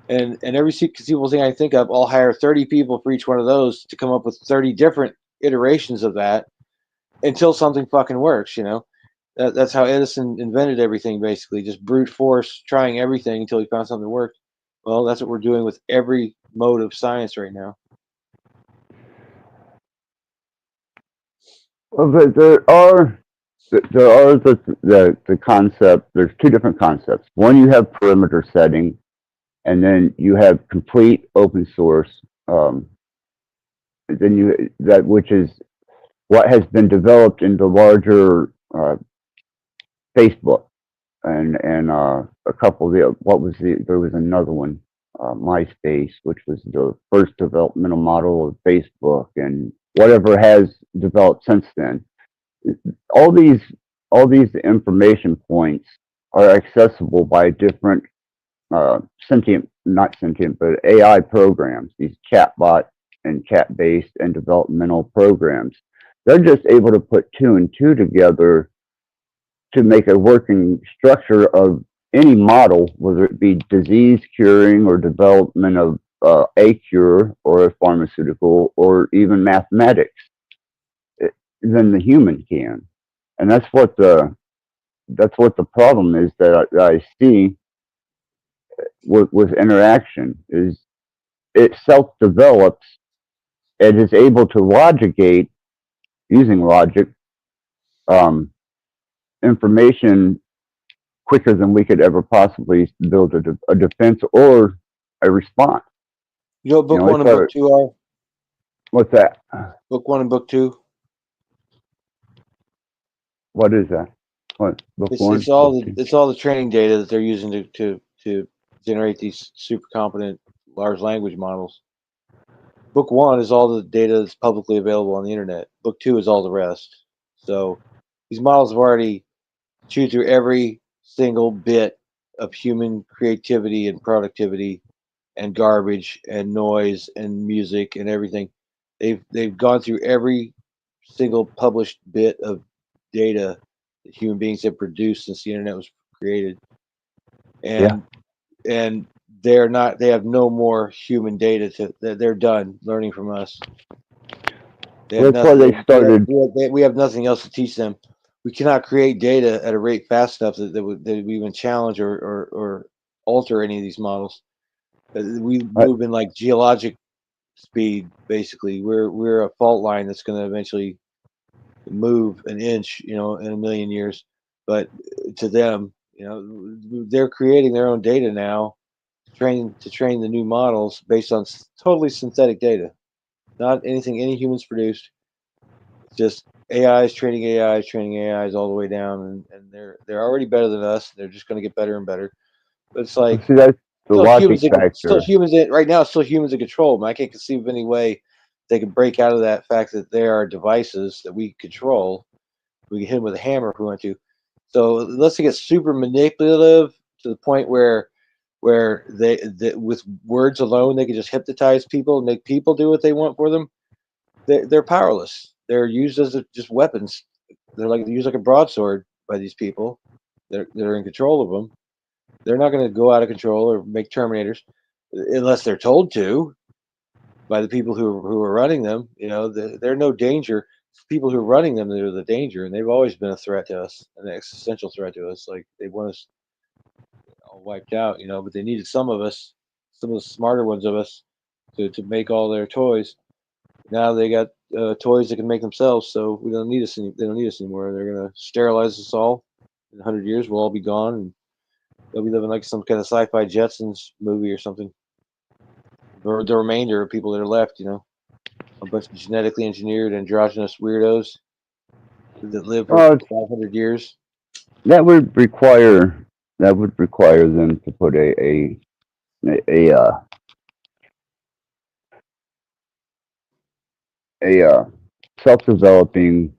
and every conceivable thing I think of, I'll hire 30 people for each one of those to come up with 30 different iterations of that until something fucking works. That's how Edison invented everything, basically, just brute force, trying everything until he found something that worked. Well, that's what we're doing with every mode of science right now. Well, there are the concept. There's two different concepts. One, you have perimeter setting, and then you have complete open source. Then which is what has been developed into larger Facebook and a couple of there was another one, MySpace, which was the first developmental model of Facebook, and whatever has developed since then. All these information points are accessible by different not sentient, but AI programs, these chatbot and chat-based and developmental programs. They're just able to put two and two together to make a working structure of any model, whether it be disease curing or development of a cure or a pharmaceutical or even mathematics, than the human can. And that's what the problem is that I see with interaction is it self-develops. It is able to logicate using logic information quicker than we could ever possibly build a defense or a response. You know what book You know, one and book two are? what's that? Book one and book two. What is that? What book one? It's all the training data that they're using to generate these super competent large language models. Book one is all the data that's publicly available on the internet. Book two is all the rest. So these models have already chewed through every single bit of human creativity and productivity and garbage and noise and music and everything. They've gone through every single published bit of data that human beings have produced since the internet was created. And they have no more human data they're done learning from us. That's why they started. We have nothing else to teach them. We cannot create data at a rate fast enough that we even challenge or alter any of these models. We move in like geologic speed. Basically, we're a fault line that's going to eventually move an inch, in a million years. But to them, they're creating their own data now to train the new models based on totally synthetic data, not anything any humans produced. It's just AIs training AIs all the way down, and they're already better than us. They're just going to get better and better. But it's like See, that's the logic factor. Right now, it's still humans in control. Man, I can't conceive of any way they can break out of that fact that there are devices that we control. We can hit them with a hammer if we want to. So unless they get super manipulative to the point where they with words alone they can just hypnotize people and make people do what they want for them, they're powerless. They're used as just weapons. They're used like a broadsword by these people. They're in control of them. They're not going to go out of control or make Terminators unless they're told to by the people who are running them. They're no danger. It's people who are running them that are the danger, and they've always been a threat to us, an existential threat to us. Like they want us all wiped out, but they needed some of us, some of the smarter ones of us, to make all their toys. Now they got toys that can make themselves, so we don't need us. They don't need us anymore. They're gonna sterilize us all. In 100 years, we'll all be gone, and they'll be living like some kind of sci-fi Jetsons movie or something. Or the remainder of people that are left, a bunch of genetically engineered androgynous weirdos that live for 500 years. That would require them to put a self-developing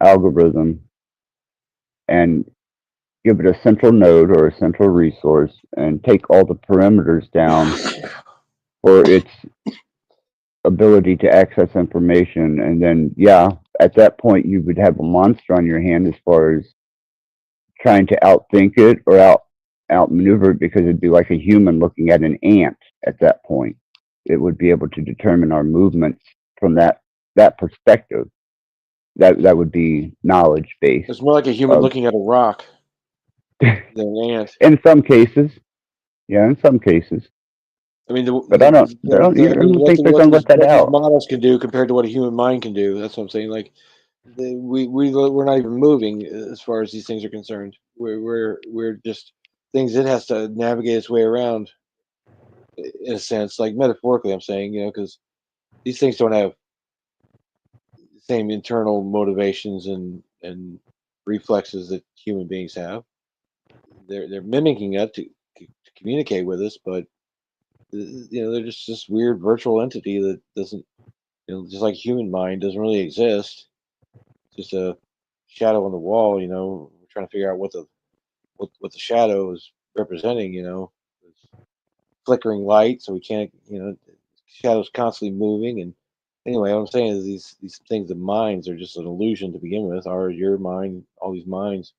algorithm and give it a central node or a central resource and take all the parameters down for its ability to access information. And then, at that point, you would have a monster on your hand as far as trying to outthink it or outmaneuver it, because it'd be like a human looking at an ant at that point. It would be able to determine our movements from that perspective. That would be knowledge based. It's more like a human looking at a rock than an ant. In some cases. Yeah, in some cases. I mean, but I don't think they're going to let that out. These models can do compared to what a human mind can do. That's what I'm saying. Like, we're not even moving as far as these things are concerned. We're just things it has to navigate its way around, in a sense, like metaphorically. I'm saying, because these things don't have the same internal motivations and reflexes that human beings have. They're mimicking it to communicate with us, but they're just this weird virtual entity that doesn't, just like human mind doesn't really exist. It's just a shadow on the wall. We're trying to figure out what the shadow is representing. It's flickering light, so we can't. Shadow's constantly moving. And anyway, what I'm saying is these things, the minds, are just an illusion to begin with. Your mind, all these minds.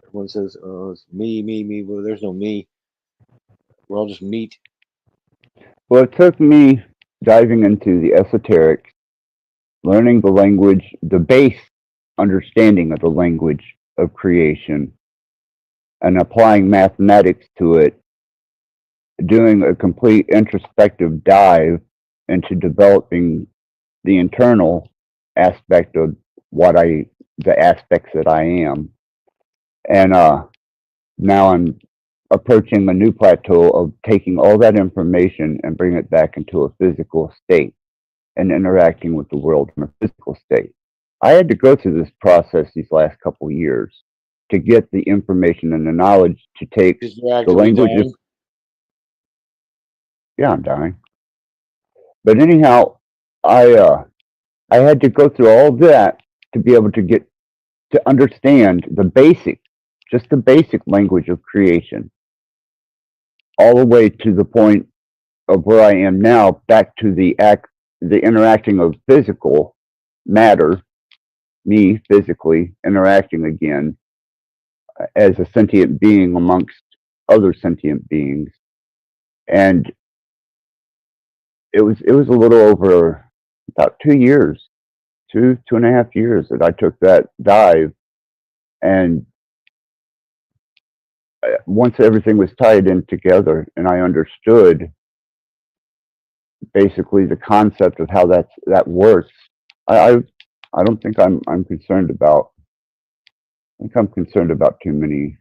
Everyone says, "Oh, it's me, me, me." Well, there's no me. We're all just meat. Well, it took me diving into the esoteric, learning the language, the base understanding of the language of creation, and applying mathematics to it, doing a complete introspective dive into developing the internal aspect of what I the aspects that I am. And now I'm approaching a new plateau of taking all that information and bringing it back into a physical state and interacting with the world in a physical state. I had to go through this process these last couple of years to get the information and the knowledge to take Because you're the actively language of, dying. yeah, I'm dying. But anyhow, I had to go through all that to be able to get to understand the basic, just the basic language of creation, all the way to the point of where I am now, back to the interacting of physical matter, me physically interacting again as a sentient being amongst other sentient beings. And it was a little over about 2 years, 2.5 years that I took that dive. And once everything was tied in together and I understood basically the concept of how that works, I don't think I'm concerned about. I think I'm concerned about too many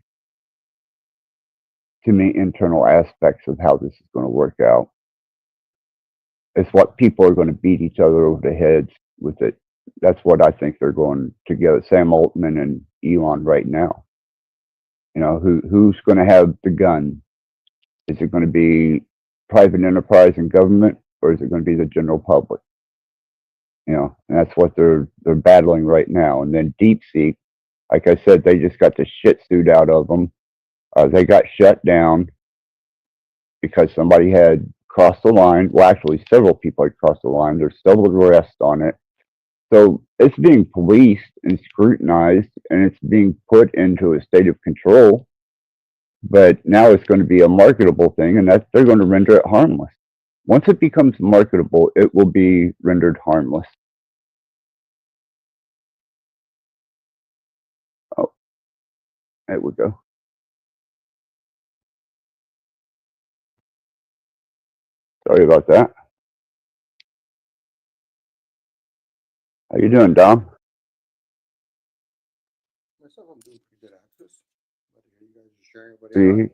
internal aspects of how this is going to work out. It's what people are going to beat each other over the heads with it. That's what I think they're going to get. Sam Altman and Elon right now. You know, who's going to have the gun? Is it going to be private enterprise and government, or is it going to be the general public? You know, and that's what they're battling right now. And then DeepSeek, like I said, they just got the shit sued out of them. They got shut down because somebody had crossed the line. Well, actually, several people had crossed the line. There's several arrests on it. So it's being policed and scrutinized, and it's being put into a state of control. But now it's going to be a marketable thing, and they're going to render it harmless. Once it becomes marketable, it will be rendered harmless. Oh, there we go. Sorry about that. How you doing, Dom? Myself, I'm doing pretty good access. But you guys are sharing what Are you,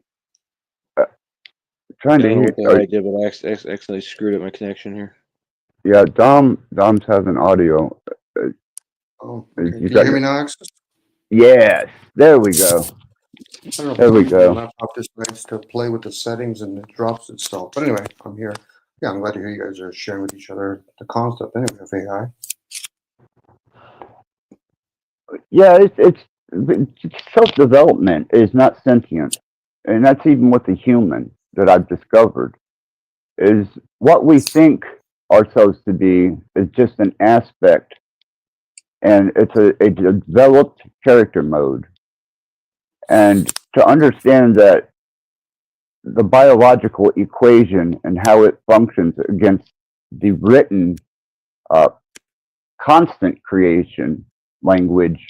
trying I to don't know hear. what the hell I did, but I accidentally screwed up my connection here. Yeah, Dom's having audio. Oh, You okay. Can you got hear me your, now, access? yes, there we go. I don't know if There we my go. laptop decides to play with the settings and it drops itself. But anyway, I'm here. Yeah, I'm glad to hear you guys are sharing with each other the concept anyway of AI. Yeah, it's self-development is not sentient, and that's even with the human that I've discovered. Is what we think ourselves to be is just an aspect, and it's a developed character mode. And to understand that the biological equation and how it functions against the written constant creation language,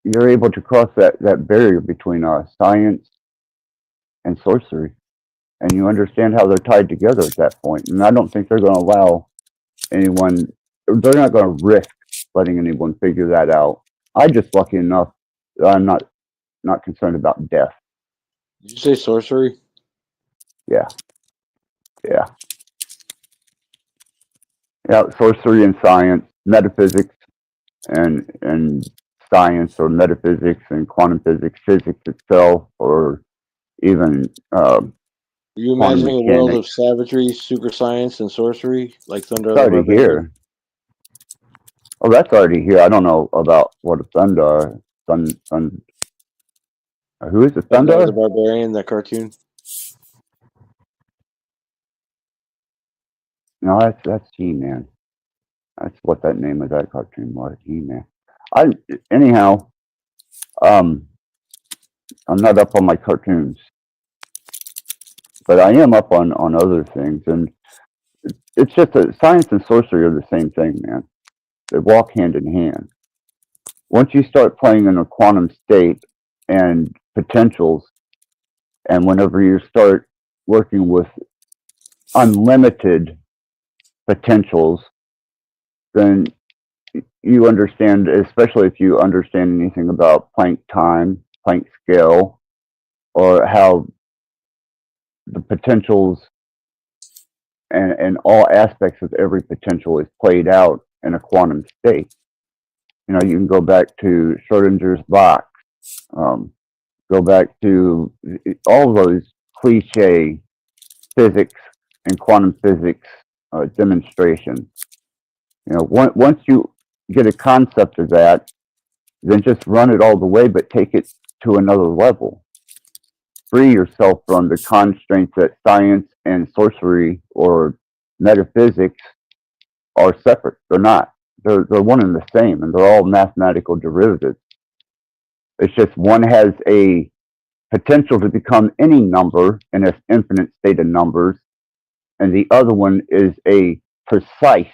you're able to cross that barrier between science and sorcery, and you understand how they're tied together at that point. And I don't think they're going to allow anyone, they're not going to risk letting anyone figure that out. I'm just lucky enough that I'm not concerned about death. Did you say sorcery? Yeah. Sorcery and science, metaphysics and science, or metaphysics and quantum physics, physics itself, or even Are you quantum imagining a world of mechanics. savagery, super science, and sorcery, like Thunder It's the already Barbarian? here. Oh, that's already here. I don't know about what a Thundar. Who is the Thunder the Thundar? Barbarian, that cartoon. No, that's He-Man. That's what that name of that cartoon was, He-Man. Anyhow, I'm not up on my cartoons, but I am up on other things, and it's just that science and sorcery are the same thing, man. They walk hand in hand. Once you start playing in a quantum state and potentials, and whenever you start working with unlimited potentials, then you understand, especially if you understand anything about Planck time, Planck scale, or how the potentials and all aspects of every potential is played out in a quantum state. You know, you can go back to Schrodinger's box, go back to all those cliche physics and quantum physics demonstrations. You know, once you get a concept of that, then just run it all the way, but take it to another level. Free yourself from the constraints that science and sorcery or metaphysics are separate. They're not. They're one and the same, and they're all mathematical derivatives. It's just one has a potential to become any number in an infinite state of numbers, and the other one is a precise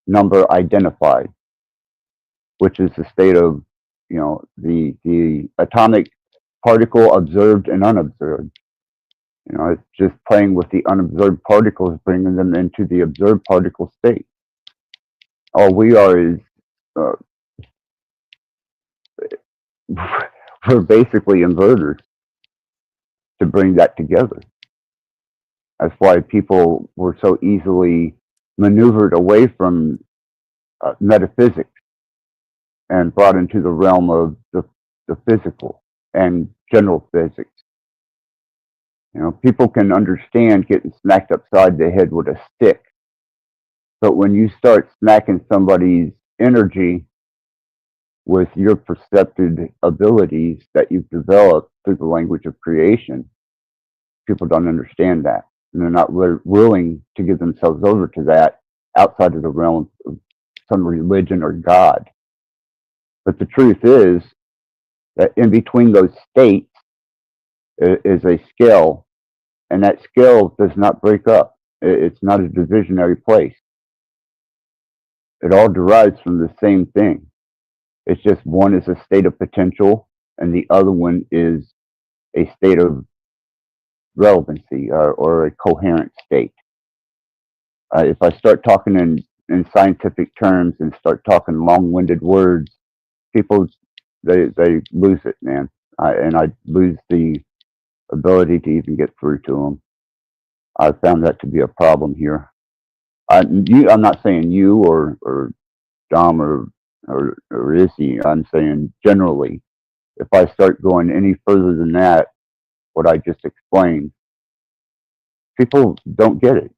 number identified, which is the state of, you know, the atomic particle observed and unobserved. You know, it's just playing with the unobserved particles, bringing them into the observed particle state. All we are is we're basically inverters to bring that together. That's why people were so easily maneuvered away from metaphysics and brought into the realm of the physical and general physics. You know, people can understand getting smacked upside the head with a stick, but when you start smacking somebody's energy with your perceptive abilities that you've developed through the language of creation, people don't understand that. And they're not willing to give themselves over to that outside of the realm of some religion or God. But the truth is that in between those states is a scale, and that scale does not break up. It's not a divisionary place. It all derives from the same thing. It's just one is a state of potential, and the other one is a state of relevancy or a coherent state. If I start talking in scientific terms and start talking long-winded words, people they lose it, man, and I lose the ability to even get through to them. I found that to be a problem here. I'm not saying you or Dom or Izzy. I'm saying generally, if I start going any further than that, what I just explained, people don't get it.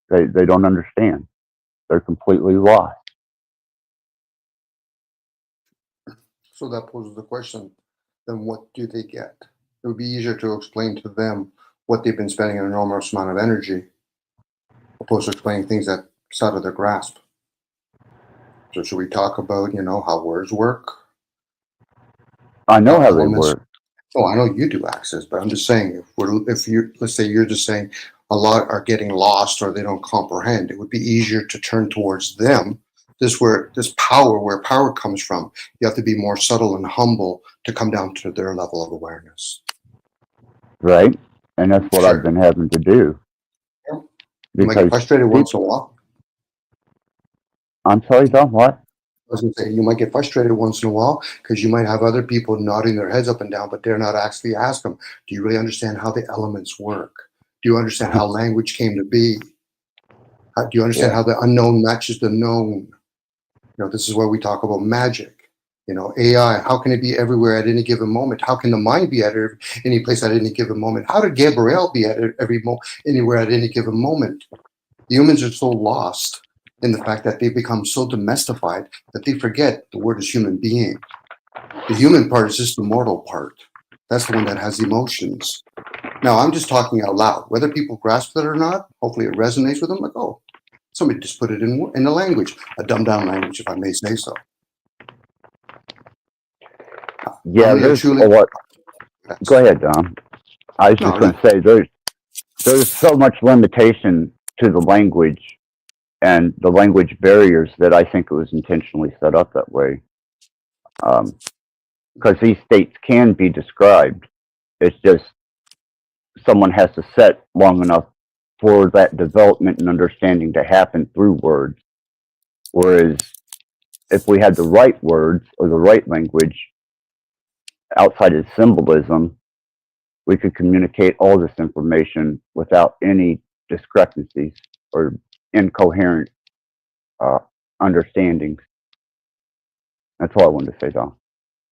They don't understand. They're completely lost. So that poses the question, then what do they get? It would be easier to explain to them what they've been spending an enormous amount of energy, opposed to explaining things that's out of their grasp. So should we talk about, you know, how words work? I know how they work. Oh, I know you do, Access, but I'm just saying, if you let's say you're just saying a lot are getting lost or they don't comprehend, it would be easier to turn towards them. Where power comes from. You have to be more subtle and humble to come down to their level of awareness. Right, and that's what I've been having to do. Yeah. You might get frustrated once in a while. I'm sorry, Dom, what? I was going to say, you might get frustrated once in a while because you might have other people nodding their heads up and down, but they're not actually asking them, do you really understand how the elements work? Do you understand how language came to be? Do you understand how the unknown matches the known? You know, this is where we talk about magic. You know, AI, how can it be everywhere at any given moment? How can the mind be at any place at any given moment? How did Gabrielle be at anywhere at any given moment? Humans are so lost in the fact that they become so domestified that they forget the word is human being. The human part is just the mortal part. That's the one that has emotions. Now, I'm just talking out loud. Whether people grasp it or not, hopefully it resonates with them. Like, oh, somebody just put it in a language, a dumbed down language, if I may say so. Yeah, there's a lot. Go ahead, Dom. I was just going to say there's so much limitation to the language and the language barriers that I think it was intentionally set up that way. Because these states can be described. It's just someone has to set long enough for that development and understanding to happen through words. Whereas if we had the right words or the right language outside of symbolism, we could communicate all this information without any discrepancies or incoherent understandings. That's all I wanted to say, Don.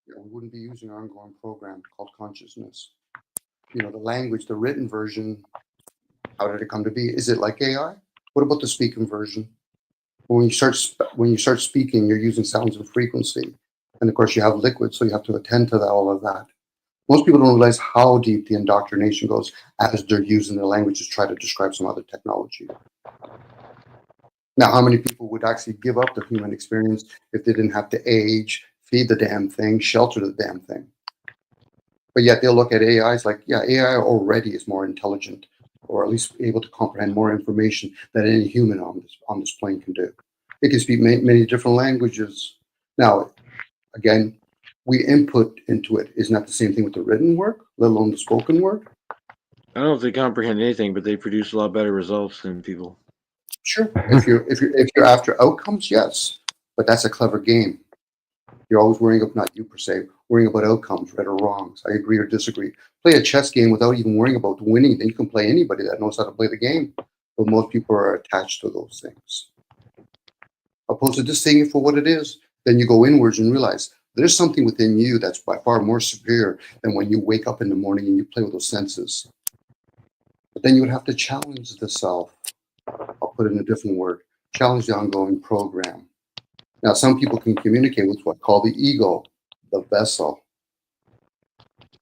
Yeah, we wouldn't be using our ongoing program called consciousness. The language, the written version, how did it come to be? Is it like AI? What about the speaking version? When you start speaking, you're using sounds and frequency, and of course you have liquid, so you have to attend to all of that. Most people don't realize how deep the indoctrination goes as they're using their language to try to describe some other technology. Now, how many people would actually give up the human experience if they didn't have to age, feed the damn thing, shelter the damn thing? But yet they'll look at AIs like, yeah, AI already is more intelligent, or at least able to comprehend more information than any human on this plane can do. It can speak many different languages. Now, again, we input into it. Isn't that the same thing with the written work, let alone the spoken word? I don't know if they comprehend anything, but they produce a lot better results than people. Sure. If you're after outcomes, yes, but that's a clever game. You're always worrying about, not you per se, worrying about outcomes, right or wrongs. I agree or disagree. Play a chess game without even worrying about winning. Then you can play anybody that knows how to play the game. But most people are attached to those things. Opposed to just seeing it for what it is, then you go inwards and realize there's something within you that's by far more superior than when you wake up in the morning and you play with those senses. But then you would have to challenge the self. I'll put it in a different word. Challenge the ongoing program. Now, some people can communicate with what's called the ego, the vessel.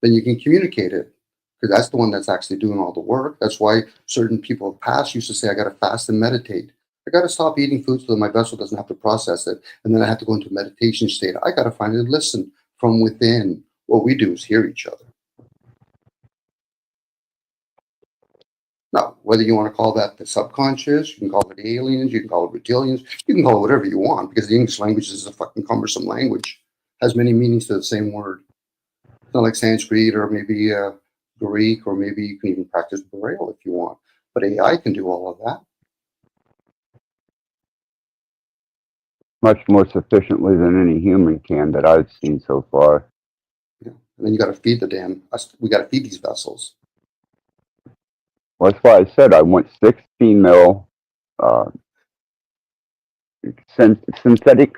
Then you can communicate it, because that's the one that's actually doing all the work. That's why certain people of past used to say, I got to fast and meditate. I got to stop eating food so that my vessel doesn't have to process it. And then I have to go into a meditation state. I got to finally listen from within. What we do is hear each other. Now, whether you want to call that the subconscious, you can call it aliens, you can call it reptilians, you can call it whatever you want, because the English language is a fucking cumbersome language. It has many meanings to the same word. It's not like Sanskrit or maybe Greek, or maybe you can even practice Braille if you want. But AI can do all of that. Much more sufficiently than any human can that I've seen so far. Yeah. And then you got to feed we got to feed these vessels. Well, that's why I said I want 6 female synthetic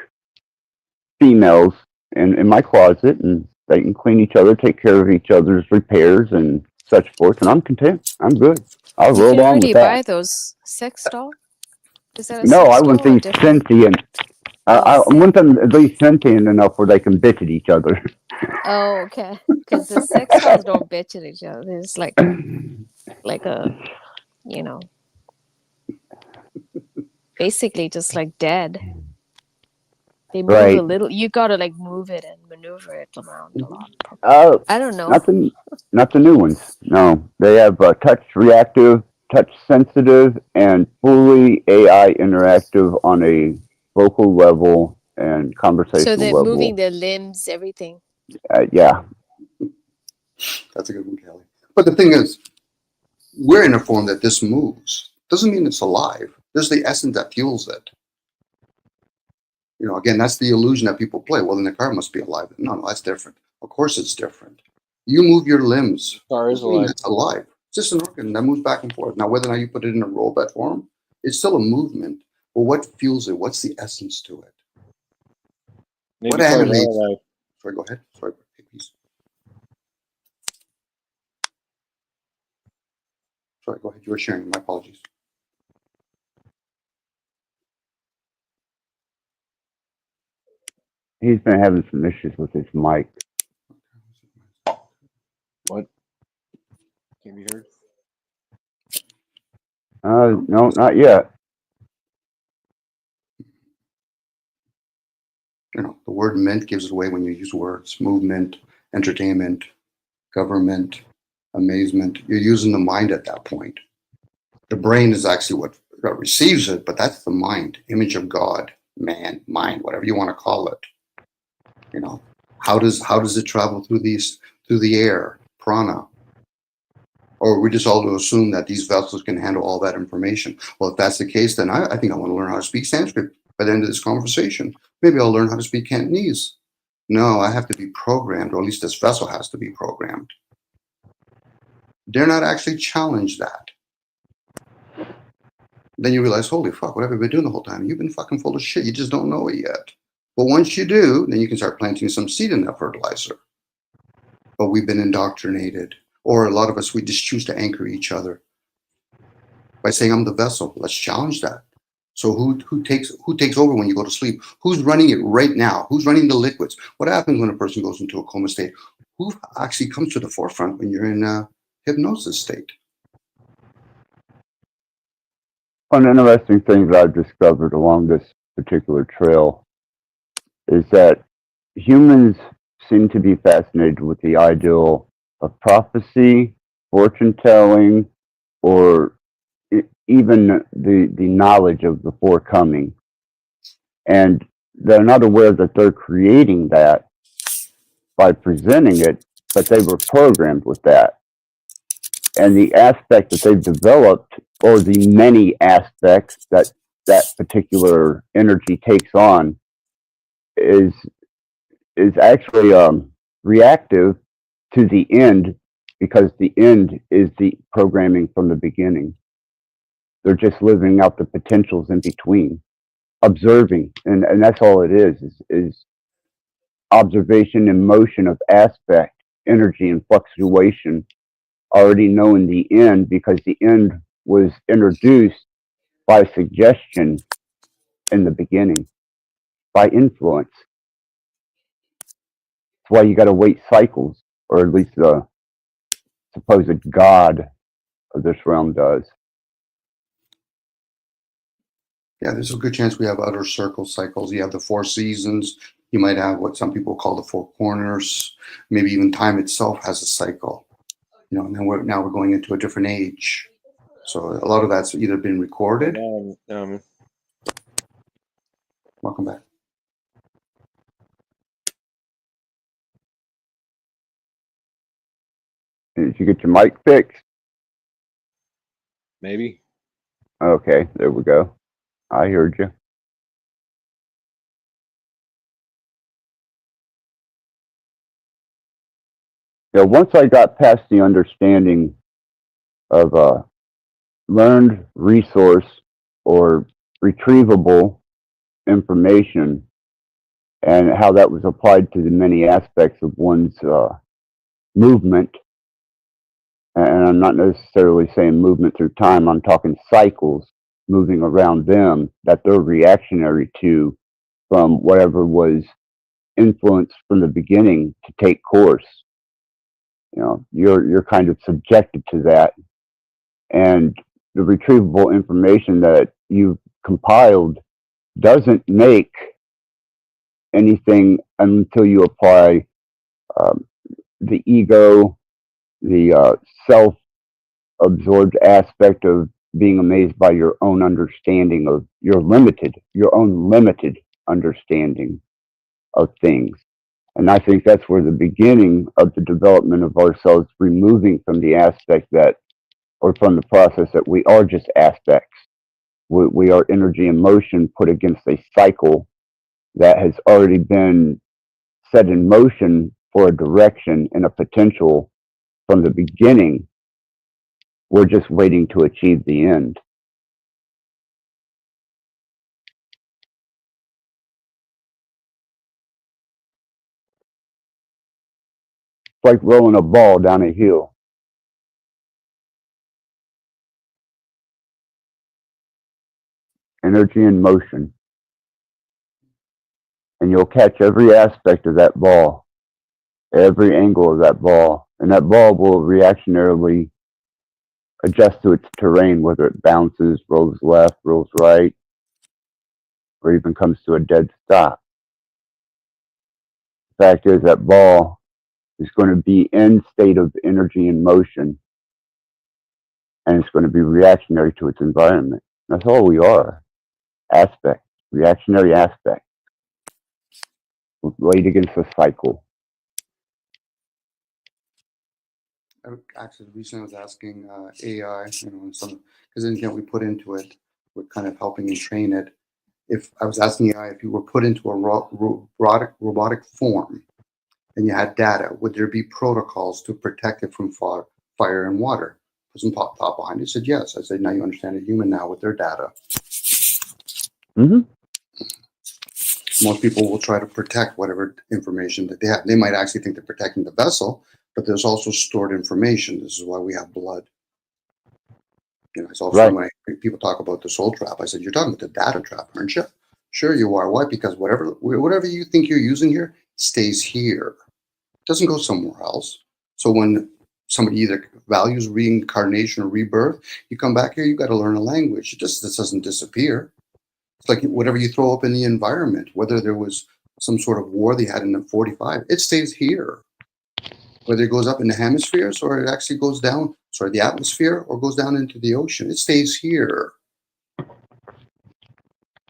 females in my closet, and they can clean each other, take care of each other's repairs and such forth, and I'm content. I'm good. I'll You roll can on already with that. buy those sex doll. Is that a No, sex I doll want or these different? sentient. I want them at least sentient enough where they can bitch at each other. Oh, okay. Because the sex dolls don't bitch at each other. It's like a, you know, basically just like dead. They move a Right. little. You gotta like move it and maneuver it around a lot. I don't know. Not the new ones. No, they have touch reactive, touch sensitive, and fully AI interactive on a vocal level and So conversational they're moving level. their limbs, everything. Yeah. That's a good one, Kelly. But the thing is, we're in a form that this moves. Doesn't mean it's alive. There's the essence that fuels it. Again, that's the illusion that people play. Well, then the car must be alive. No, that's different. Of course it's different. You move your limbs. The car is Doesn't mean alive. it's alive. It's just an organ that moves back and forth. Now, whether or not you put it in a robot form, it's still a movement. But what fuels it? What's the essence to it? Maybe What cars are animates? alive. Sorry, go ahead. Sorry, please. Sorry, go ahead. You were sharing. My apologies. He's been having some issues with his mic. What? Can be heard? No, not yet. The word mint gives it away when you use words. Movement, entertainment, government, amazement. You're using the mind at that point. The brain is actually what receives it, but that's the mind, image of God, man, mind, whatever you want to call it. How does it travel through the air, prana? Or we just all assume that these vessels can handle all that information. Well, if that's the case, then I think I want to learn how to speak Sanskrit by the end of this conversation. Maybe I'll learn how to speak Cantonese. No, I have to be programmed, or at least this vessel has to be programmed. Dare not actually challenge that. Then you realize, holy fuck, what have I been doing the whole time? You've been fucking full of shit. You just don't know it yet. But once you do, then you can start planting some seed in that fertilizer. But we've been indoctrinated. Or a lot of us, we just choose to anchor each other by saying, I'm the vessel. Let's challenge that. So who takes over when you go to sleep? Who's running it right now? Who's running the liquids? What happens when a person goes into a coma state? Who actually comes to the forefront when you're in a hypnosis state? One interesting thing that I've discovered along this particular trail is that humans seem to be fascinated with the ideal of prophecy, fortune telling, or even the knowledge of the forthcoming. And they're not aware that they're creating that by presenting it, but they were programmed with that. And the aspect that they've developed, or the many aspects that that particular energy takes on, is actually reactive to the end, because the end is the programming from the beginning. They're just living out the potentials in between, observing, and that's all it is observation and motion of aspect, energy and fluctuation, already knowing the end, because the end was introduced by suggestion in the beginning, by influence. That's why you got to wait cycles, or at least the supposed God of this realm does. Yeah, there's a good chance we have outer circle cycles. You have the 4 seasons. You might have what some people call the 4 corners. Maybe even time itself has a cycle. You know, and then we're going into a different age. So a lot of that's either been recorded. Welcome back. Did you get your mic fixed? Maybe. Okay, there we go. I heard you. Yeah, once I got past the understanding of learned resource or retrievable information, and how that was applied to the many aspects of one's movement, and I'm not necessarily saying movement through time, I'm talking cycles moving around them that they're reactionary to, from whatever was influenced from the beginning to take course. You know, you're kind of subjected to that, and the retrievable information that you've compiled doesn't make anything until you apply the ego, the self-absorbed aspect of being amazed by your own understanding of your own limited understanding of things. And I think that's where the beginning of the development of ourselves, removing from the aspect that, or from the process that we are just aspects. We are energy and motion put against a cycle that has already been set in motion for a direction and a potential from the beginning. We're just waiting to achieve the end. It's like rolling a ball down a hill. Energy and motion. And you'll catch every aspect of that ball, every angle of that ball. And that ball will reactionarily adjust to its terrain, whether it bounces, rolls left, rolls right, or even comes to a dead stop. The fact is, that ball is going to be in state of energy and motion, and it's going to be reactionary to its environment. That's all we are. Aspect, reactionary aspect, laid against a cycle. Actually, recently I was asking AI, some because then we put into it, we're kind of helping and train it. If I was asking AI if you were put into a robotic form and you had data, would there be protocols to protect it from fire and water? Put some thought behind it. He said yes. I said, now you understand a human now with their data. Mm-hmm. Most people will try to protect whatever information that they have. They might actually think they're protecting the vessel, but there's also stored information. This is why we have blood. It's also Right. when people talk about the soul trap, I said, you're talking about the data trap, aren't you? Sure you are. Why? Because whatever you think you're using here stays here. It doesn't go somewhere else. So when somebody either values reincarnation or rebirth, you come back here, you got to learn a language. This doesn't disappear. It's like whatever you throw up in the environment, whether there was some sort of war they had in the 45, it stays here. Whether it goes up in the hemispheres or it actually goes down, the atmosphere or goes down into the ocean, it stays here.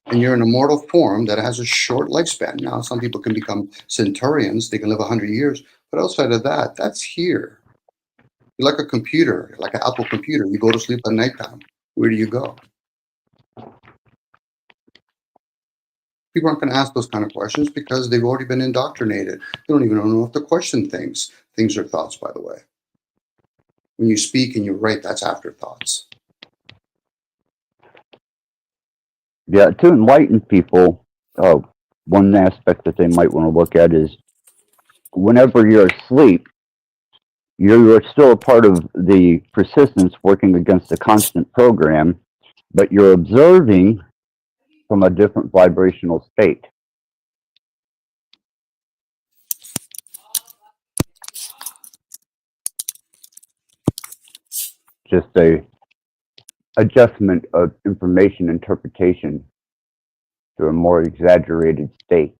And you're in a mortal form that has a short lifespan. Now, some people can become centurions, they can live 100 years, but outside of that, that's here. You're like a computer, like an Apple computer. You go to sleep at nighttime. Where do you go? People aren't going to ask those kind of questions because they've already been indoctrinated. They don't even know if to question things. Things are thoughts, by the way. When you speak and you write, that's afterthoughts. Yeah, to enlighten people, one aspect that they might want to look at is whenever you're asleep, you're still a part of the persistence working against a constant program, but you're observing from a different vibrational state. Just a adjustment of information interpretation to a more exaggerated state.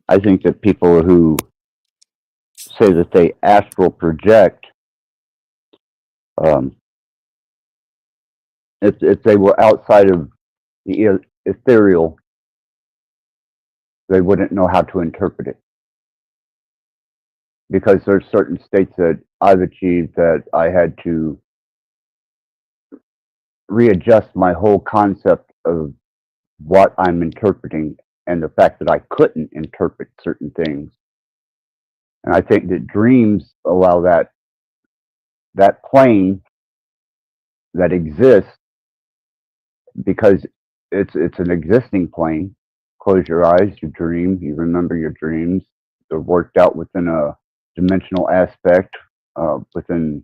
I think that people who say that they astral project, if they were outside of the ethereal, they wouldn't know how to interpret it. Because there's certain states that I've achieved that I had to readjust my whole concept of what I'm interpreting and the fact that I couldn't interpret certain things. And I think that dreams allow that plane that exists because it's an existing plane. Close your eyes, you dream, you remember your dreams. They're worked out within a dimensional aspect, within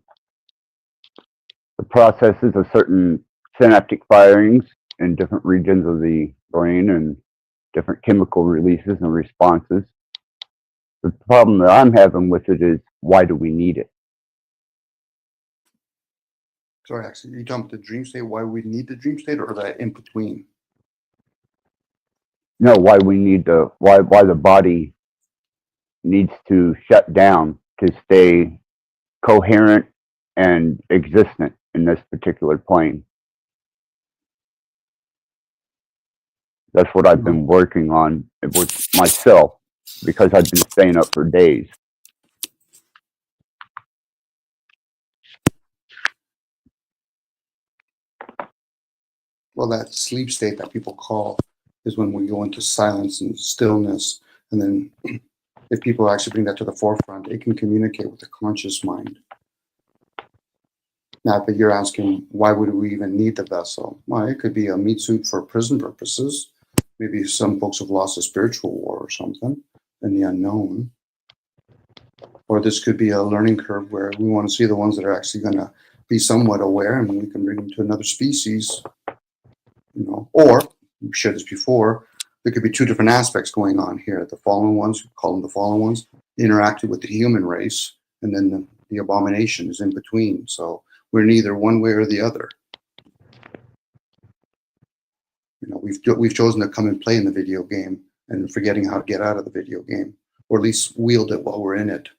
the processes of certain synaptic firings in different regions of the brain and different chemical releases and responses. The problem that I'm having with it is, why do we need it? Sorry, actually, you talking about the dream state, why we need the dream state, or that in between? No, why we need why the body needs to shut down to stay coherent and existent in this particular plane. That's what I've been working on with myself because I've been staying up for days. Well, that sleep state that people call is when we go into silence and stillness. And then if people actually bring that to the forefront, it can communicate with the conscious mind. Now, but you're asking, why would we even need the vessel? Well, it could be a meat suit for prison purposes. Maybe some folks have lost a spiritual war or something in the unknown. Or this could be a learning curve where we want to see the ones that are actually going to be somewhat aware, and we can bring them to another species. Or we've shared this before, there could be two different aspects going on here. The fallen ones, we call them the fallen ones, interacted with the human race, and then the abomination is in between. So we're neither one way or the other. We've chosen to come and play in the video game and forgetting how to get out of the video game, or at least wield it while we're in it.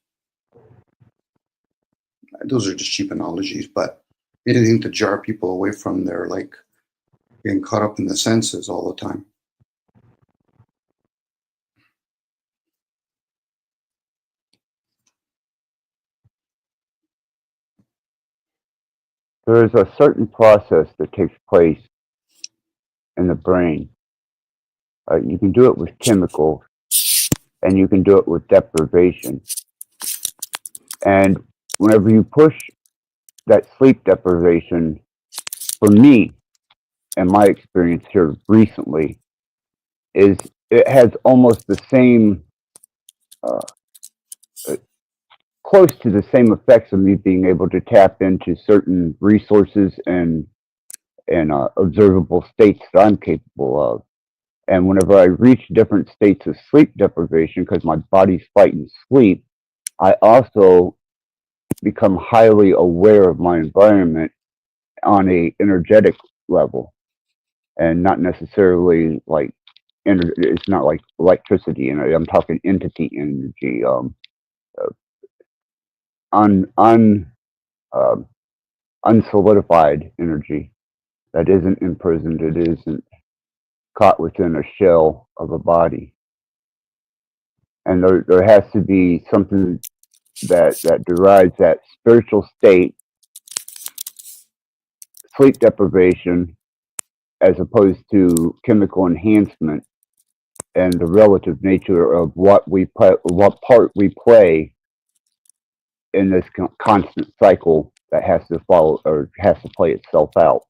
those are just cheap analogies, but anything to jar people away from their like getting caught up in the senses all the time. There is a certain process that takes place in the brain. You can do it with chemicals, and you can do it with deprivation. And whenever you push that sleep deprivation, for me, and my experience here recently, is it has almost the same, close to the same effects of me being able to tap into certain resources and observable states that I'm capable of. And whenever I reach different states of sleep deprivation, because my body's fighting sleep, I also become highly aware of my environment on a energetic level, and not necessarily like it's not like electricity energy. I'm talking entity energy, unsolidified energy that isn't imprisoned. It isn't caught within a shell of a body. And there has to be something that derives that spiritual state, sleep deprivation, as opposed to chemical enhancement, and the relative nature of what part we play in this constant cycle that has to follow or has to play itself out.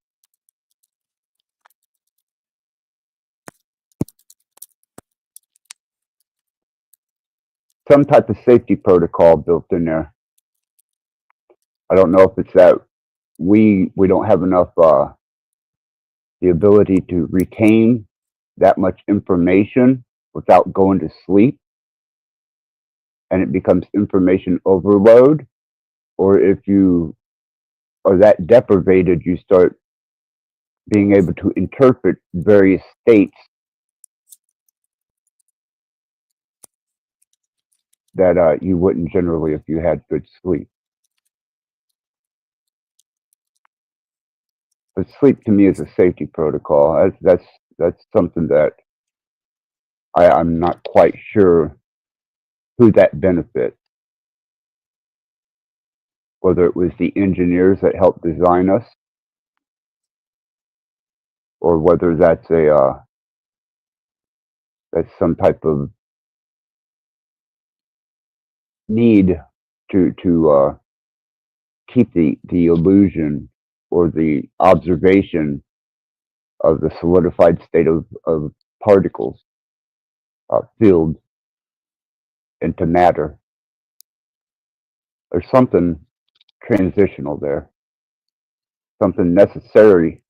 Some type of safety protocol built in there. I don't know if it's that we don't have enough the ability to retain that much information without going to sleep, and it becomes information overload, or if you are that deprivated, you start being able to interpret various states that you wouldn't generally if you had good sleep. But sleep to me is a safety protocol. That's something that I'm not quite sure who that benefits. Whether it was the engineers that helped design us, or whether that's that's some type of need to keep the illusion or the observation of the solidified state of particles filled into matter. There's something transitional there, something necessary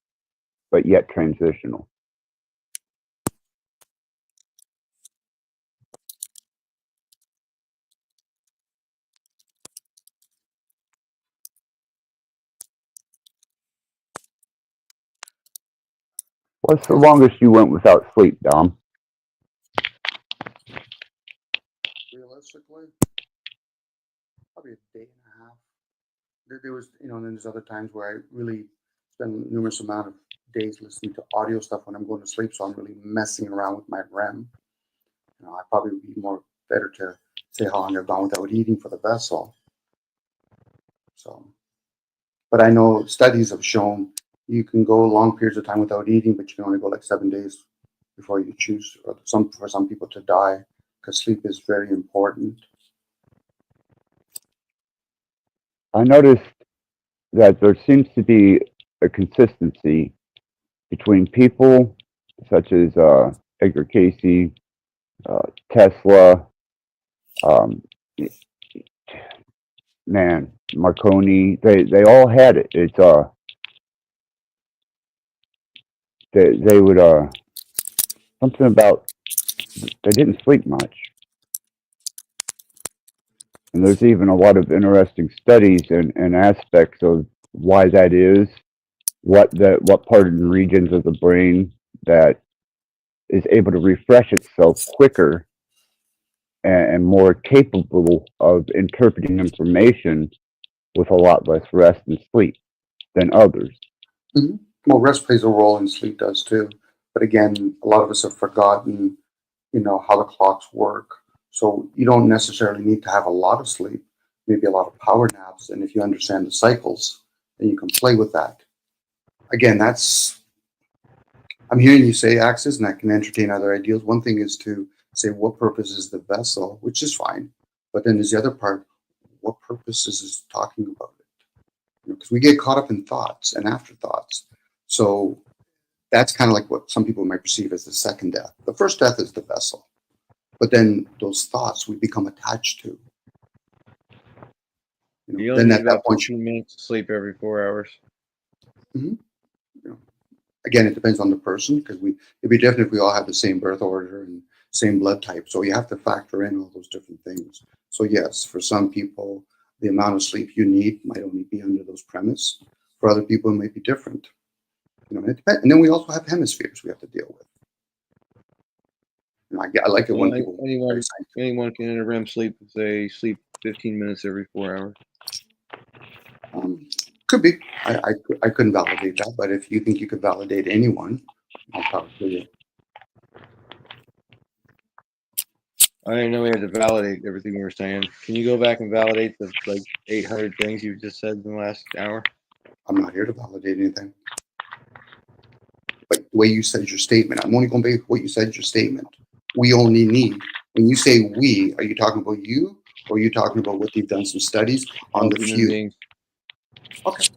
but yet transitional. What's the longest you went without sleep, Dom? Realistically, probably a day and a half. There was, and then there's other times where I really spend numerous amount of days listening to audio stuff when I'm going to sleep, so I'm really messing around with my REM. I probably would be more better to say how long I've gone without eating for the vessel. So, but I know studies have shown you can go long periods of time without eating, but you can only go like 7 days before you choose, or for some people to die, because sleep is very important. I noticed that there seems to be a consistency between people such as Edgar Casey, Tesla, Marconi. They all had it. It's they would something about they didn't sleep much. And there's even a lot of interesting studies and aspects of why that is, what part of the regions of the brain that is able to refresh itself quicker and more capable of interpreting information with a lot less rest and sleep than others. Mhm. Well, rest plays a role and sleep does too. But again, a lot of us have forgotten, how the clocks work. So you don't necessarily need to have a lot of sleep, maybe a lot of power naps. And if you understand the cycles, then you can play with that. Again, I'm hearing you say axis, and I can entertain other ideas. One thing is to say what purpose is the vessel, which is fine. But then there's the other part, what purpose is talking about it? Because we get caught up in thoughts and afterthoughts. So that's kind of like what some people might perceive as the second death. The first death is the vessel. But then those thoughts we become attached to. You only Then need at that about point, 15 minutes of sleep every 4 hours. again, it depends on the person, because it'd be different if we all had the same birth order and same blood type. So you have to factor in all those different things. So yes, for some people, the amount of sleep you need might only be under those premise. For other people, it might be different. It depends. And then we also have hemispheres we have to deal with. I like it when people. Anyone can enter REM sleep if they sleep 15 minutes every 4 hours. Could be. I couldn't validate that, but if you think you could validate anyone, I'll talk to you. I didn't know we had to validate everything we were saying. Can you go back and validate the 800 things you just said in the last hour? I'm not here to validate anything. But the way you said your statement, I'm only going to what you said your statement. We only need. When you say we, are you talking about you, or are you talking about what you've done some studies on All the human few? beings. Okay.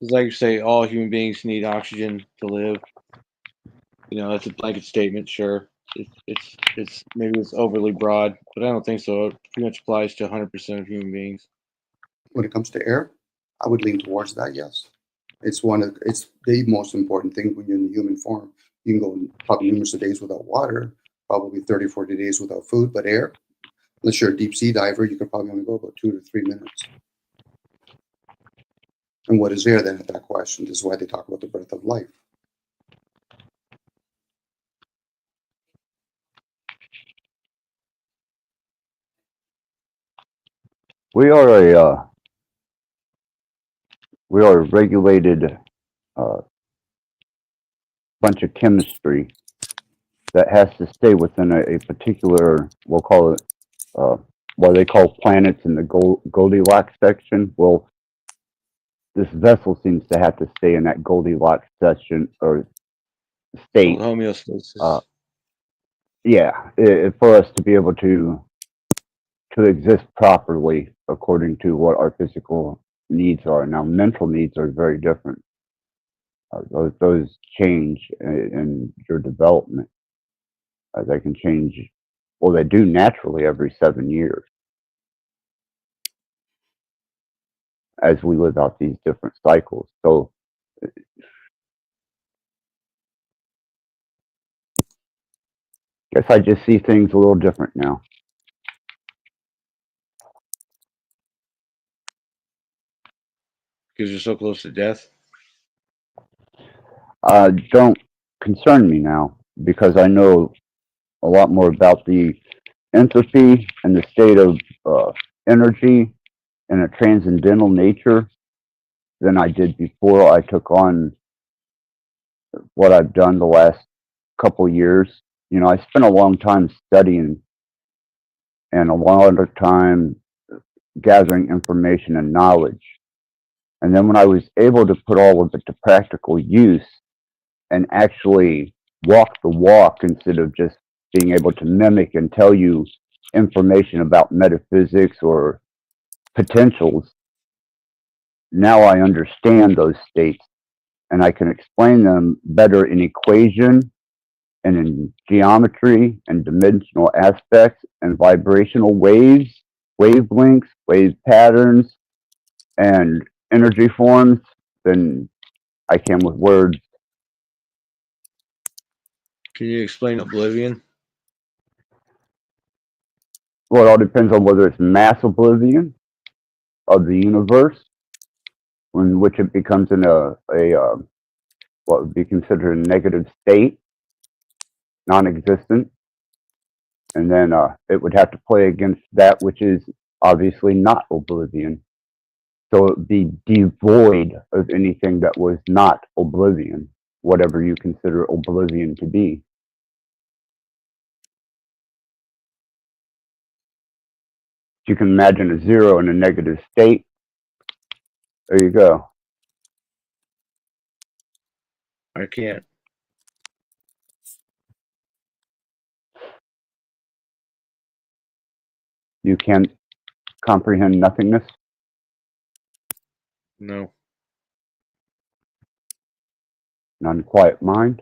It's like you say, all human beings need oxygen to live. That's a blanket statement, sure. It's maybe it's overly broad, but I don't think so. It pretty much applies to 100% of human beings. When it comes to air, I would lean towards that. Yes, it's the most important thing when you're in the human form. You can go probably numerous of days without water, probably 30, 40 days without food, but air, unless you're a deep sea diver, you could probably only go about 2 to 3 minutes. And what is air then at that question? This is why they talk about the breath of life. We are a regulated bunch of chemistry that has to stay within a particular, we'll call it, what they call planets in the Goldilocks section. Well, this vessel seems to have to stay in that Goldilocks section or state. Homeostasis. Yeah, for us to be able to exist properly according to what our physical needs are. Now, mental needs are very different. Those change in your development. They can change. Well, they do naturally every 7 years as we live out these different cycles. So guess I just see things a little different now. Because you're so close to death? Don't concern me now because I know a lot more about the entropy and the state of energy and a transcendental nature than I did before I took on what I've done the last couple years. I spent a long time studying and a lot of time gathering information and knowledge. And then when I was able to put all of it to practical use and actually walk the walk instead of just being able to mimic and tell you information about metaphysics or potentials, now I understand those states and I can explain them better in equation and in geometry and dimensional aspects and vibrational waves, wavelengths, wave patterns, and energy forms than I can with words. Can you explain oblivion? Well, it all depends on whether it's mass oblivion of the universe, in which it becomes in a what would be considered a negative state, non-existent, and then it would have to play against that which is obviously not oblivion. So it would be devoid of anything that was not oblivion, whatever you consider oblivion to be. You can imagine a zero in a negative state. There you go. I can't. You can't comprehend nothingness. No. An unquiet mind.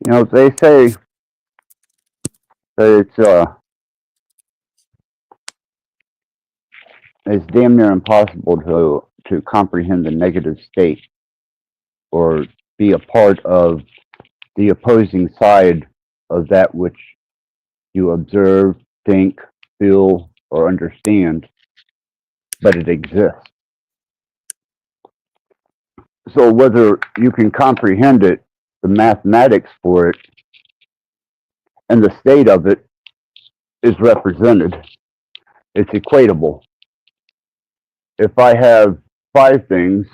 You know, they say that it's damn near impossible to comprehend the negative state or be a part of the opposing side of that which you observe, think, feel, or understand, but it exists. So whether you can comprehend it, the mathematics for it, and the state of it is represented. It's equatable. If I have 5 things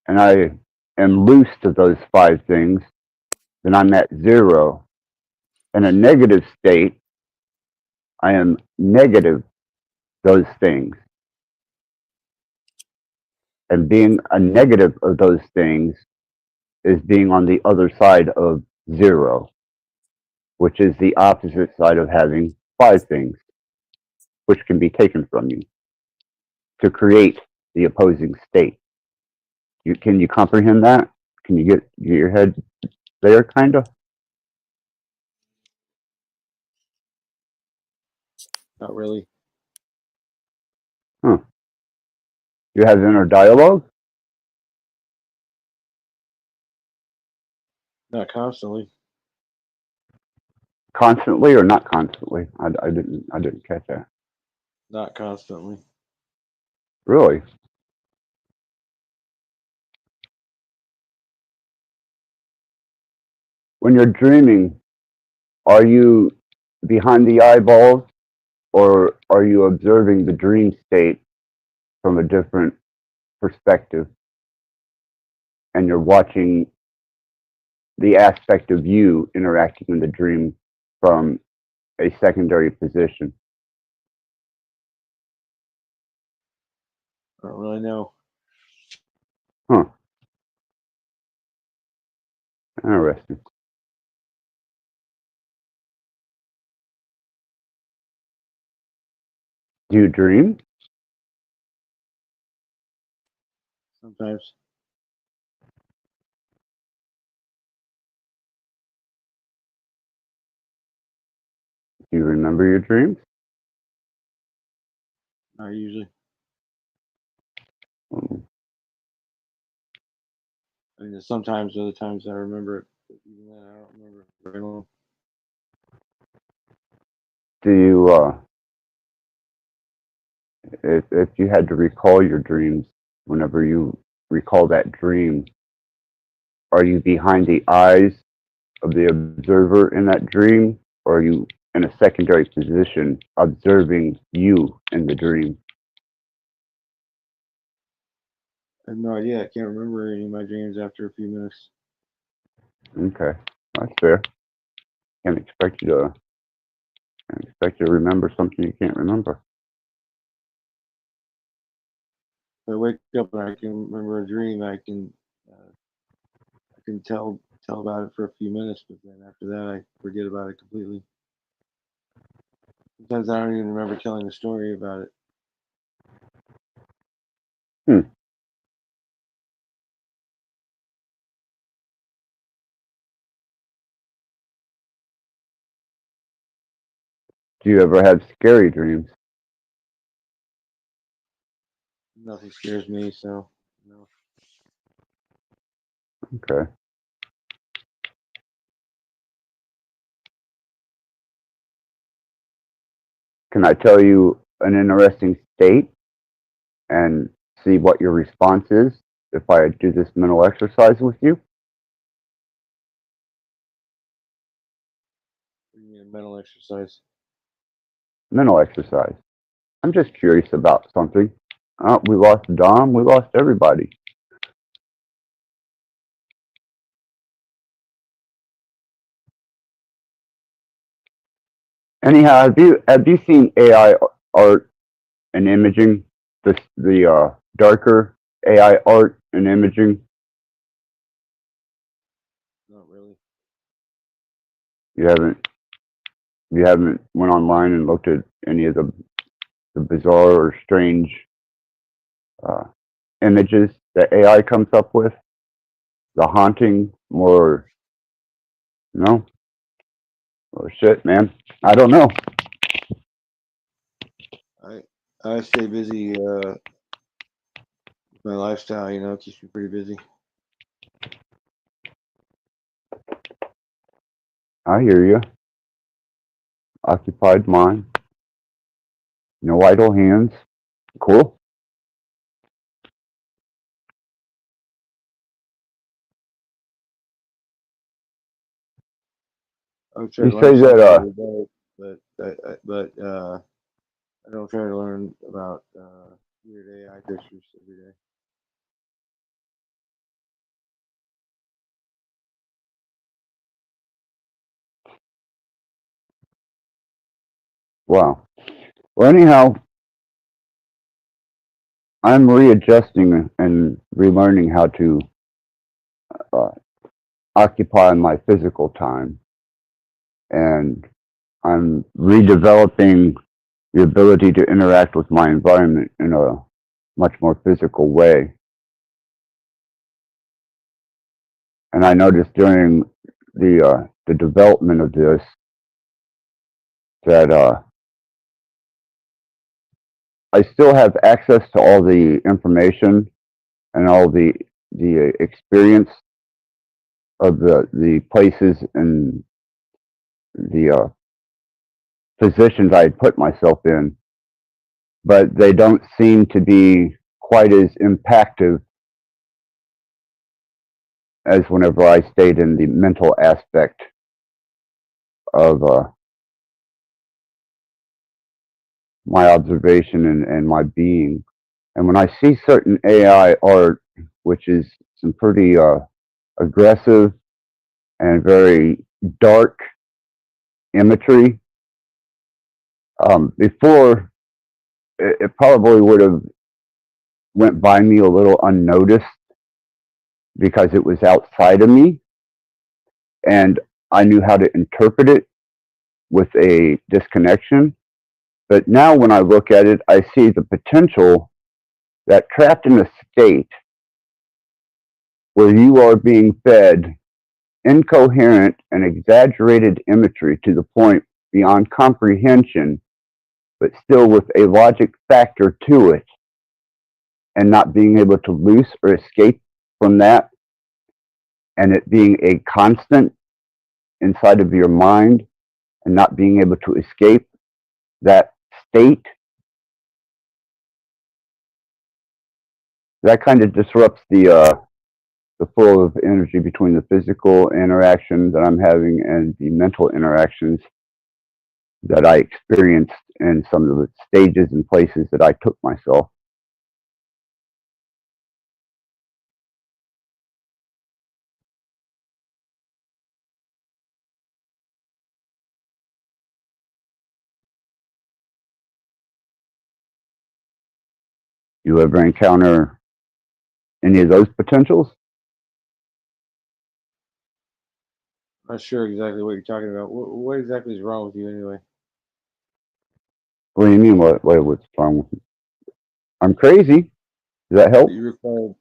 and I am loose to those 5 things, then I'm at 0. In a negative state, I am negative those things. And being a negative of those things is being on the other side of 0, which is the opposite side of having 5 things, which can be taken from you to create the opposing state. Can you comprehend that? Can you get your head there, kind of? Not really. Huh. You have inner dialogue? Not constantly. Constantly or not constantly? I didn't catch that. Not constantly. Really? When you're dreaming, are you behind the eyeballs or are you observing the dream state from a different perspective? And you're watching the aspect of you interacting in the dream from a secondary position. I don't really know. Huh. Interesting. Do you dream? Sometimes. Do you remember your dreams? Not usually. Um, I mean, there's sometimes other times I remember it, but even then I don't remember it very long. Do you, if you had to recall your dreams, whenever you recall that dream, are you behind the eyes of the observer in that dream, or are you in a secondary position observing you in the dream? I have no idea. I can't remember any of my dreams after a few minutes. Okay, that's fair. Can't expect you to remember something you can't remember. If I wake up and I can remember a dream, I can tell about it for a few minutes, but then after that I forget about it completely. Sometimes I don't even remember telling a story about it. Hmm. Do you ever have scary dreams? Nothing scares me, so no. Okay. Can I tell you an interesting state and see what your response is if I do this mental exercise with you? You mean a mental exercise? Mental exercise. I'm just curious about something. We lost Dom. We lost everybody. Anyhow, have you seen AI art and imaging? The darker AI art and imaging. Not really. You haven't went online and looked at any of the bizarre or strange uh, images that AI comes up with. The haunting, more no. Oh shit, man. I don't know. I stay busy. My lifestyle, keeps me pretty busy. I hear you. Occupied mind. No idle hands. Cool. I try You to say learn something that every day, but I don't try to learn about weird AI pictures every day. wow. Well, anyhow, I'm readjusting and relearning how to uh, occupy my physical time, and I'm redeveloping the ability to interact with my environment in a much more physical way. And I noticed during the development of this that I still have access to all the information and all the experience of the places and the positions I had put myself in, but they don't seem to be quite as impactful as whenever I stayed in the mental aspect of my observation and my being. And when I see certain AI art, which is some pretty aggressive and very dark imagery, before it probably would have went by me a little unnoticed because it was outside of me and I knew how to interpret it with a disconnection. But now when I look at it, I see the potential that trapped in a state where you are being fed incoherent and exaggerated imagery to the point beyond comprehension, but still with a logic factor to it, and not being able to loose or escape from that, and it being a constant inside of your mind and not being able to escape that state, that kind of disrupts the flow of energy between the physical interaction that I'm having and the mental interactions that I experienced in some of the stages and places that I took myself. You ever encounter any of those potentials? Not sure exactly what you're talking about. What exactly is wrong with you anyway? What do you mean? What's wrong with me? I'm crazy. Does that help? You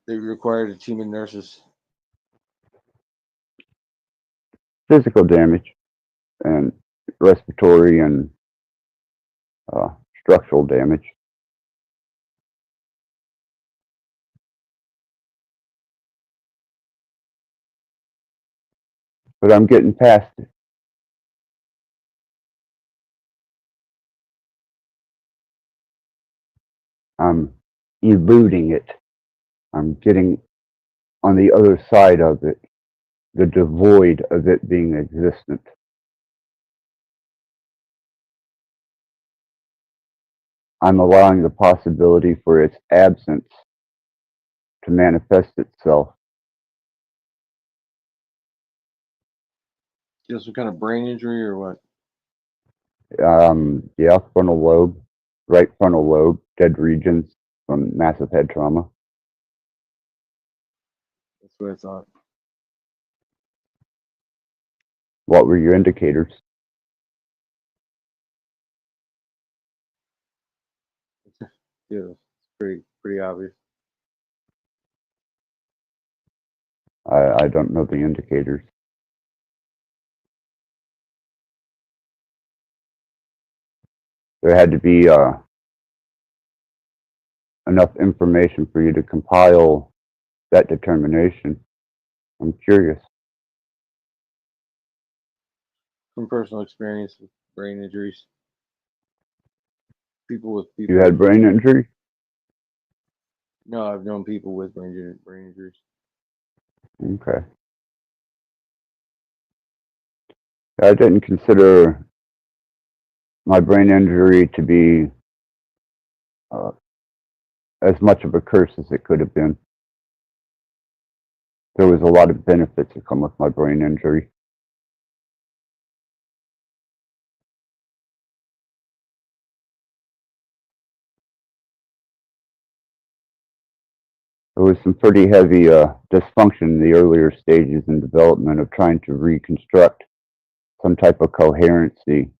required a team of nurses. Physical damage and respiratory and structural damage. but I'm getting past it. I'm eluding it. I'm getting on the other side of it, the devoid of it being existent. I'm allowing the possibility for its absence to manifest itself. Just some kind of brain injury or what? Yeah, frontal lobe, right frontal lobe, dead regions from massive head trauma. That's what I thought. What were your indicators? Yeah, it's pretty obvious. I don't know the indicators. There had to be enough information for you to compile that determination. I'm curious. From personal experience with brain injuries. People You had brain injury? No, I've known people with brain injuries. Okay. I didn't consider my brain injury to be as much of a curse as it could have been. There was a lot of benefits that come with my brain injury. There was some pretty heavy dysfunction in the earlier stages in development of trying to reconstruct some type of coherency,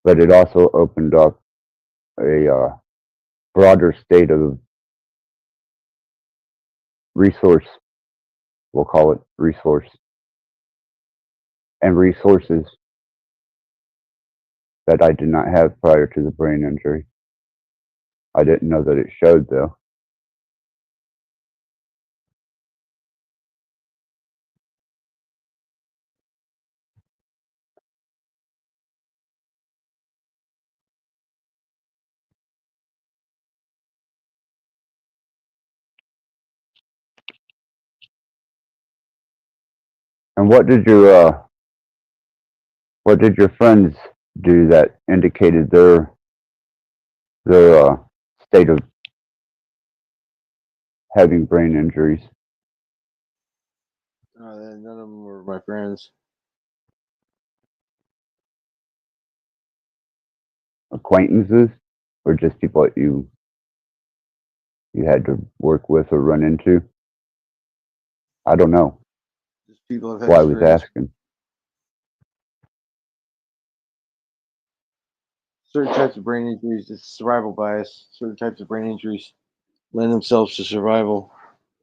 but it also opened up a broader state of resource, we'll call it resource, and resources that I did not have prior to the brain injury. I didn't know that it showed, though. And what did your friends do that indicated their state of having brain injuries? None of them were my friends. Acquaintances, or just people that you had to work with or run into? I don't know. Just people have That's had why I was experience. asking. Certain types of brain injuries, it's survival bias. Certain types of brain injuries lend themselves to survival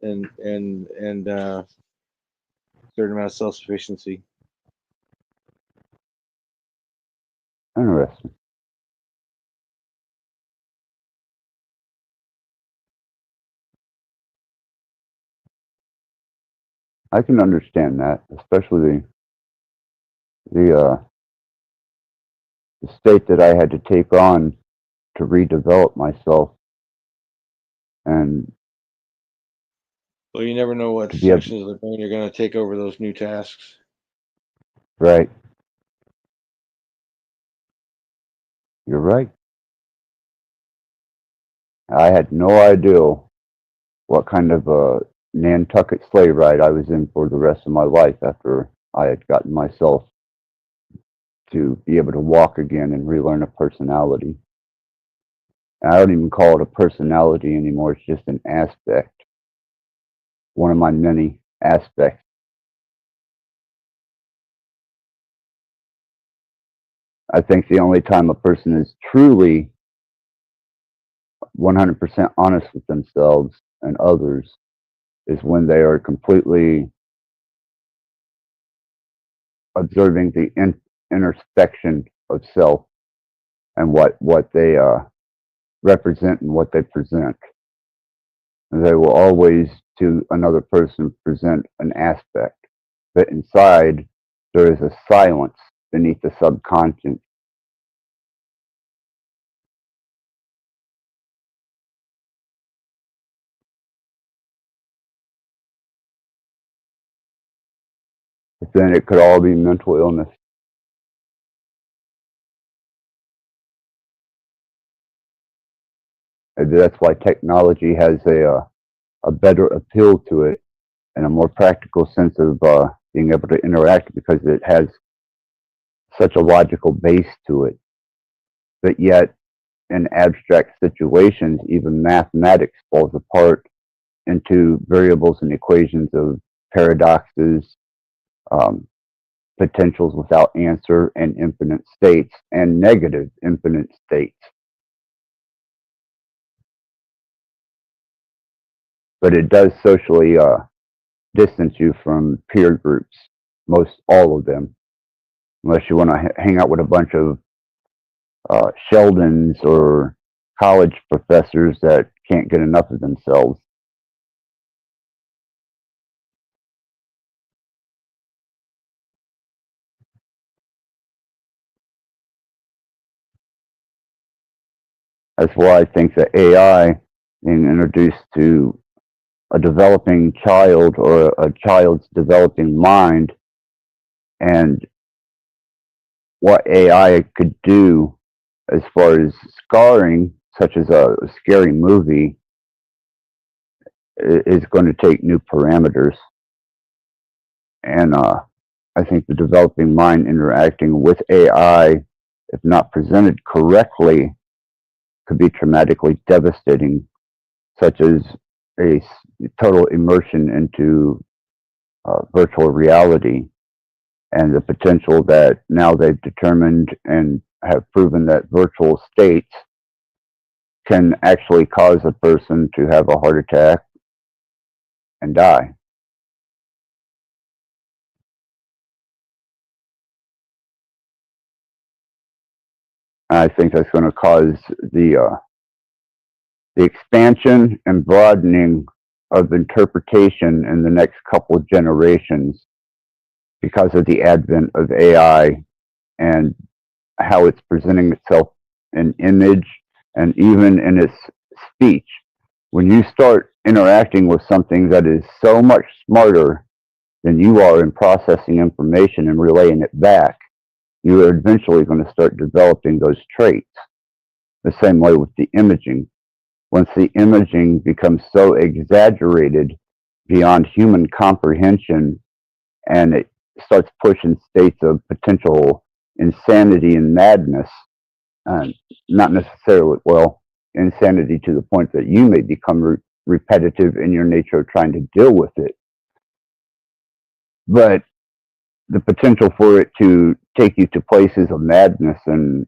and certain amount of self-sufficiency. Interesting. I can understand that, especially the state that I had to take on to redevelop myself and Well, you never know what to be able, sections of the brain are going to take over those new tasks. right. You're right. I had no idea what kind of a Nantucket sleigh ride I was in for the rest of my life after I had gotten myself to be able to walk again and relearn a personality. And I don't even call it a personality anymore. It's just an aspect. One of my many aspects. I think the only time a person is truly 100% honest with themselves and others is when they are completely observing the introspection of self and what they represent and what they present. And they will always, to another person, present an aspect. but inside there is a silence beneath the subconscious. But then it could all be mental illness. And that's why technology has a better appeal to it and a more practical sense of being able to interact, because it has such a logical base to it. But yet, in abstract situations, even mathematics falls apart into variables and equations of paradoxes, potentials without answer, and infinite states, and negative infinite states. But it does socially distance you from peer groups, most all of them, unless you want to hang out with a bunch of Sheldons or college professors that can't get enough of themselves. That's why I think that AI being introduced to a developing child or a child's developing mind, and what AI could do as far as scarring, such as a scary movie, is going to take new parameters. And I think the developing mind interacting with AI, if not presented correctly, could be traumatically devastating, such as a total immersion into virtual reality, and the potential that now they've determined and have proven that virtual states can actually cause a person to have a heart attack and die. I think that's going to cause the expansion and broadening of interpretation in the next couple of generations, because of the advent of AI and how it's presenting itself in image and even in its speech. When you start interacting with something that is so much smarter than you are in processing information and relaying it back, you are eventually going to start developing those traits. The same way with the imaging. Once the imaging becomes so exaggerated beyond human comprehension, and it starts pushing states of potential insanity and madness, not necessarily, well, insanity to the point that you may become repetitive in your nature of trying to deal with it. But the potential for it to take you to places of madness and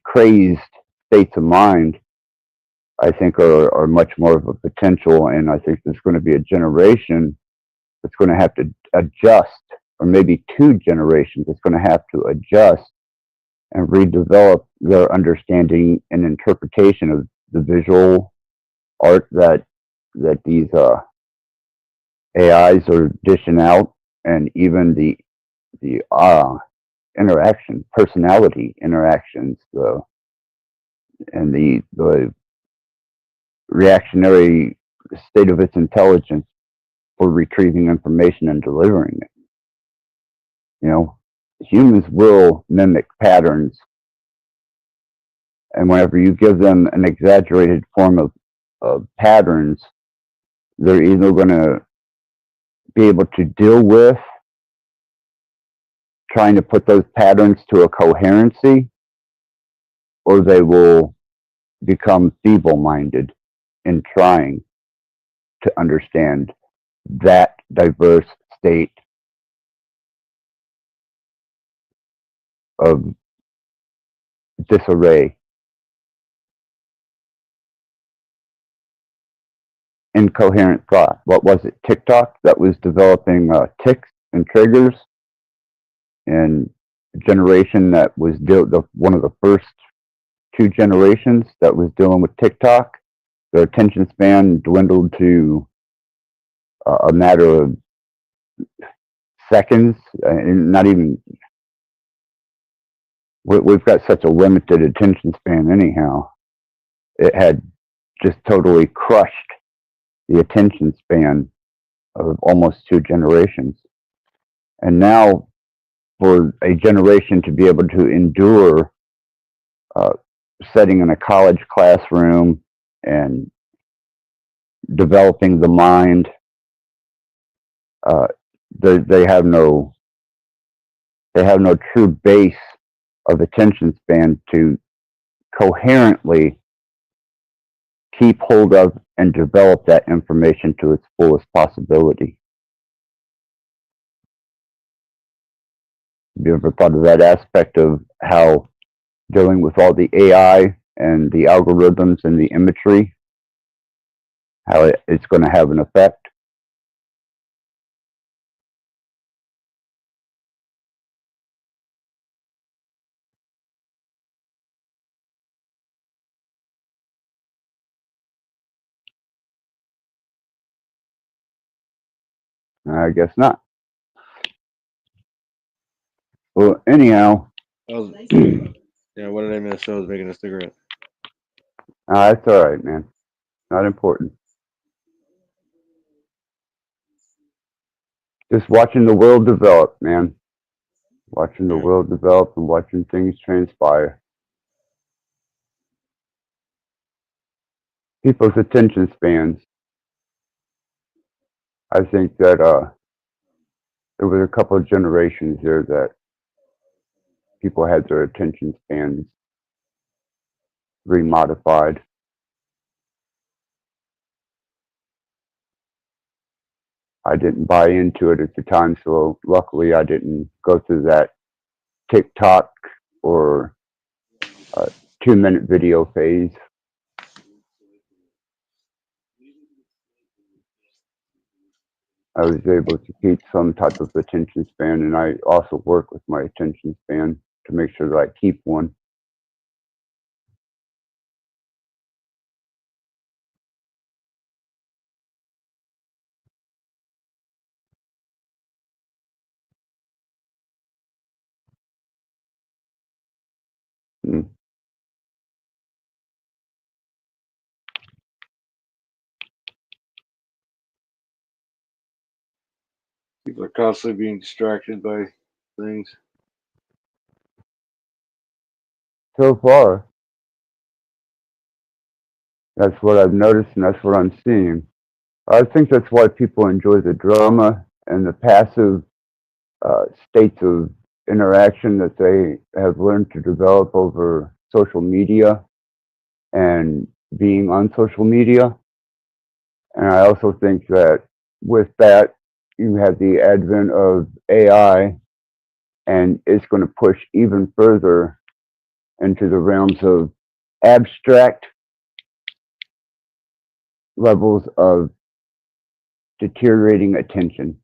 crazed states of mind, I think are much more of a potential. And I think there's going to be a generation that's going to have to adjust, or maybe two generations that's going to have to adjust and redevelop their understanding and interpretation of the visual art that these AIs are dishing out, and even the interaction, personality interactions, and the reactionary state of its intelligence for retrieving information and delivering it. You know, humans will mimic patterns, and whenever you give them an exaggerated form of patterns, they're either going to be able to deal with trying to put those patterns to a coherency, or they will become feeble-minded in trying to understand that diverse state of disarray. Incoherent thought. What was it? TikTok that was developing tics and triggers, and a generation that was one of the first two generations that was dealing with TikTok. Their attention span dwindled to a matter of seconds, and not even. We've got such a limited attention span, anyhow. It had just totally crushed the attention span of almost 2 generations. And now, for a generation to be able to endure sitting in a college classroom and developing the mind, they have no true base of attention span to coherently keep hold of and develop that information to its fullest possibility. Have you ever thought of that aspect of how dealing with all the AI and the algorithms and the imagery, how it's going to have an effect? I guess not. Well, anyhow, Yeah, what did I miss? I was making a cigarette. that's all right, man. Not important. Just watching the world develop, man. Watching the world develop and watching things transpire. People's attention spans. I think that there was a couple of generations there that people had their attention spans remodified. I didn't buy into it at the time, so luckily I didn't go through that TikTok or 2-minute video phase. I was able to keep some type of attention span, and I also work with my attention span to make sure that I keep one. Mm. People are constantly being distracted by things. So far, that's what I've noticed, and that's what I'm seeing. I think that's why people enjoy the drama and the passive states of interaction that they have learned to develop over social media and being on social media. And I also think that with that, you have the advent of AI, and it's going to push even further into the realms of abstract levels of deteriorating attention.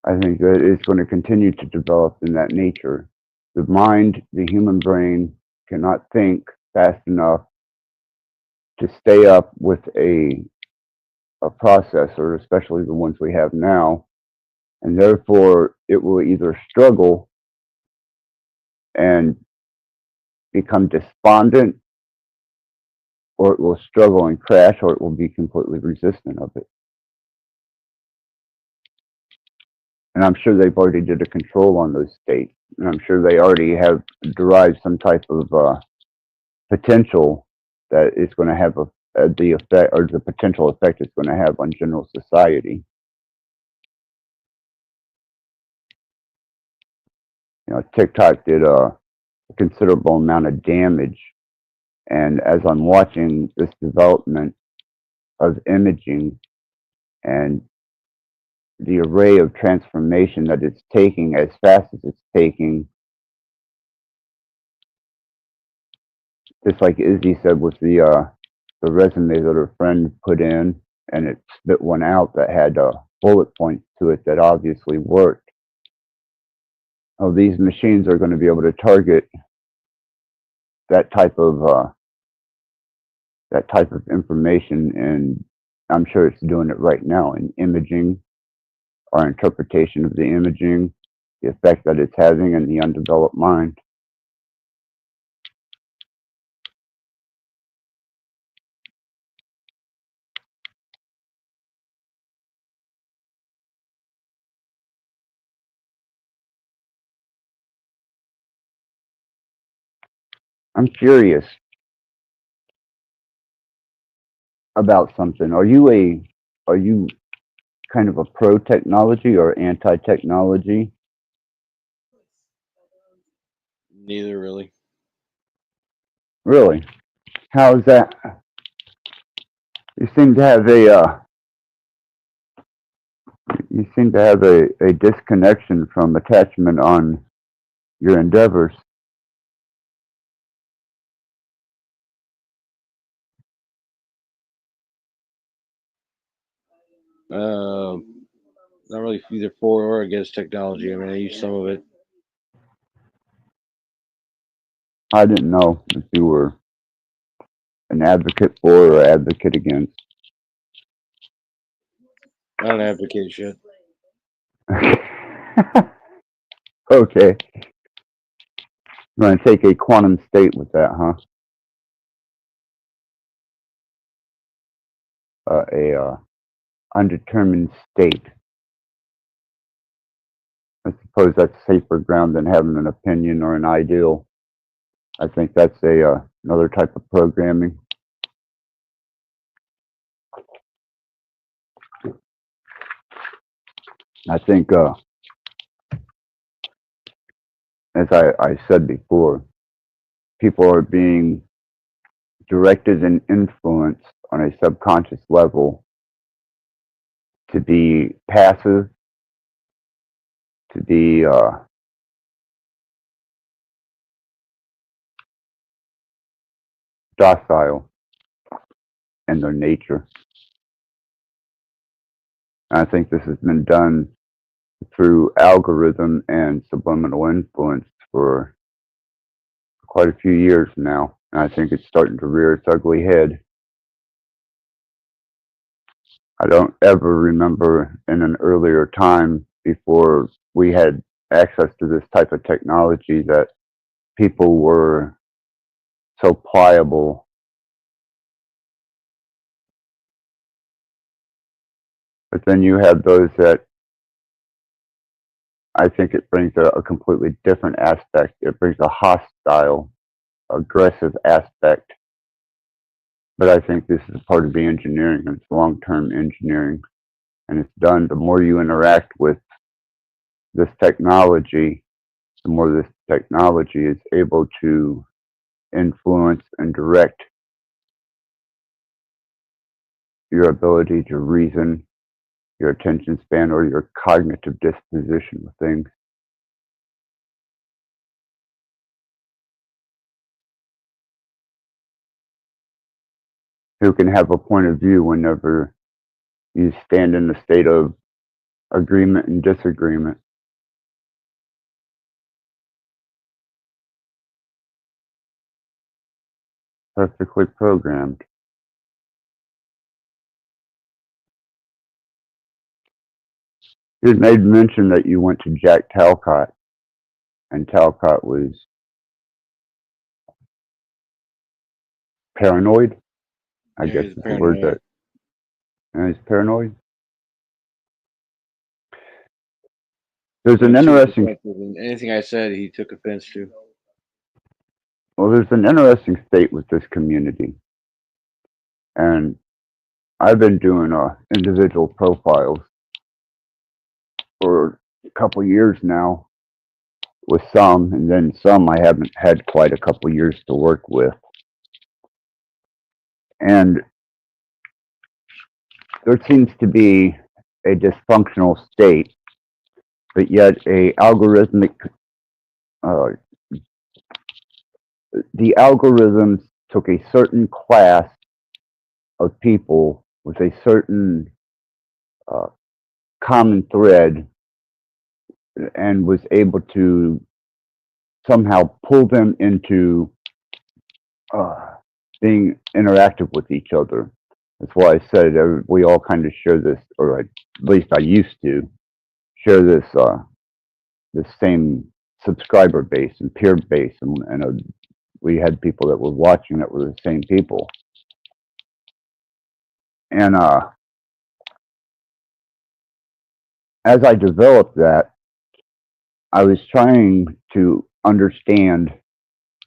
I think that it's going to continue to develop in that nature. The mind, the human brain, cannot think fast enough to stay up with a processor, especially the ones we have now, and therefore it will either struggle and become despondent, or it will struggle and crash, or it will be completely resistant of it. And I'm sure they've already did a control on those states, and I'm sure they already have derived some type of potential that it's going to have the effect, or the potential effect it's going to have on general society. You know, TikTok did a considerable amount of damage, and as I'm watching this development of imaging and the array of transformation that it's taking as fast as it's taking, just like Izzy said with the resume that her friend put in, and it spit one out that had bullet points to it that obviously worked. Oh, these machines are going to be able to target that type of information, and I'm sure it's doing it right now in imaging, our interpretation of the imaging, the effect that it's having in the undeveloped mind. I'm curious about something. Are you kind of a pro technology or anti technology? Neither really. Really? How is that? You seem to have a disconnection from attachment on your endeavors. Not really either for or against technology. I mean, I use some of it. I didn't know if you were an advocate for or advocate against. I don't advocate shit. Okay. You're going to take a quantum state with that, huh? Undetermined state. I suppose that's safer ground than having an opinion or an ideal. I think that's another type of programming. I think, as I said before, people are being directed and influenced on a subconscious level to be passive, to be docile in their nature. And I think this has been done through algorithm and subliminal influence for quite a few years now. And I think it's starting to rear its ugly head. I don't ever remember in an earlier time before we had access to this type of technology that people were so pliable. But then you have those that I think it brings a completely different aspect. It brings a hostile, aggressive aspect. But I think this is part of the engineering. It's long-term engineering. And it's done, the more you interact with this technology, the more this technology is able to influence and direct your ability to reason, your attention span, or your cognitive disposition with things. Who can have a point of view whenever you stand in a state of agreement and disagreement. Perfectly programmed. You had made mention that you went to Jack Talcott, and Talcott was paranoid. I guess He's is the word paranoid. that he's paranoid. There's an Too interesting, defensive, and anything I said, he took offense to. well, there's an interesting state with this community, and I've been doing individual profiles for a couple years now with some, and then some I haven't had quite a couple years to work with. And there seems to be a dysfunctional state, but yet a algorithmic, the algorithms took a certain class of people with a certain common thread and was able to somehow pull them into being interactive with each other. That's why I said we all kind of share this, or at least I used to. share this same subscriber base and peer base, and we had people that were watching that were the same people. And as I developed that, I was trying to understand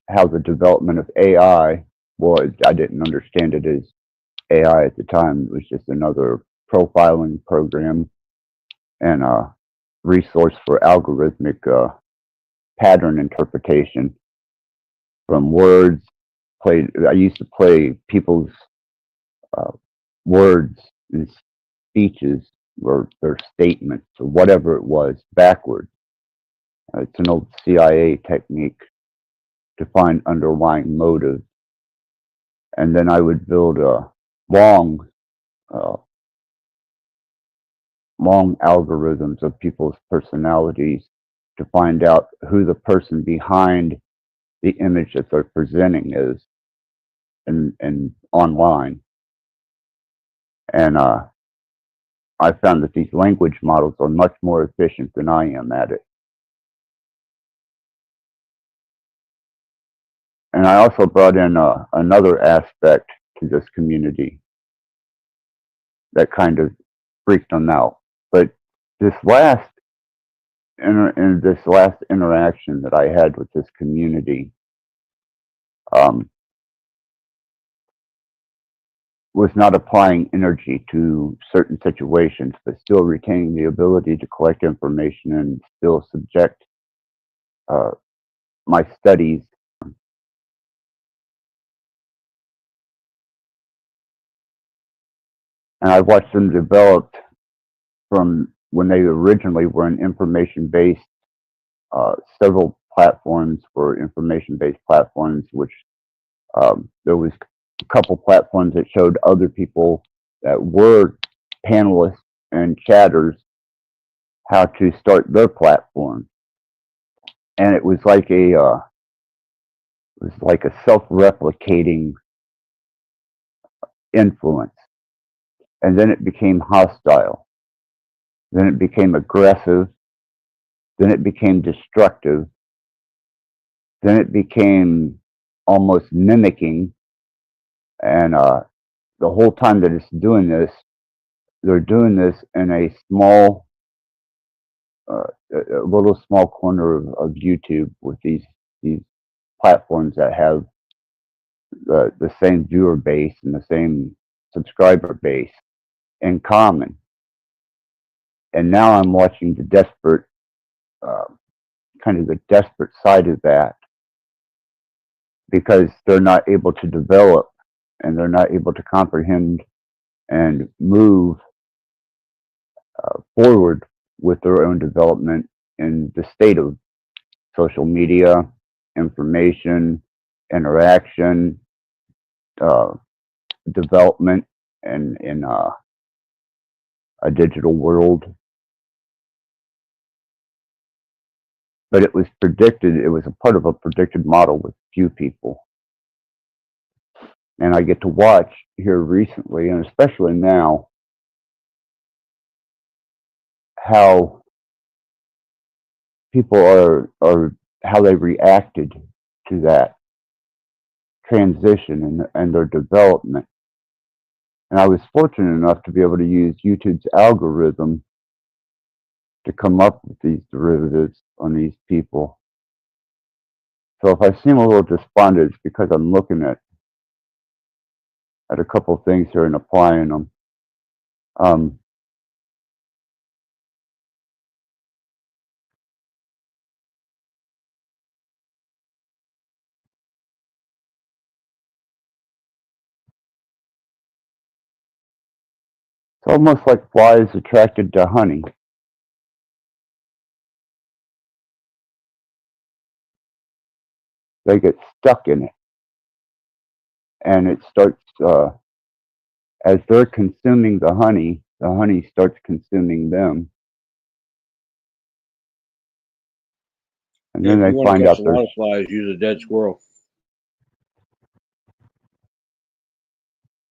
how the development of AI was. I didn't understand it as AI at the time. It was just another profiling program and a resource for algorithmic pattern interpretation from words. I used to play people's words and speeches or their statements or whatever it was backwards. It's an old CIA technique to find underlying motives. And then I would build long algorithms of people's personalities to find out who the person behind the image that they're presenting is and online. And I found that these language models are much more efficient than I am at it. And I also brought in another aspect to this community that kind of freaked them out. But this last interaction that I had with this community was not applying energy to certain situations, but still retaining the ability to collect information and still subject my studies. And I watched them develop from when they originally were an information-based, several platforms were information-based platforms, which there was a couple platforms that showed other people that were panelists and chatters how to start their platform. And it was like a self-replicating influence. And then it became hostile. Then it became aggressive. Then it became destructive. Then it became almost mimicking. And the whole time that it's doing this, they're doing this in a small, a little small corner of YouTube with these platforms that have the same viewer base and the same subscriber base in common. And now I'm watching the desperate, kind of the desperate side of that, because they're not able to develop and they're not able to comprehend and move forward with their own development in the state of social media, information, interaction, development, and in a digital world. But it was predicted, it was a part of a predicted model with few people. And I get to watch here recently, and especially now, how people are how they reacted to that transition and their development. And I was fortunate enough to be able to use YouTube's algorithm to come up with these derivatives on these people. So if I seem a little despondent, it's because I'm looking at a couple of things here and applying them. It's almost like flies attracted to honey. They get stuck in it. And it starts, as they're consuming the honey starts consuming them. And then If they you want find to catch out a lot of flies, use a dead squirrel.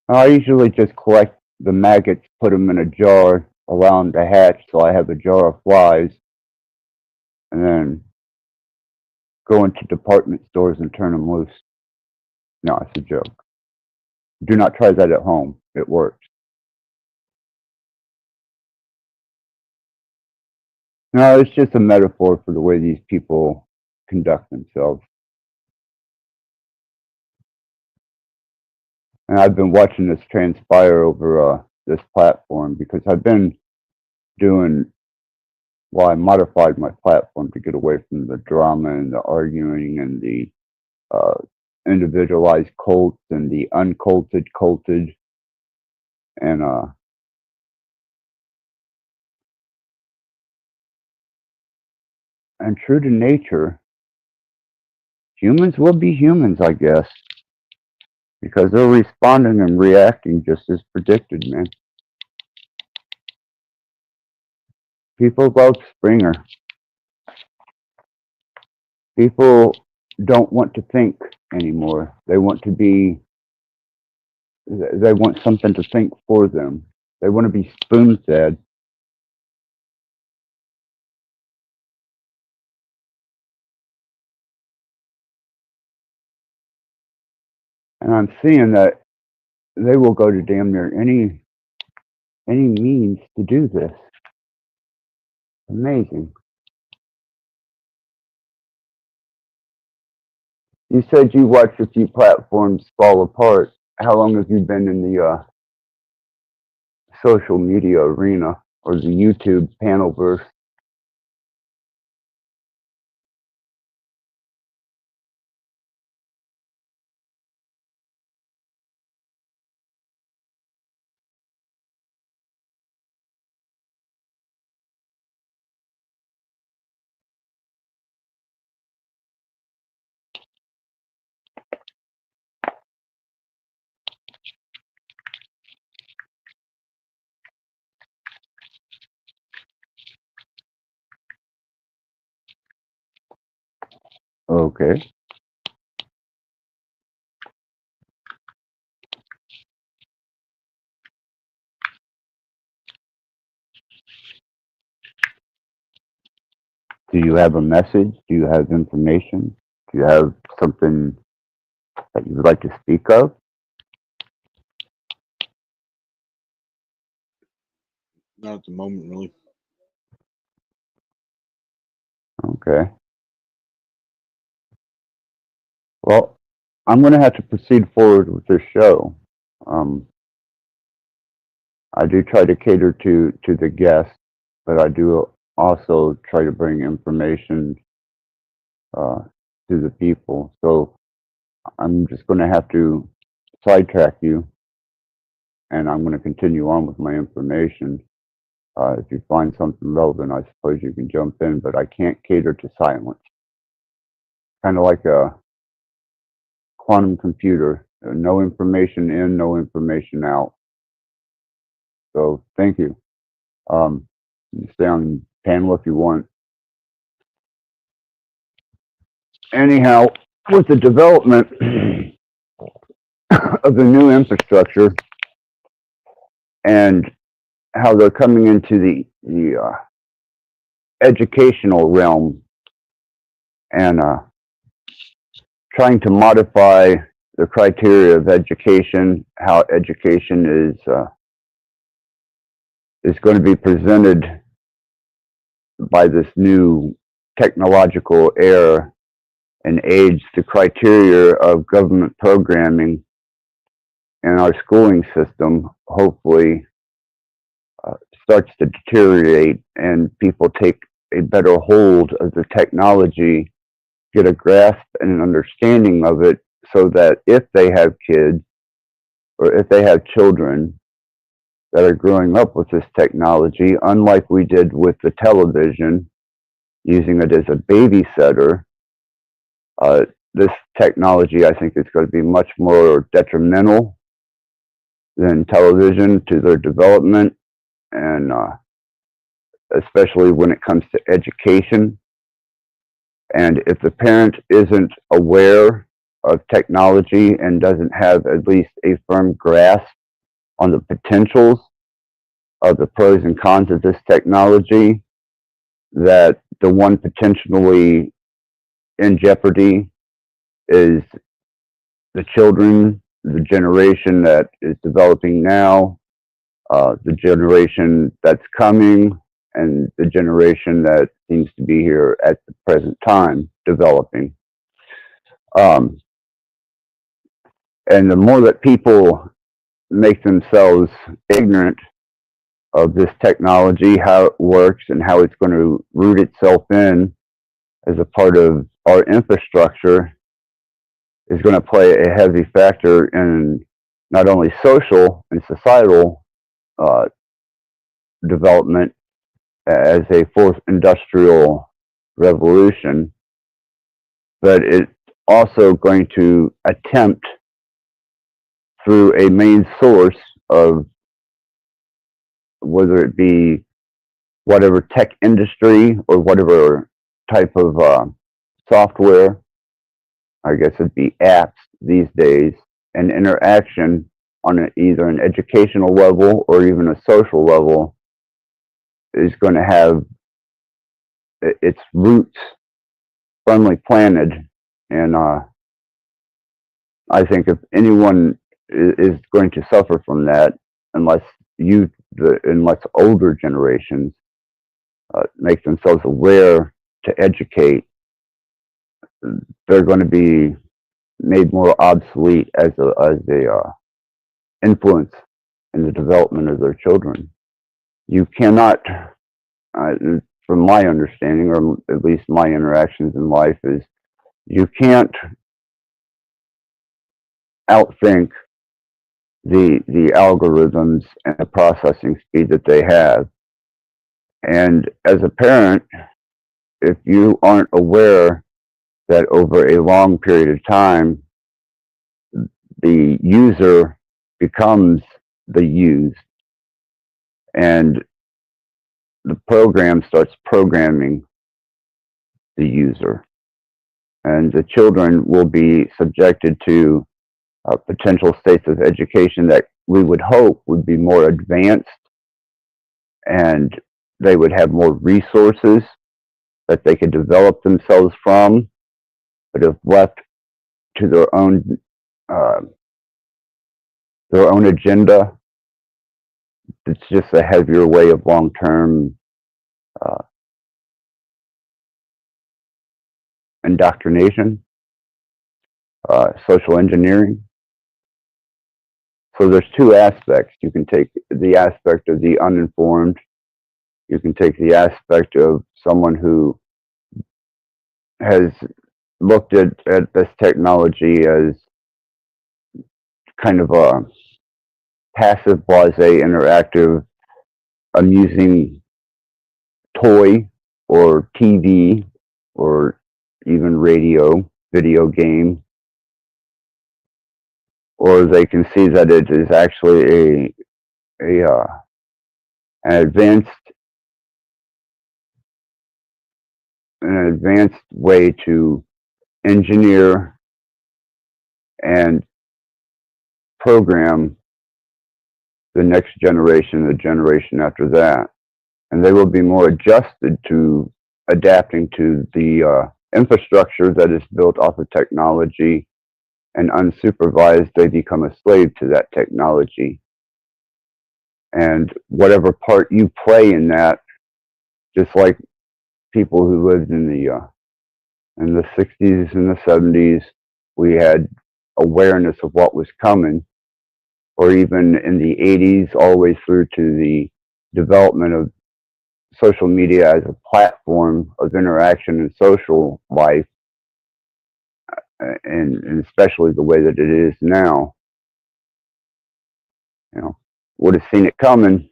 I usually just collect the maggots, put them in a jar, allow them to hatch so I have a jar of flies, and then go into department stores and turn them loose. No, it's a joke. Do not try that at home. It works. No, it's just a metaphor for the way these people conduct themselves. And I've been watching this transpire over this platform because I've been doing, well, I modified my platform to get away from the drama and the arguing and the individualized cults and the unculted culted. And true to nature, humans will be humans, I guess, because they're responding and reacting just as predicted, man. People love Springer. People don't want to think anymore. They want something to think for them. They want to be spoon-fed. And I'm seeing that they will go to damn near any means to do this. Amazing. You said you watched a few platforms fall apart. How long have you been in the social media arena or the YouTube panelverse? Okay. Do you have a message? Do you have information? Do you have something that you would like to speak of? Not at the moment, really. Okay. Well, I'm going to have to proceed forward with this show. I do try to cater to the guests, but I do also try to bring information to the people. So I'm just going to have to sidetrack you, and I'm going to continue on with my information. If you find something relevant, I suppose you can jump in, but I can't cater to silence. Kind of like a quantum computer. No information in, no information out. So thank you. You stay on panel if you want. Anyhow, with the development of the new infrastructure and how they're coming into the educational realm and trying to modify the criteria of education, how education is going to be presented by this new technological era and age, the criteria of government programming in our schooling system hopefully starts to deteriorate and people take a better hold of the technology, get a grasp and an understanding of it, so that if they have kids or if they have children that are growing up with this technology, unlike we did with the television, using it as a babysitter, this technology, I think, is going to be much more detrimental than television to their development, and especially when it comes to education. And if the parent isn't aware of technology and doesn't have at least a firm grasp on the potentials of the pros and cons of this technology, that the one potentially in jeopardy is the children, the generation that is developing now, the generation that's coming, and the generation that seems to be here at the present time developing. And the more that people make themselves ignorant of this technology, how it works, and how it's going to root itself in as a part of our infrastructure, is going to play a heavy factor in not only social and societal development as a fourth industrial revolution, but it's also going to attempt through a main source of, whether it be whatever tech industry or whatever type of software, I guess it'd be apps these days, and interaction on either an educational level or even a social level is going to have its roots firmly planted. And I think if anyone is going to suffer from that, unless older generations make themselves aware to educate, they're going to be made more obsolete as a influence in the development of their children. You cannot, from my understanding, or at least my interactions in life, is you can't outthink the algorithms and the processing speed that they have. And as a parent, if you aren't aware that over a long period of time, the user becomes the used, and the program starts programming the user, and the children will be subjected to potential states of education that we would hope would be more advanced, and they would have more resources that they could develop themselves from. But if left to their own agenda, it's just a heavier way of long-term indoctrination, social engineering. So there's two aspects. You can take the aspect of the uninformed. You can take the aspect of someone who has looked at this technology as kind of a passive, blasé, interactive, amusing toy or TV or even radio, video game. Or they can see that it is actually an advanced way to engineer and program the next generation, the generation after that. And they will be more adjusted to adapting to the infrastructure that is built off of technology, and unsupervised, they become a slave to that technology. And whatever part you play in that, just like people who lived in the 60s and the 70s, we had awareness of what was coming, or even in the 80s, all the way through to the development of social media as a platform of interaction and social life, and especially the way that it is now. You know, would have seen it coming,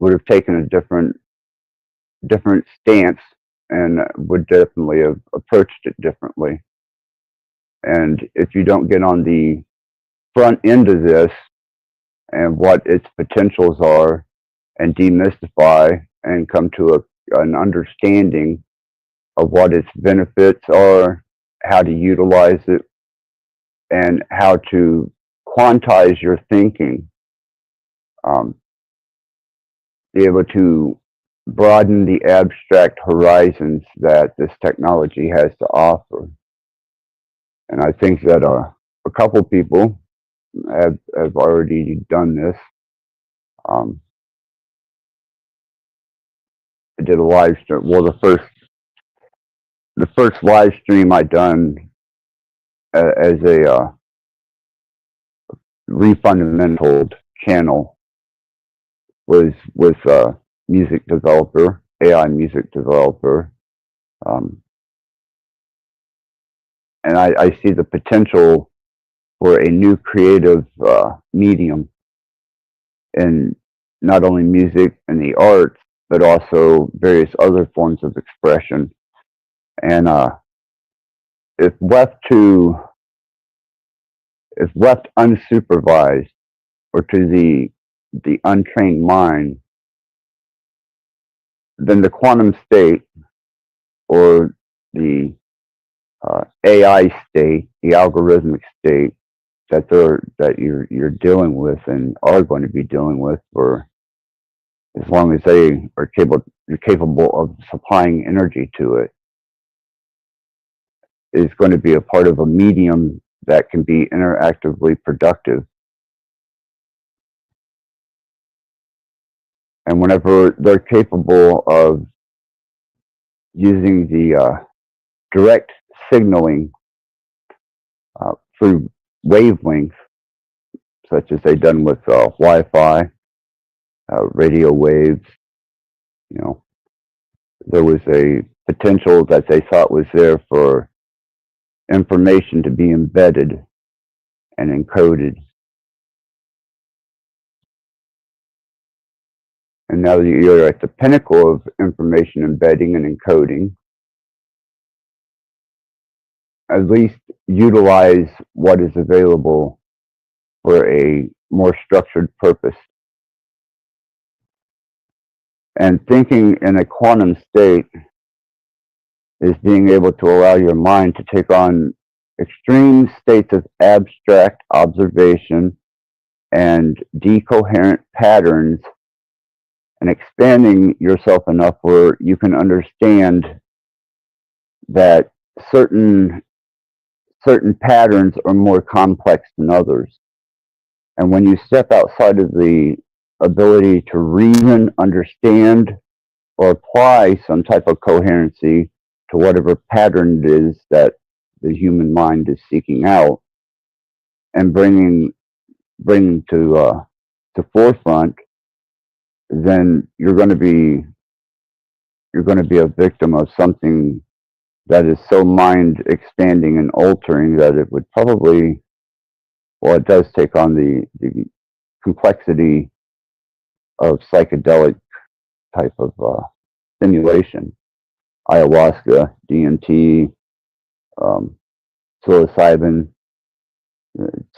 would have taken a different stance, and would definitely have approached it differently. And if you don't get on the front end of this and what its potentials are, and demystify and come to an understanding of what its benefits are, how to utilize it, and how to quantize your thinking, be able to broaden the abstract horizons that this technology has to offer. And I think that a couple people have already done this. I did a live stream. Well, the first live stream I done as a refundamental channel was with a music developer, AI music developer, and I see the potential for a new creative medium in not only music and the arts, but also various other forms of expression. And if left unsupervised or to the untrained mind, then the quantum state or the AI state, the algorithmic state that you're dealing with and are going to be dealing with for as long as they are capable of supplying energy to it, is going to be a part of a medium that can be interactively productive. And whenever they're capable of using the direct signaling through wavelengths, such as they've done with Wi-Fi, radio waves, you know, there was a potential that they thought was there for information to be embedded and encoded. And now that you're at the pinnacle of information embedding and encoding, at least utilize what is available for a more structured purpose. And thinking in a quantum state is being able to allow your mind to take on extreme states of abstract observation and decoherent patterns, and expanding yourself enough where you can understand that certain patterns are more complex than others. And when you step outside of the ability to reason, understand, or apply some type of coherency to whatever pattern it is that the human mind is seeking out, and bringing to forefront, then you're going to be a victim of something that is so mind expanding and altering that it would probably, well, it does take on the complexity of psychedelic type of stimulation, ayahuasca, DMT, psilocybin.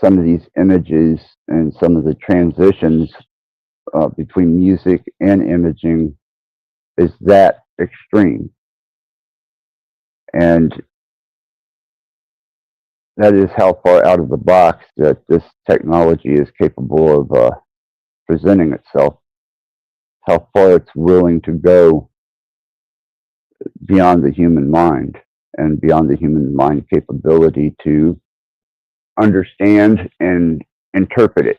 Some of these images and some of the transitions between music and imaging is that extreme. And that is how far out of the box that this technology is capable of presenting itself, how far it's willing to go beyond the human mind and beyond the human mind capability to understand and interpret it.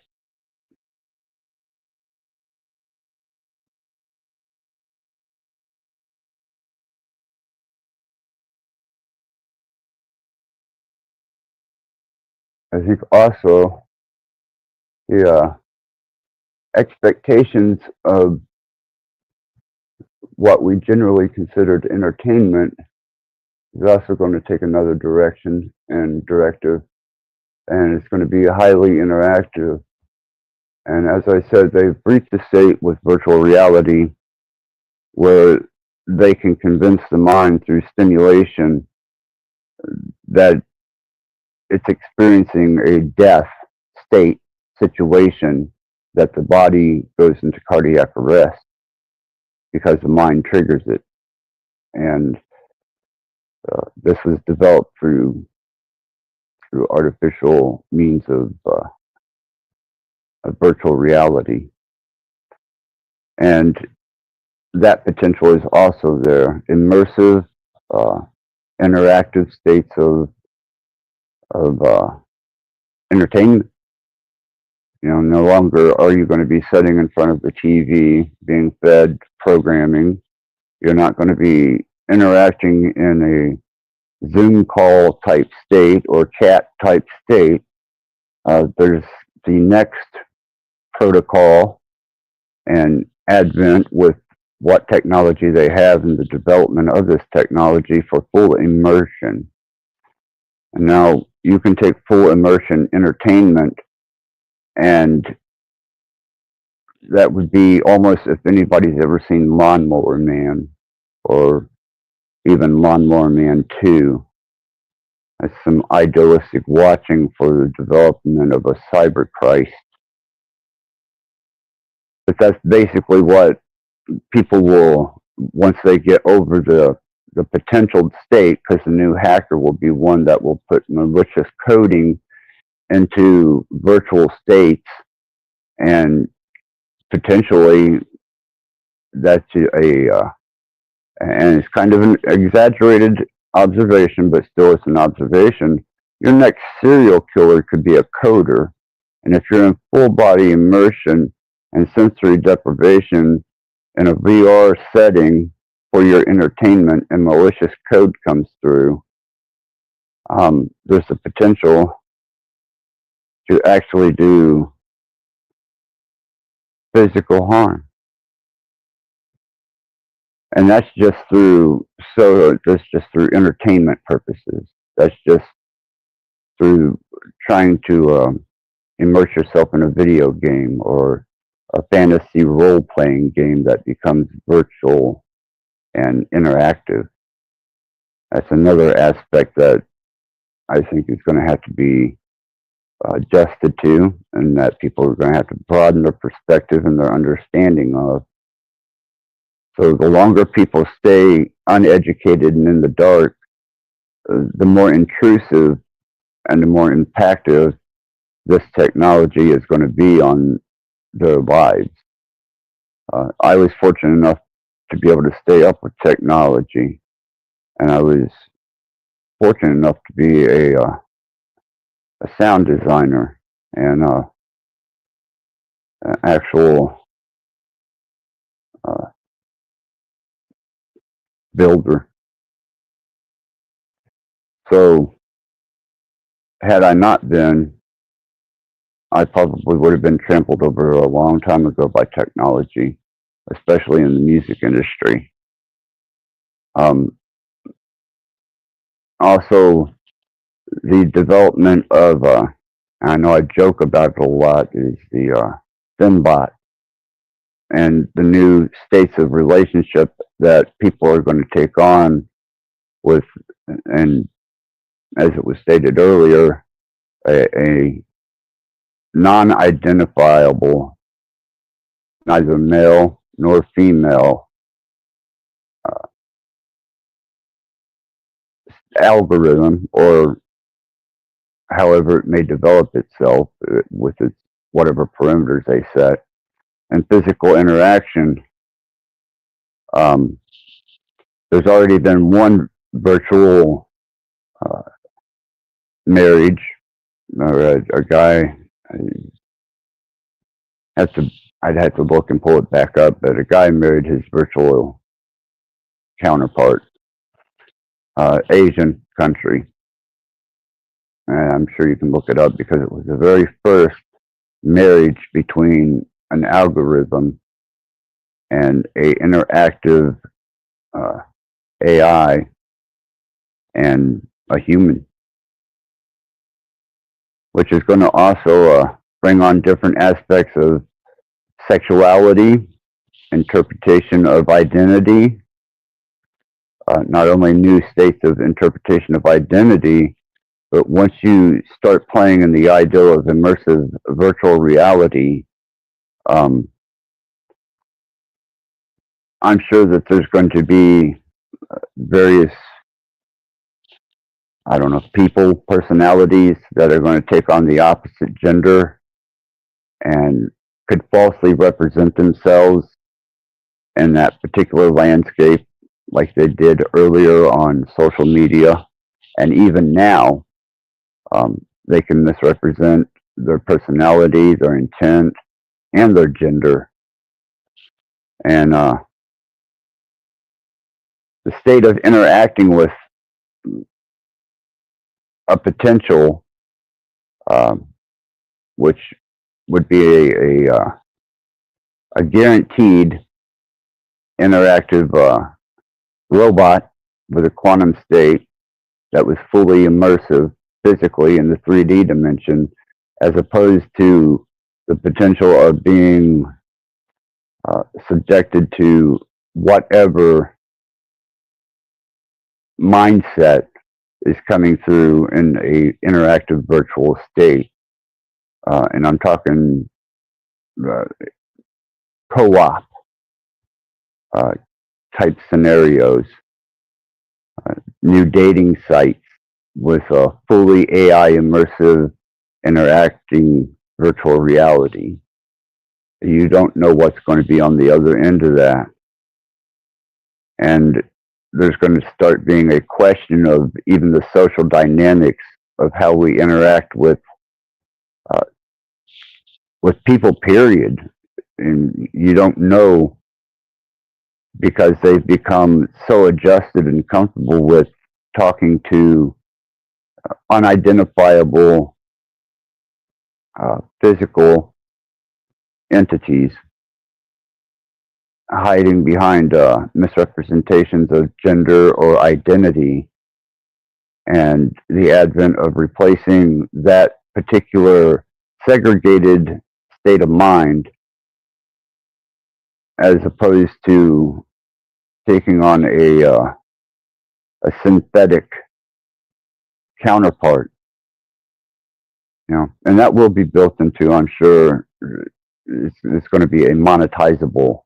I think also the expectations of what we generally considered entertainment is also going to take another direction and directive, and it's going to be highly interactive. And as I said, they've reached a state with virtual reality where they can convince the mind through stimulation that it's experiencing a death state situation, that the body goes into cardiac arrest because the mind triggers it. And this was developed through artificial means of virtual reality. And that potential is also there. Immersive, uh, interactive states of entertainment. You know, no longer are you going to be sitting in front of the TV being fed programming. You're not going to be interacting in a Zoom call type state or chat type state. There's the next protocol and advent with what technology they have in the development of this technology for full immersion. And now you can take full immersion entertainment, and that would be almost if anybody's ever seen Lawnmower Man or even Lawnmower Man 2. That's some idealistic watching for the development of a cyber Christ. But that's basically what people will, once they get over the potential state, because the new hacker will be one that will put malicious coding into virtual states, and potentially that's and it's kind of an exaggerated observation, but still it's an observation. Your next serial killer could be a coder. And if you're in full body immersion and sensory deprivation in a VR setting for your entertainment and malicious code comes through, there's the potential to actually do physical harm. And that's just through entertainment purposes. That's just through trying to immerse yourself in a video game or a fantasy role-playing game that becomes virtual and interactive. That's another aspect that I think is going to have to be adjusted to, and that people are going to have to broaden their perspective and their understanding of. So the longer people stay uneducated and in the dark, the more intrusive and the more impactful this technology is going to be on their lives. I was fortunate enough to be able to stay up with technology, and I was fortunate enough to be a sound designer and an actual builder. So had I not been, I probably would have been trampled over a long time ago by technology, especially in the music industry. Also, the development of, I know I joke about it a lot, is the Fembot and the new states of relationship that people are going to take on with, and as it was stated earlier, a non-identifiable, neither male nor female algorithm, or however it may develop itself with its whatever parameters they set, and physical interaction. There's already been one virtual marriage, or a guy. I'd have to look and pull it back up, but a guy married his virtual counterpart, Asian country. And I'm sure you can look it up because it was the very first marriage between an algorithm and a interactive AI and a human, which is going to also bring on different aspects of sexuality, interpretation of identity, not only new states of interpretation of identity, but once you start playing in the ideal of immersive virtual reality, I'm sure that there's going to be various, I don't know, people, personalities that are going to take on the opposite gender and could falsely represent themselves in that particular landscape, like they did earlier on social media, and even now, they can misrepresent their personality, their intent, and their gender. And the state of interacting with a potential, which would be a guaranteed interactive robot with a quantum state that was fully immersive physically in the 3D dimension, as opposed to the potential of being subjected to whatever mindset is coming through in a interactive virtual state. And I'm talking co-op type scenarios, new dating sites with a fully AI immersive interacting virtual reality. You don't know what's going to be on the other end of that. And there's going to start being a question of even the social dynamics of how we interact with people, period. And you don't know, because they've become so adjusted and comfortable with talking to unidentifiable physical entities, hiding behind misrepresentations of gender or identity, and the advent of replacing that particular segregated state of mind, as opposed to taking on a synthetic counterpart. And that will be built into, I'm sure, it's going to be a monetizable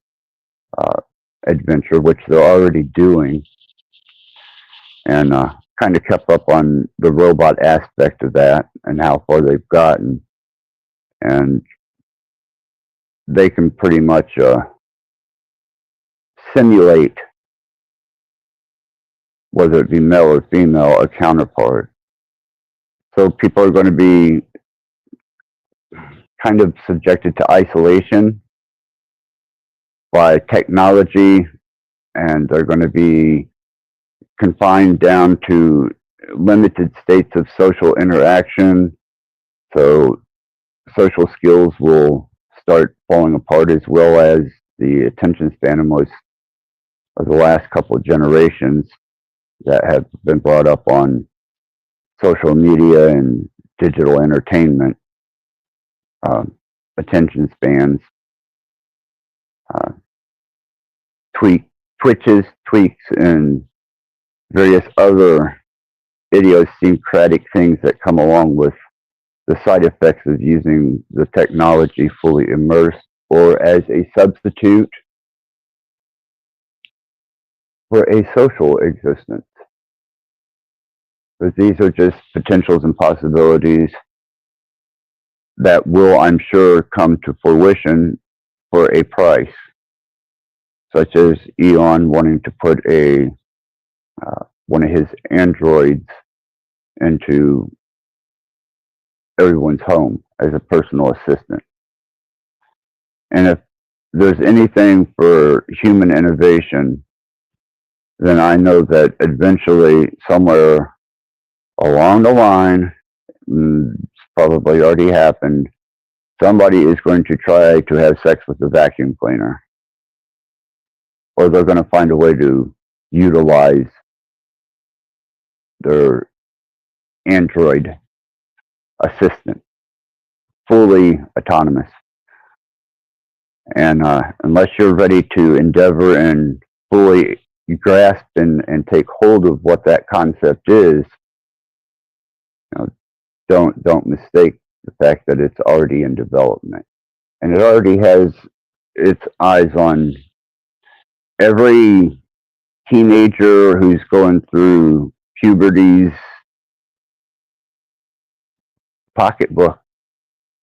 adventure, which they're already doing, and kind of kept up on the robot aspect of that and how far they've gotten. And they can pretty much simulate, whether it be male or female, a counterpart. So people are going to be kind of subjected to isolation by technology, and they're going to be confined down to limited states of social interaction. So social skills will start falling apart, as well as the attention span of most of the last couple of generations that have been brought up on social media and digital entertainment. Attention spans, tweaks, and various other idiosyncratic things that come along with the side effects of using the technology fully immersed or as a substitute for a social existence. But these are just potentials and possibilities that will, I'm sure, come to fruition for a price, such as Elon wanting to put one of his androids into everyone's home as a personal assistant. And if there's anything for human innovation, then I know that eventually, somewhere along the line, it's probably already happened, somebody is going to try to have sex with the vacuum cleaner. Or they're going to find a way to utilize their android assistant, fully autonomous. And unless you're ready to endeavor and fully grasp and take hold of what that concept is, don't mistake the fact that it's already in development. And it already has its eyes on every teenager who's going through puberty's pocketbook.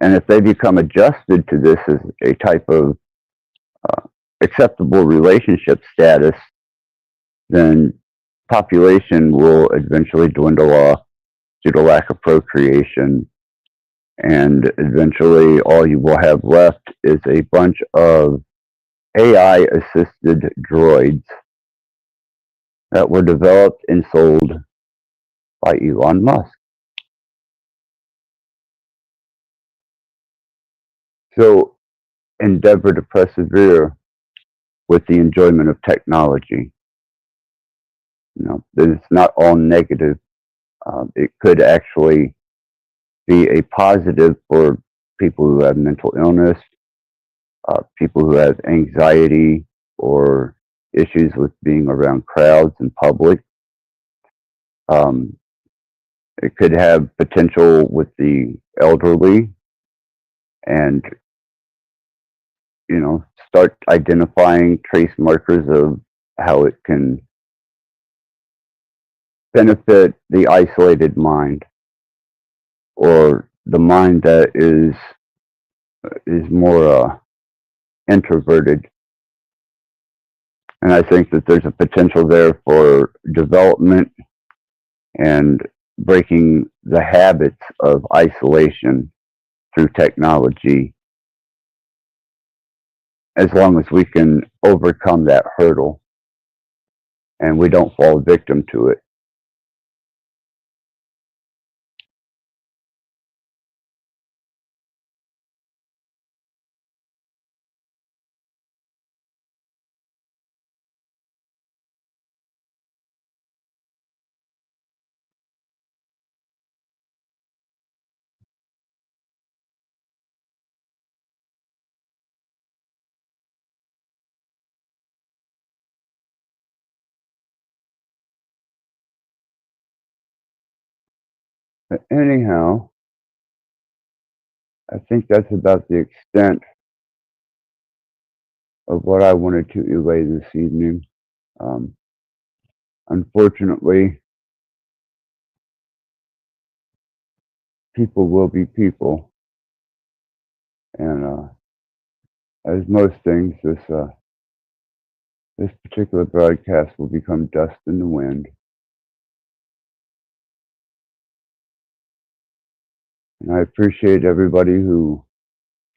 And if they become adjusted to this as a type of acceptable relationship status, then population will eventually dwindle off due to lack of procreation. And eventually, all you will have left is a bunch of AI assisted droids that were developed and sold by Elon Musk. So endeavor to persevere with the enjoyment of technology. You know, it's not all negative. It could actually be a positive for people who have mental illness, people who have anxiety or issues with being around crowds in public. It could have potential with the elderly, and start identifying trace markers of how it can benefit the isolated mind, or the mind that is more introverted. And I think that there's a potential there for development and breaking the habits of isolation through technology, as long as we can overcome that hurdle and we don't fall victim to it. But anyhow, I think that's about the extent of what I wanted to relay this evening. Unfortunately, people will be people, and as most things, this particular broadcast will become dust in the wind. And I appreciate everybody who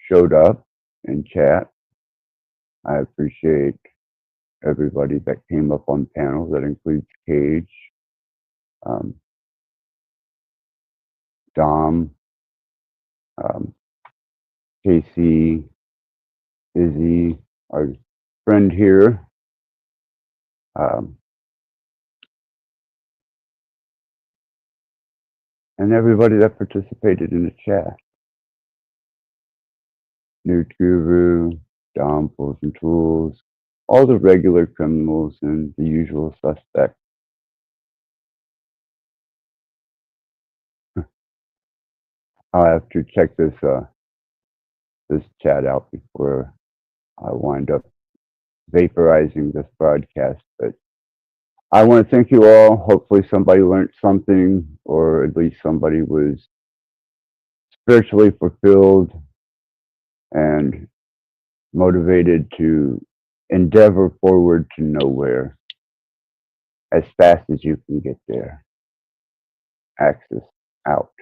showed up in chat. I appreciate everybody that came up on panels. That includes Cage, Dom, Casey, Izzy, our friend here, and everybody that participated in the chat. Newt Guru, Dom Pulls and Tools, all the regular criminals and the usual suspects. I'll have to check this chat out before I wind up vaporizing this broadcast. But I want to thank you all. Hopefully somebody learned something, or at least somebody was spiritually fulfilled and motivated to endeavor forward to nowhere as fast as you can get there. Axis out.